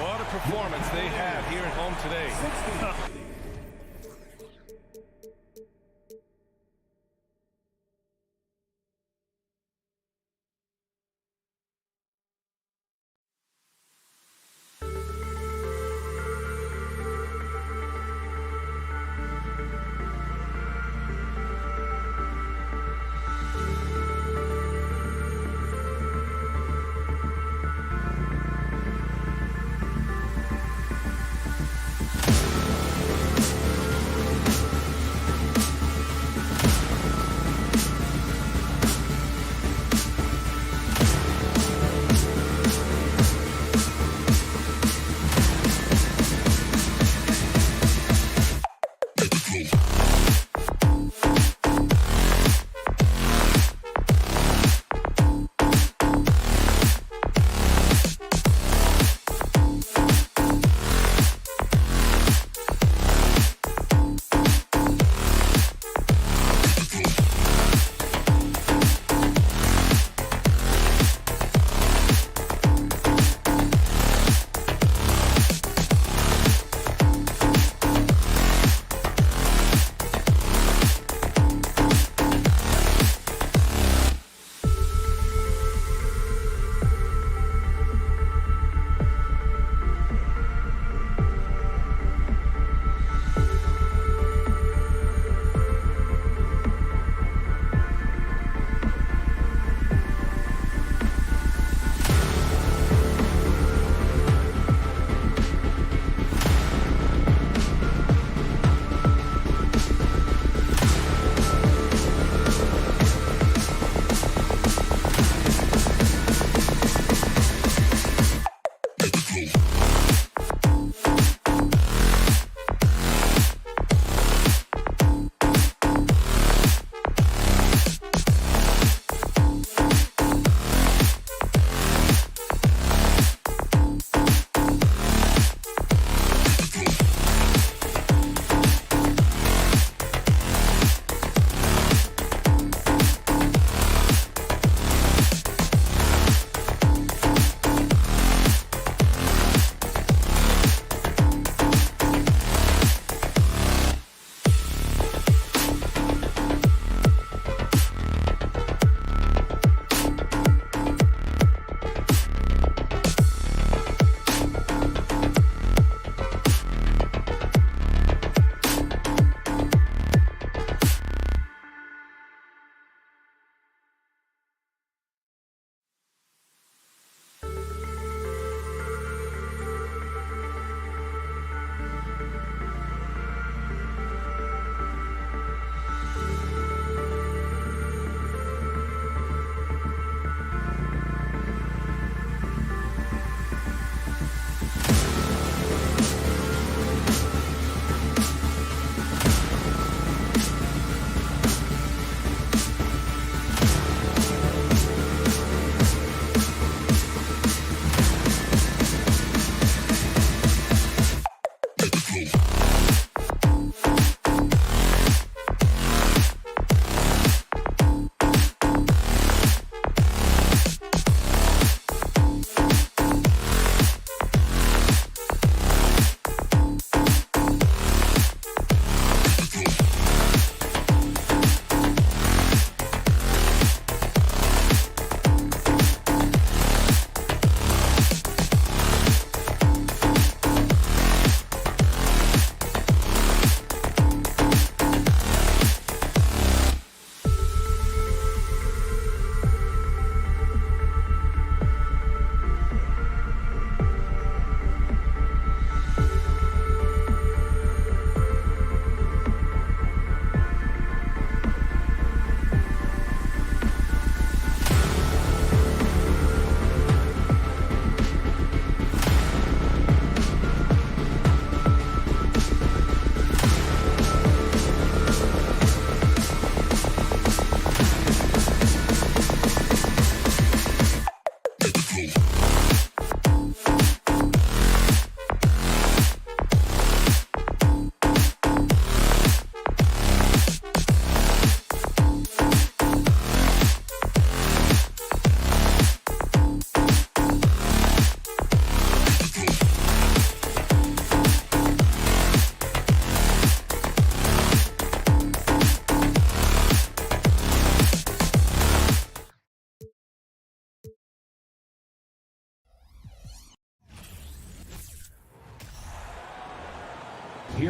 What a performance they had here at home today.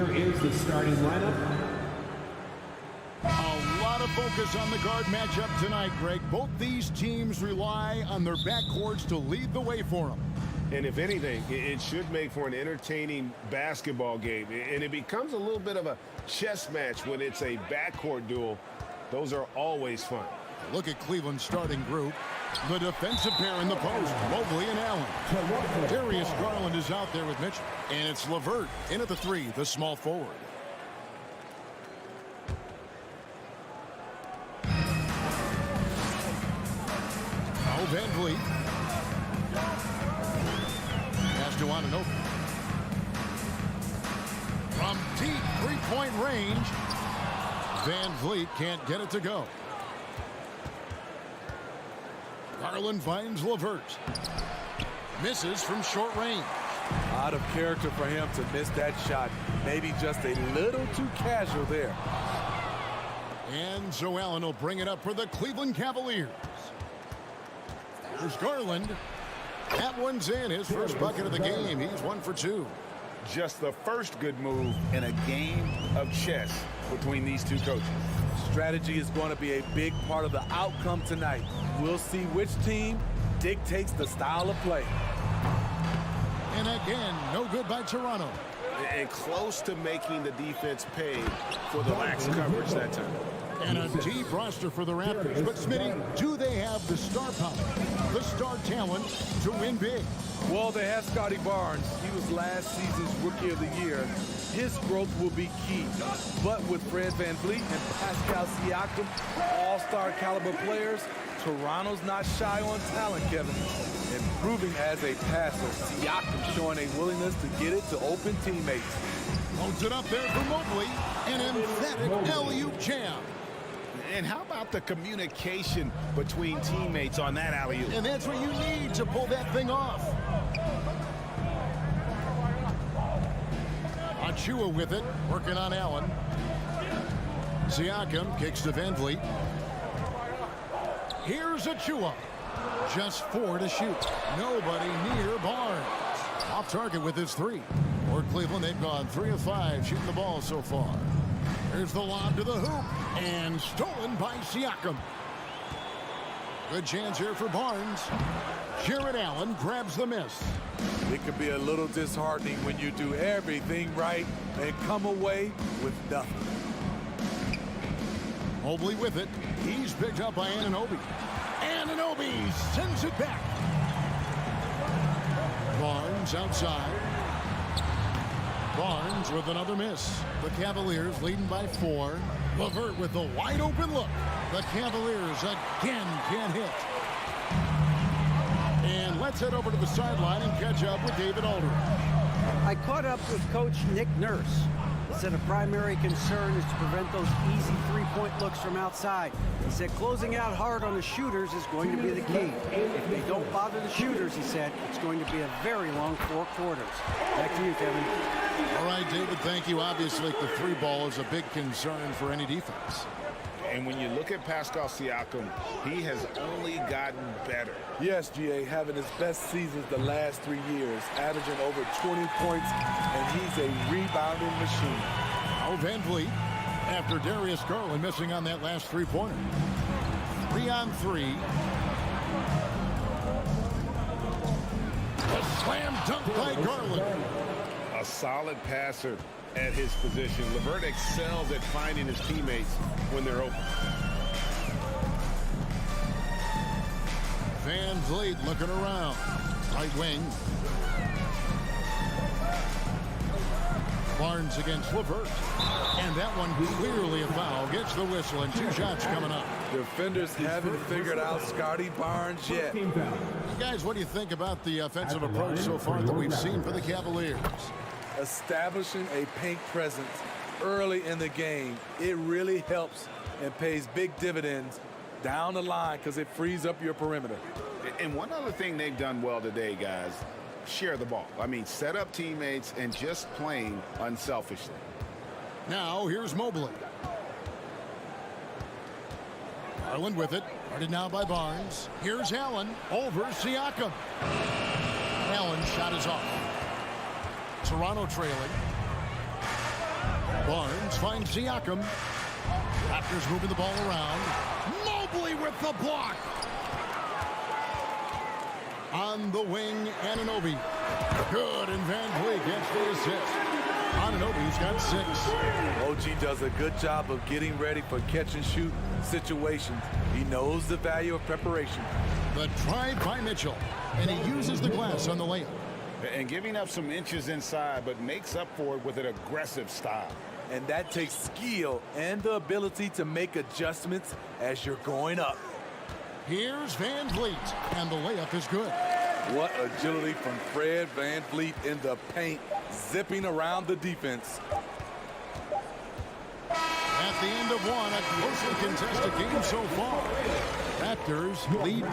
here is the starting lineup. A lot of focus on the guard matchup tonight, Greg. Both these teams rely on their backcourts to lead the way for them. And if anything, it should make for an entertaining basketball game. And it becomes a little bit of a chess match when it's a backcourt duel. Those are always fun. Look at Cleveland's starting group. The defensive pair in the post, Mobley and Allen. Darius Garland is out there with Mitchell. And it's LeVert in at the 3, the small forward. Now Van Vliet. Pass to Anunoby. From deep three-point range, Van Vliet can't get it to go. Garland finds LeVert. Misses from short range. Out of character for him to miss that shot. Maybe just a little too casual there. And so Allen will bring it up for the Cleveland Cavaliers. There's Garland. That one's in. His first bucket of the game. He's 1 for 2. Just the first good move in a game of chess between these two coaches. Strategy is going to be a big part of the outcome tonight. We'll see which team dictates the style of play. And again, no good by Toronto. And close to making the defense pay for the lax coverage that time. And a deep roster for the Raptors. But, Smitty, do they have the star power, the star talent to win big? Well, they have Scotty Barnes. He was last season's Rookie of the Year. His growth will be key. But with Fred VanVleet and Pascal Siakam, all-star caliber players, Toronto's not shy on talent, Kevin. Improving as a passer, Siakam showing a willingness to get it to open teammates. Holds it up there for Mobley. An emphatic alley-oop jam. And how about the communication between teammates on that alley-oop? And that's what you need to pull that thing off. Achua with it, working on Allen. Siakam kicks to VanVleet. Here's Achua. Just 4 to shoot. Nobody near Barnes. Off target with his 3. For Cleveland, they've gone 3 of 5 shooting the ball so far. Here's the lob to the hoop. And stolen by Siakam. Good chance here for Barnes. Jared Allen grabs the miss. It could be a little disheartening when you do everything right and come away with nothing. Mobley with it. He's picked up by Anunoby. Anunoby sends it back. Barnes outside. Barnes with another miss. The Cavaliers leading by 4. LeVert with the wide open look. The Cavaliers again can't hit. And let's head over to the sideline and catch up with David Aldridge. I caught up with Coach Nick Nurse. He said a primary concern is to prevent those easy three-point looks from outside. He said closing out hard on the shooters is going to be the key. If they don't bother the shooters, he said, it's going to be a very long 4 quarters. Back to you, Kevin. All right, David, thank you. Obviously, the 3 ball is a big concern for any defense. And when you look at Pascal Siakam, he has only gotten better. Yes, GA, having his best seasons the last 3 years, averaging over 20 points, and he's a rebounding machine. Now VanVleet, after Darius Garland missing on that last 3-pointer. 3-on-3. A slam dunk by Garland. A solid passer at his position. LeVert excels at finding his teammates when they're open. VanVleet looking around. Right wing. Barnes against LeVert. And that one clearly a foul. Gets the whistle and 2 shots coming up. Defenders haven't figured out Scotty Barnes yet. Guys, what do you think about the offensive approach so far that we've seen for the Cavaliers? Establishing a paint presence early in the game, it really helps and pays big dividends down the line because it frees up your perimeter. And one other thing they've done well today, guys, share the ball. I mean, set up teammates and just playing unselfishly. Now, here's Mobley. Garland with it. Guarded now by Barnes. Here's Allen over Siakam. Allen's shot is off. Toronto trailing. Barnes finds Siakam. Raptors moving the ball around. Mobley with the block. On the wing, Anunoby. Good, and Van Vliet gets the assist. Anunoby's got 6. OG does a good job of getting ready for catch-and-shoot situations. He knows the value of preparation. The drive by Mitchell, and he uses the glass on the layup. And giving up some inches inside, but makes up for it with an aggressive style. And that takes skill and the ability to make adjustments as you're going up. Here's Van Vliet, and the layup is good. What agility from Fred Van Vliet in the paint, zipping around the defense. At the end of one, a closely contested game so far. Raptors lead.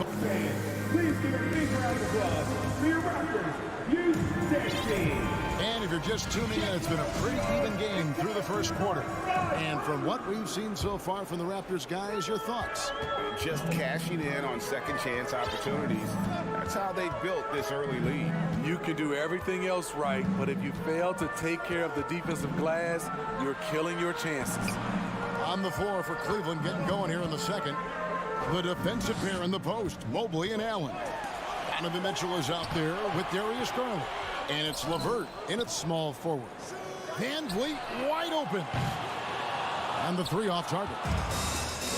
Please give a big round of applause for your Raptors. And if you're just tuning in, it's been a pretty even game through the first quarter. And from what we've seen so far from the Raptors guys, your thoughts? Just cashing in on second chance opportunities. That's how they built this early lead. You can do everything else right, but if you fail to take care of the defensive glass, you're killing your chances. On the floor for Cleveland, getting going here in the second. The defensive pair in the post, Mobley and Allen. Donovan Mitchell is out there with Darius Garland. And it's LeVert in its small forward. Van Vliet wide open. And the 3 off target.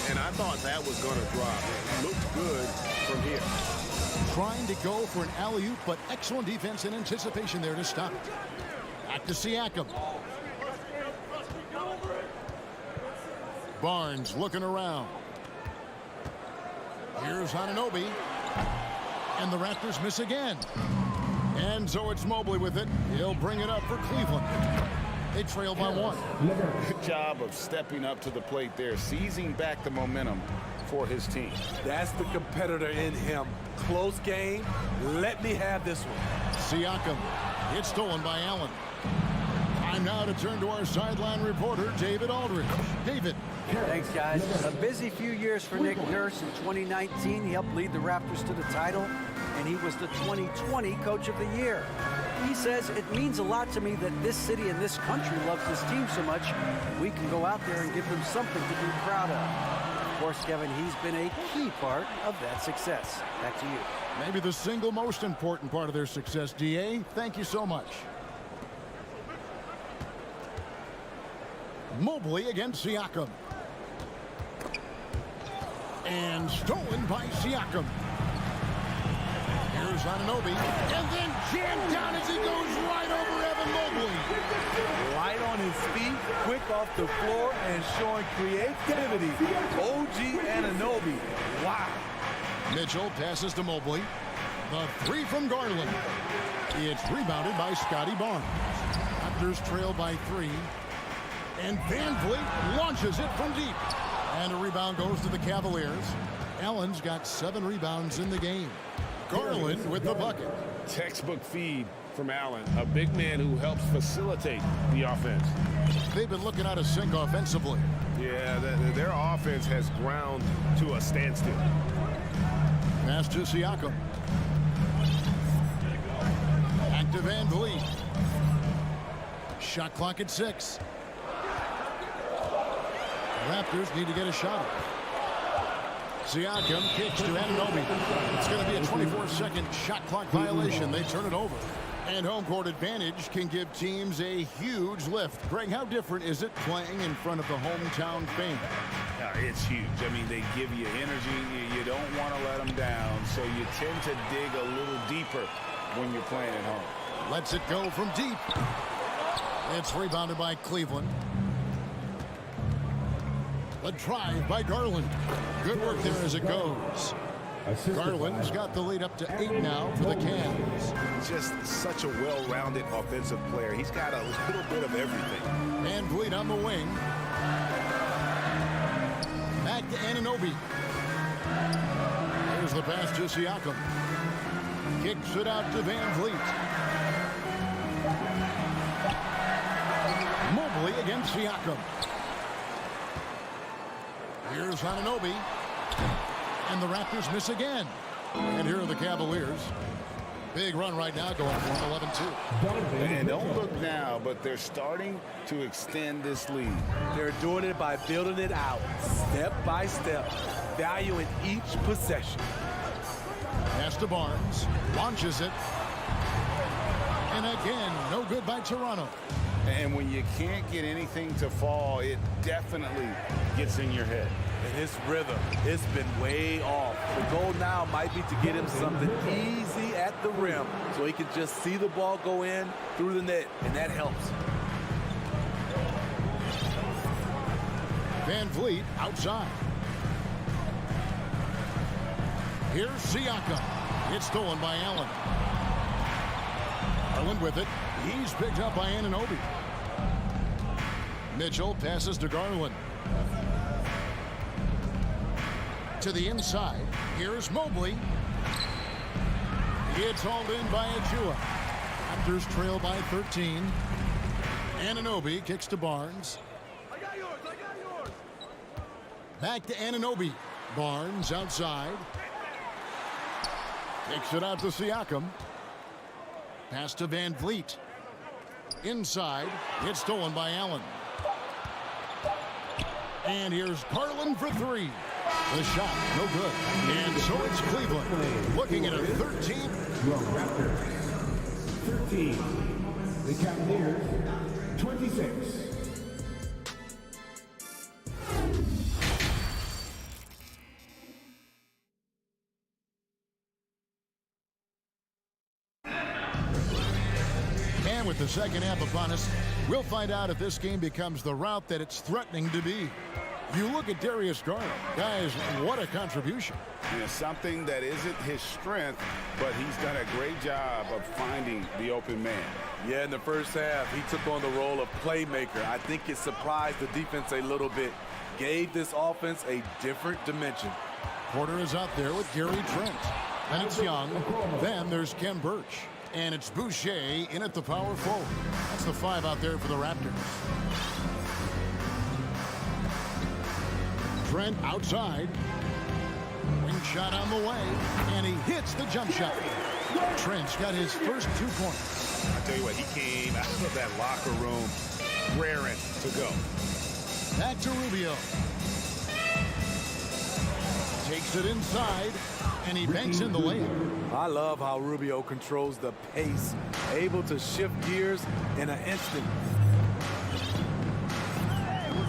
And I thought that was going to drop. It looked good from here. Trying to go for an alley-oop, but excellent defense and anticipation there to stop it. Back to Siakam. Barnes looking around. Here's Anunoby. And the Raptors miss again. And so it's Mobley with it. He'll bring it up for Cleveland. They trail by 1. Good job of stepping up to the plate there, seizing back the momentum for his team. That's the competitor in him. Close game. Let me have this one. Siakam. It's stolen by Allen. Time now to turn to our sideline reporter, David Aldridge. David. Thanks, guys. A busy few years for Nick Nurse. In 2019, he helped lead the Raptors to the title, and he was the 2020 Coach of the Year. He says, it means a lot to me that this city and this country loves this team so much. We can go out there and give them something to be proud of. Of course, Kevin, he's been a key part of that success. Back to you. Maybe the single most important part of their success, DA. Thank you so much. Mobley against Siakam. And stolen by Siakam. Here's Anunoby. And then jammed down as he goes right over Evan Mobley. Light on his feet, quick off the floor, and showing creativity. OG Anunoby. Wow. Mitchell passes to Mobley. The 3 from Garland. It's rebounded by Scotty Barnes. Raptors trail by 3. And Van Vliet launches it from deep. And a rebound goes to the Cavaliers. Allen's got 7 rebounds in the game. Garland with the bucket. Textbook feed from Allen, a big man who helps facilitate the offense. They've been looking out of sync offensively. Yeah, their offense has ground to a standstill. Pass to Siakam. Back to Van Vliet. Shot clock at 6. Raptors need to get a shot. Siakam kicks to Anunoby. It's going to be a 24-second shot clock violation. They turn it over. And home court advantage can give teams a huge lift. Greg, how different is it playing in front of the hometown fans? It's huge. I mean, they give you energy. You don't want to let them down, so you tend to dig a little deeper when you're playing at home. Lets it go from deep. It's rebounded by Cleveland. A drive by Garland. Good work there as it goes. Garland's got the lead up to 8 now for the Cavs. Just such a well-rounded offensive player. He's got a little bit of everything. Van Vliet on the wing. Back to Anunoby. There's the pass to Siakam. Kicks it out to Van Vliet. Mobley against Siakam. Here's Anunoby. And the Raptors miss again. And here are the Cavaliers. Big run right now going for 11-2. And don't look now, but they're starting to extend this lead. They're doing it by building it out, step by step, valuing each possession. Pass to Barnes, launches it. And again, no good by Toronto. And when you can't get anything to fall, it definitely gets in your head. And his rhythm, it's been way off. The goal now might be to get him something easy at the rim so he can just see the ball go in through the net, and that helps. Van Vliet outside. Here's Siakam. It's stolen by Allen. Allen with it. He's picked up by Anunoby. Mitchell passes to Garland. To the inside. Here's Mobley. It's hauled in by Achua. Raptors trail by 13. Anunoby kicks to Barnes. I got yours. Back to Anunoby. Barnes outside. Takes it out to Siakam. Pass to Van Vliet. Inside. It's stolen by Allen. And here's Garland for three. The shot, no good. And so it's Cleveland looking at a 13. Raptors 13. The Cavaliers 26. And with the second half upon us, we'll find out if this game becomes the route that it's threatening to be. You look at Darius Garland. Guys, what a contribution. You know, something that isn't his strength, but he's done a great job of finding the open man. Yeah, in the first half, he took on the role of playmaker. I think it surprised the defense a little bit. Gave this offense a different dimension. Porter is out there with Gary Trent. And it's Young. Then there's Ken Birch. And it's Boucher in at the power forward. That's the five out there for the Raptors. Trent outside. Wing shot on the way. And he hits the jump shot. Trent's got his first 2 points. I tell you what, he came out of that locker room raring to go. Back to Rubio. Takes it inside. And he banks in the layup. I love how Rubio controls the pace, able to shift gears in an instant.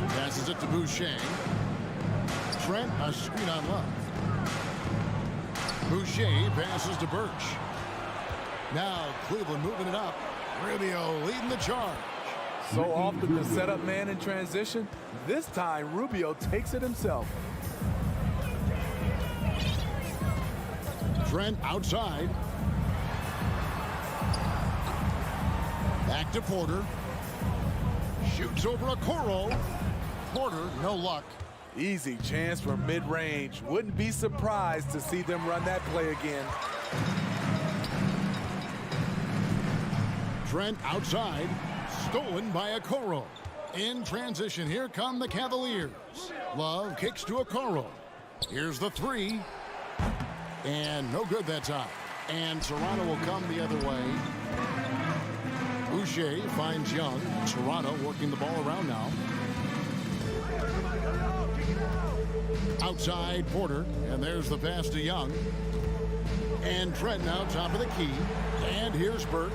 Passes it to Boucher. Trent, a screen on left. Boucher passes to Birch. Now Cleveland moving it up. Rubio leading the charge. So often the setup man in transition. This time Rubio takes it himself. Trent outside. Back to Porter. Shoots over a Okoro. Porter, no luck. Easy chance for mid-range. Wouldn't be surprised to see them run that play again. Trent outside. Stolen by Okoro. In transition, here come the Cavaliers. Love kicks to Okoro. Here's the three. And no good that time. And Toronto will come the other way. Boucher finds Young. Toronto working the ball around now. Outside Porter. And there's the pass to Young. And Trent now top of the key. And here's Birch.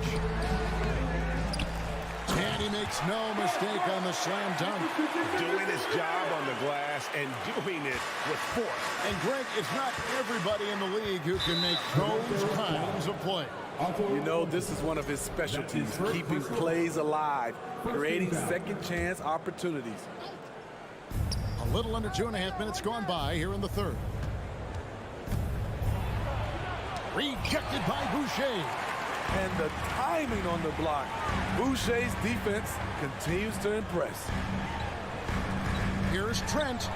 And he makes no mistake on the slam dunk. Doing his job on the glass and doing it with force. And Greg, it's not everybody in the league who can make those kinds of plays. You know, this is one of his specialties, keeping plays alive, creating second chance opportunities. A little under 2.5 minutes gone by here in the third. Rejected by Boucher. And the timing on the block. Boucher's defense continues to impress. Here's Trent.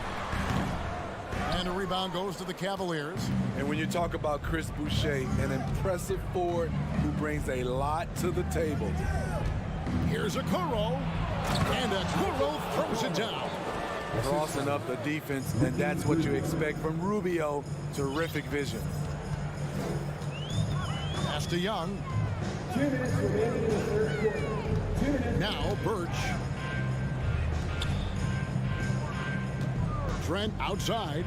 And a rebound goes to the Cavaliers. And when you talk about Chris Boucher, an impressive forward who brings a lot to the table. Here's Okoro. And Okoro throws it down. Crossing up the defense, and that's what you expect from Rubio. Terrific vision. Pass to Young. 2 minutes remaining in the third quarter. 2 minutes. Now Birch. Trent outside.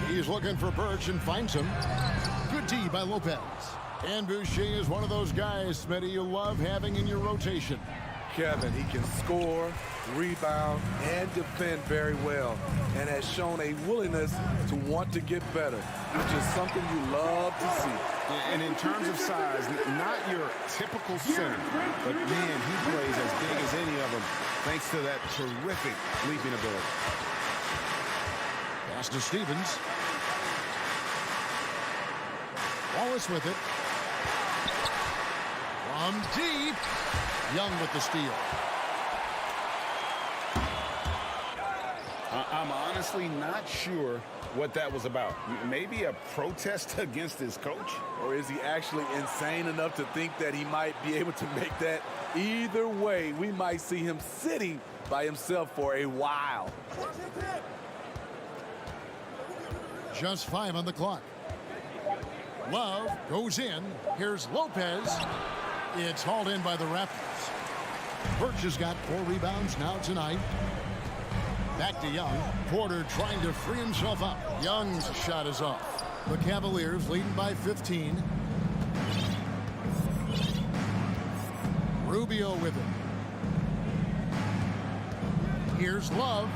He's looking for Birch and finds him. Good D by Lopez. And Boucher is one of those guys, Smitty, you love having in your rotation. Kevin, he can score, rebound, and defend very well, and has shown a willingness to want to get better, which is something you love to see. And in terms of size, not your typical center, but man, he plays as big as any of them thanks to that terrific leaping ability. Pass to Stevens. Wallace with it. From deep. Young with the steal. I'm honestly not sure what that was about. Maybe a protest against his coach? Or is he actually insane enough to think that he might be able to make that? Either way, we might see him sitting by himself for a while. Just 5 on the clock. Love goes in. Here's Lopez. It's hauled in by the Raptors. Birch has got 4 rebounds now tonight. Back to Young. Porter trying to free himself up. Young's shot is off. The Cavaliers leading by 15. Rubio with it. Here's Love.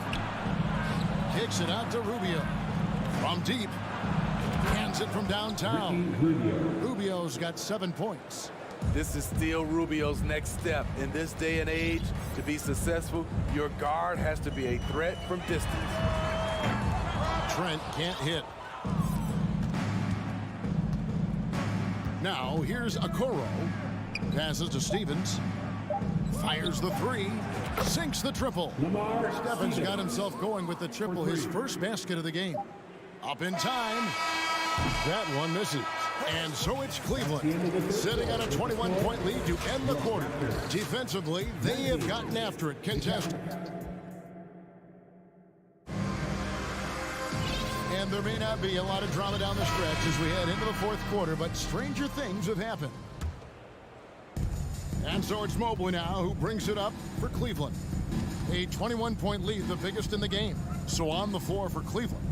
Kicks it out to Rubio. From deep. Hands it from downtown. Rubio's got 7 points. This is still Rubio's next step. In this day and age, to be successful, your guard has to be a threat from distance. Trent can't hit. Now, here's Okoro. Passes to Stevens. Fires the 3. Sinks the triple. Stevens got himself going with the triple, his first basket of the game. Up in time. That one misses. And so it's Cleveland, sitting on a 21-point lead to end the quarter. Defensively, they have gotten after it, contested. And there may not be a lot of drama down the stretch as we head into the fourth quarter, but stranger things have happened. And so it's Mobley now who brings it up for Cleveland. A 21-point lead, the biggest in the game. So on the floor for Cleveland,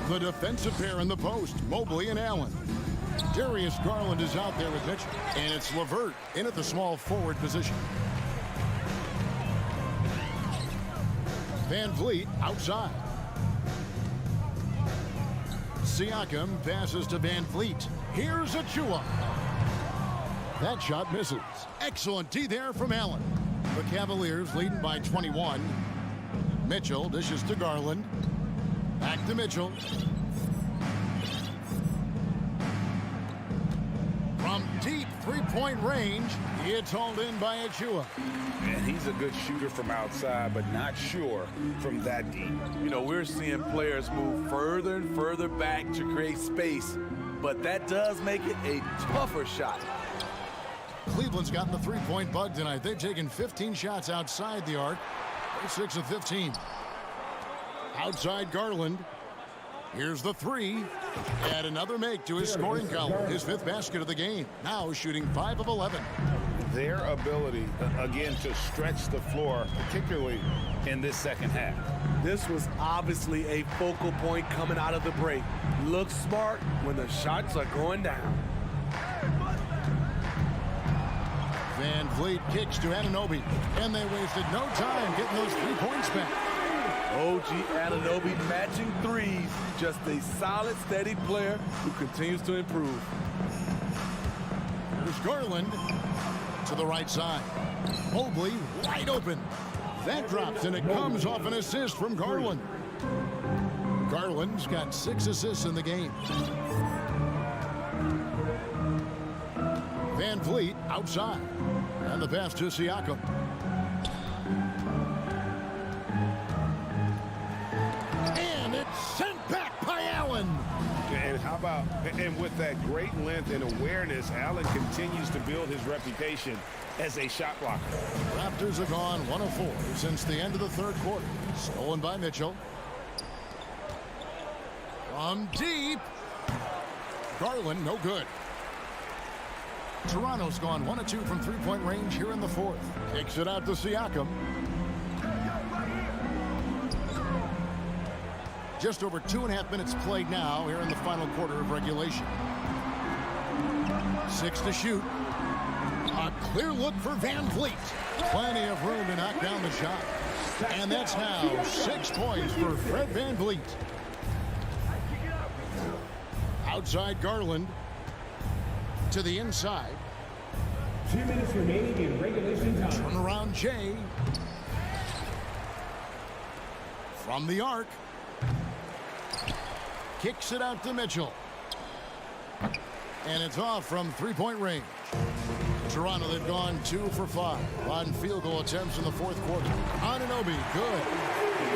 the defensive pair in the post, Mobley and Allen. Darius Garland is out there with Mitchell, and it's LeVert in at the small forward position. Van Vliet outside. Siakam passes to Van Vliet. Here's Achua. That shot misses. Excellent D there from Allen. The Cavaliers leading by 21. Mitchell dishes to Garland. Back to Mitchell. From deep three-point range, it's hauled in by Achua. And he's a good shooter from outside, but not sure from that deep. You know, we're seeing players move further and further back to create space, but that does make it a tougher shot. Cleveland's gotten the three-point bug tonight. They've taken 15 shots outside the arc. They're 6 of 15. Outside Garland. Here's the 3. Add another make to his scoring column. His 5th basket of the game. Now shooting 5 of 11. Their ability, again, to stretch the floor, particularly in this second half. This was obviously a focal point coming out of the break. Look smart when the shots are going down. Van Vliet kicks to Anunoby, and they wasted no time getting those 3 points back. OG Anunoby matching threes. Just a solid, steady player who continues to improve. Here's Garland to the right side. Mobley wide open. That drops, and it comes off an assist from Garland. Garland's got 6 assists in the game. Van Vliet outside. And the pass to Siakam. And it's sent back by Allen. And how about, and with that great length and awareness, Allen continues to build his reputation as a shot blocker. Raptors have gone 1 of 4 since the end of the third quarter. Stolen by Mitchell. From deep. Garland, no good. Toronto's gone 1 of 2 from three-point range here in the fourth. Kicks it out to Siakam. Just over 2.5 minutes played now here in the final quarter of regulation. 6 to shoot. A clear look for Van Vliet. Plenty of room to knock down the shot. And that's now 6 points for Fred Van Vliet. Outside Garland. To the inside. 2 minutes remaining in regulation time. Turn around Jay. From the arc. Kicks it out to Mitchell. And it's off from three-point range. Toronto, they've gone 2 for 5 on field goal attempts in the fourth quarter. Anunoby, good.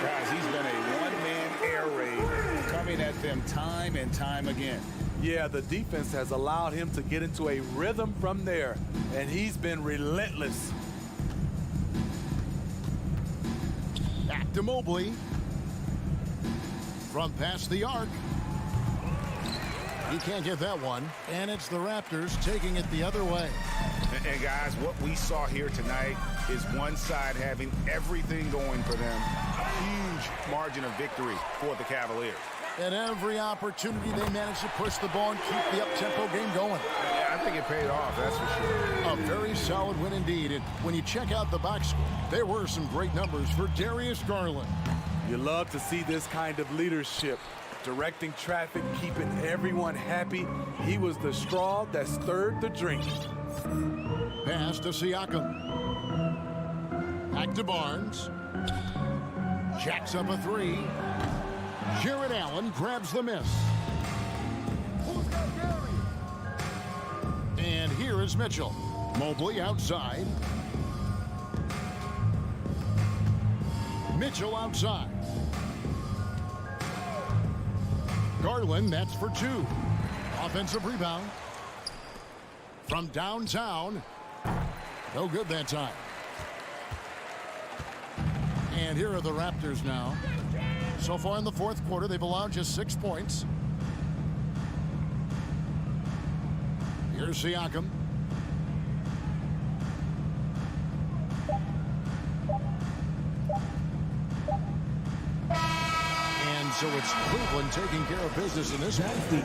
Guys, he's been a one-man air raid coming at them time and time again. Yeah, the defense has allowed him to get into a rhythm from there, and he's been relentless. Back to Mobley. From past the arc. He can't get that one. And it's the Raptors taking it the other way. And guys, what we saw here tonight is one side having everything going for them. A huge margin of victory for the Cavaliers. At every opportunity, they managed to push the ball and keep the up-tempo game going. Yeah, I think it paid off, that's for sure. A very solid win indeed. And when you check out the box score, there were some great numbers for Darius Garland. You love to see this kind of leadership. Directing traffic, keeping everyone happy. He was the straw that stirred the drink. Pass to Siakam. Back to Barnes. Jacks up a 3. Jared Allen grabs the miss. And here is Mitchell. Mobley outside. Mitchell outside. Garland, that's for 2. Offensive rebound. From downtown. No good that time. And here are the Raptors now. So far in the fourth quarter, they've allowed just 6 points. Here's Siakam. And so it's Cleveland taking care of business in this one.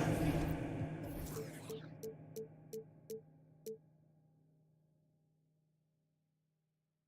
Cool.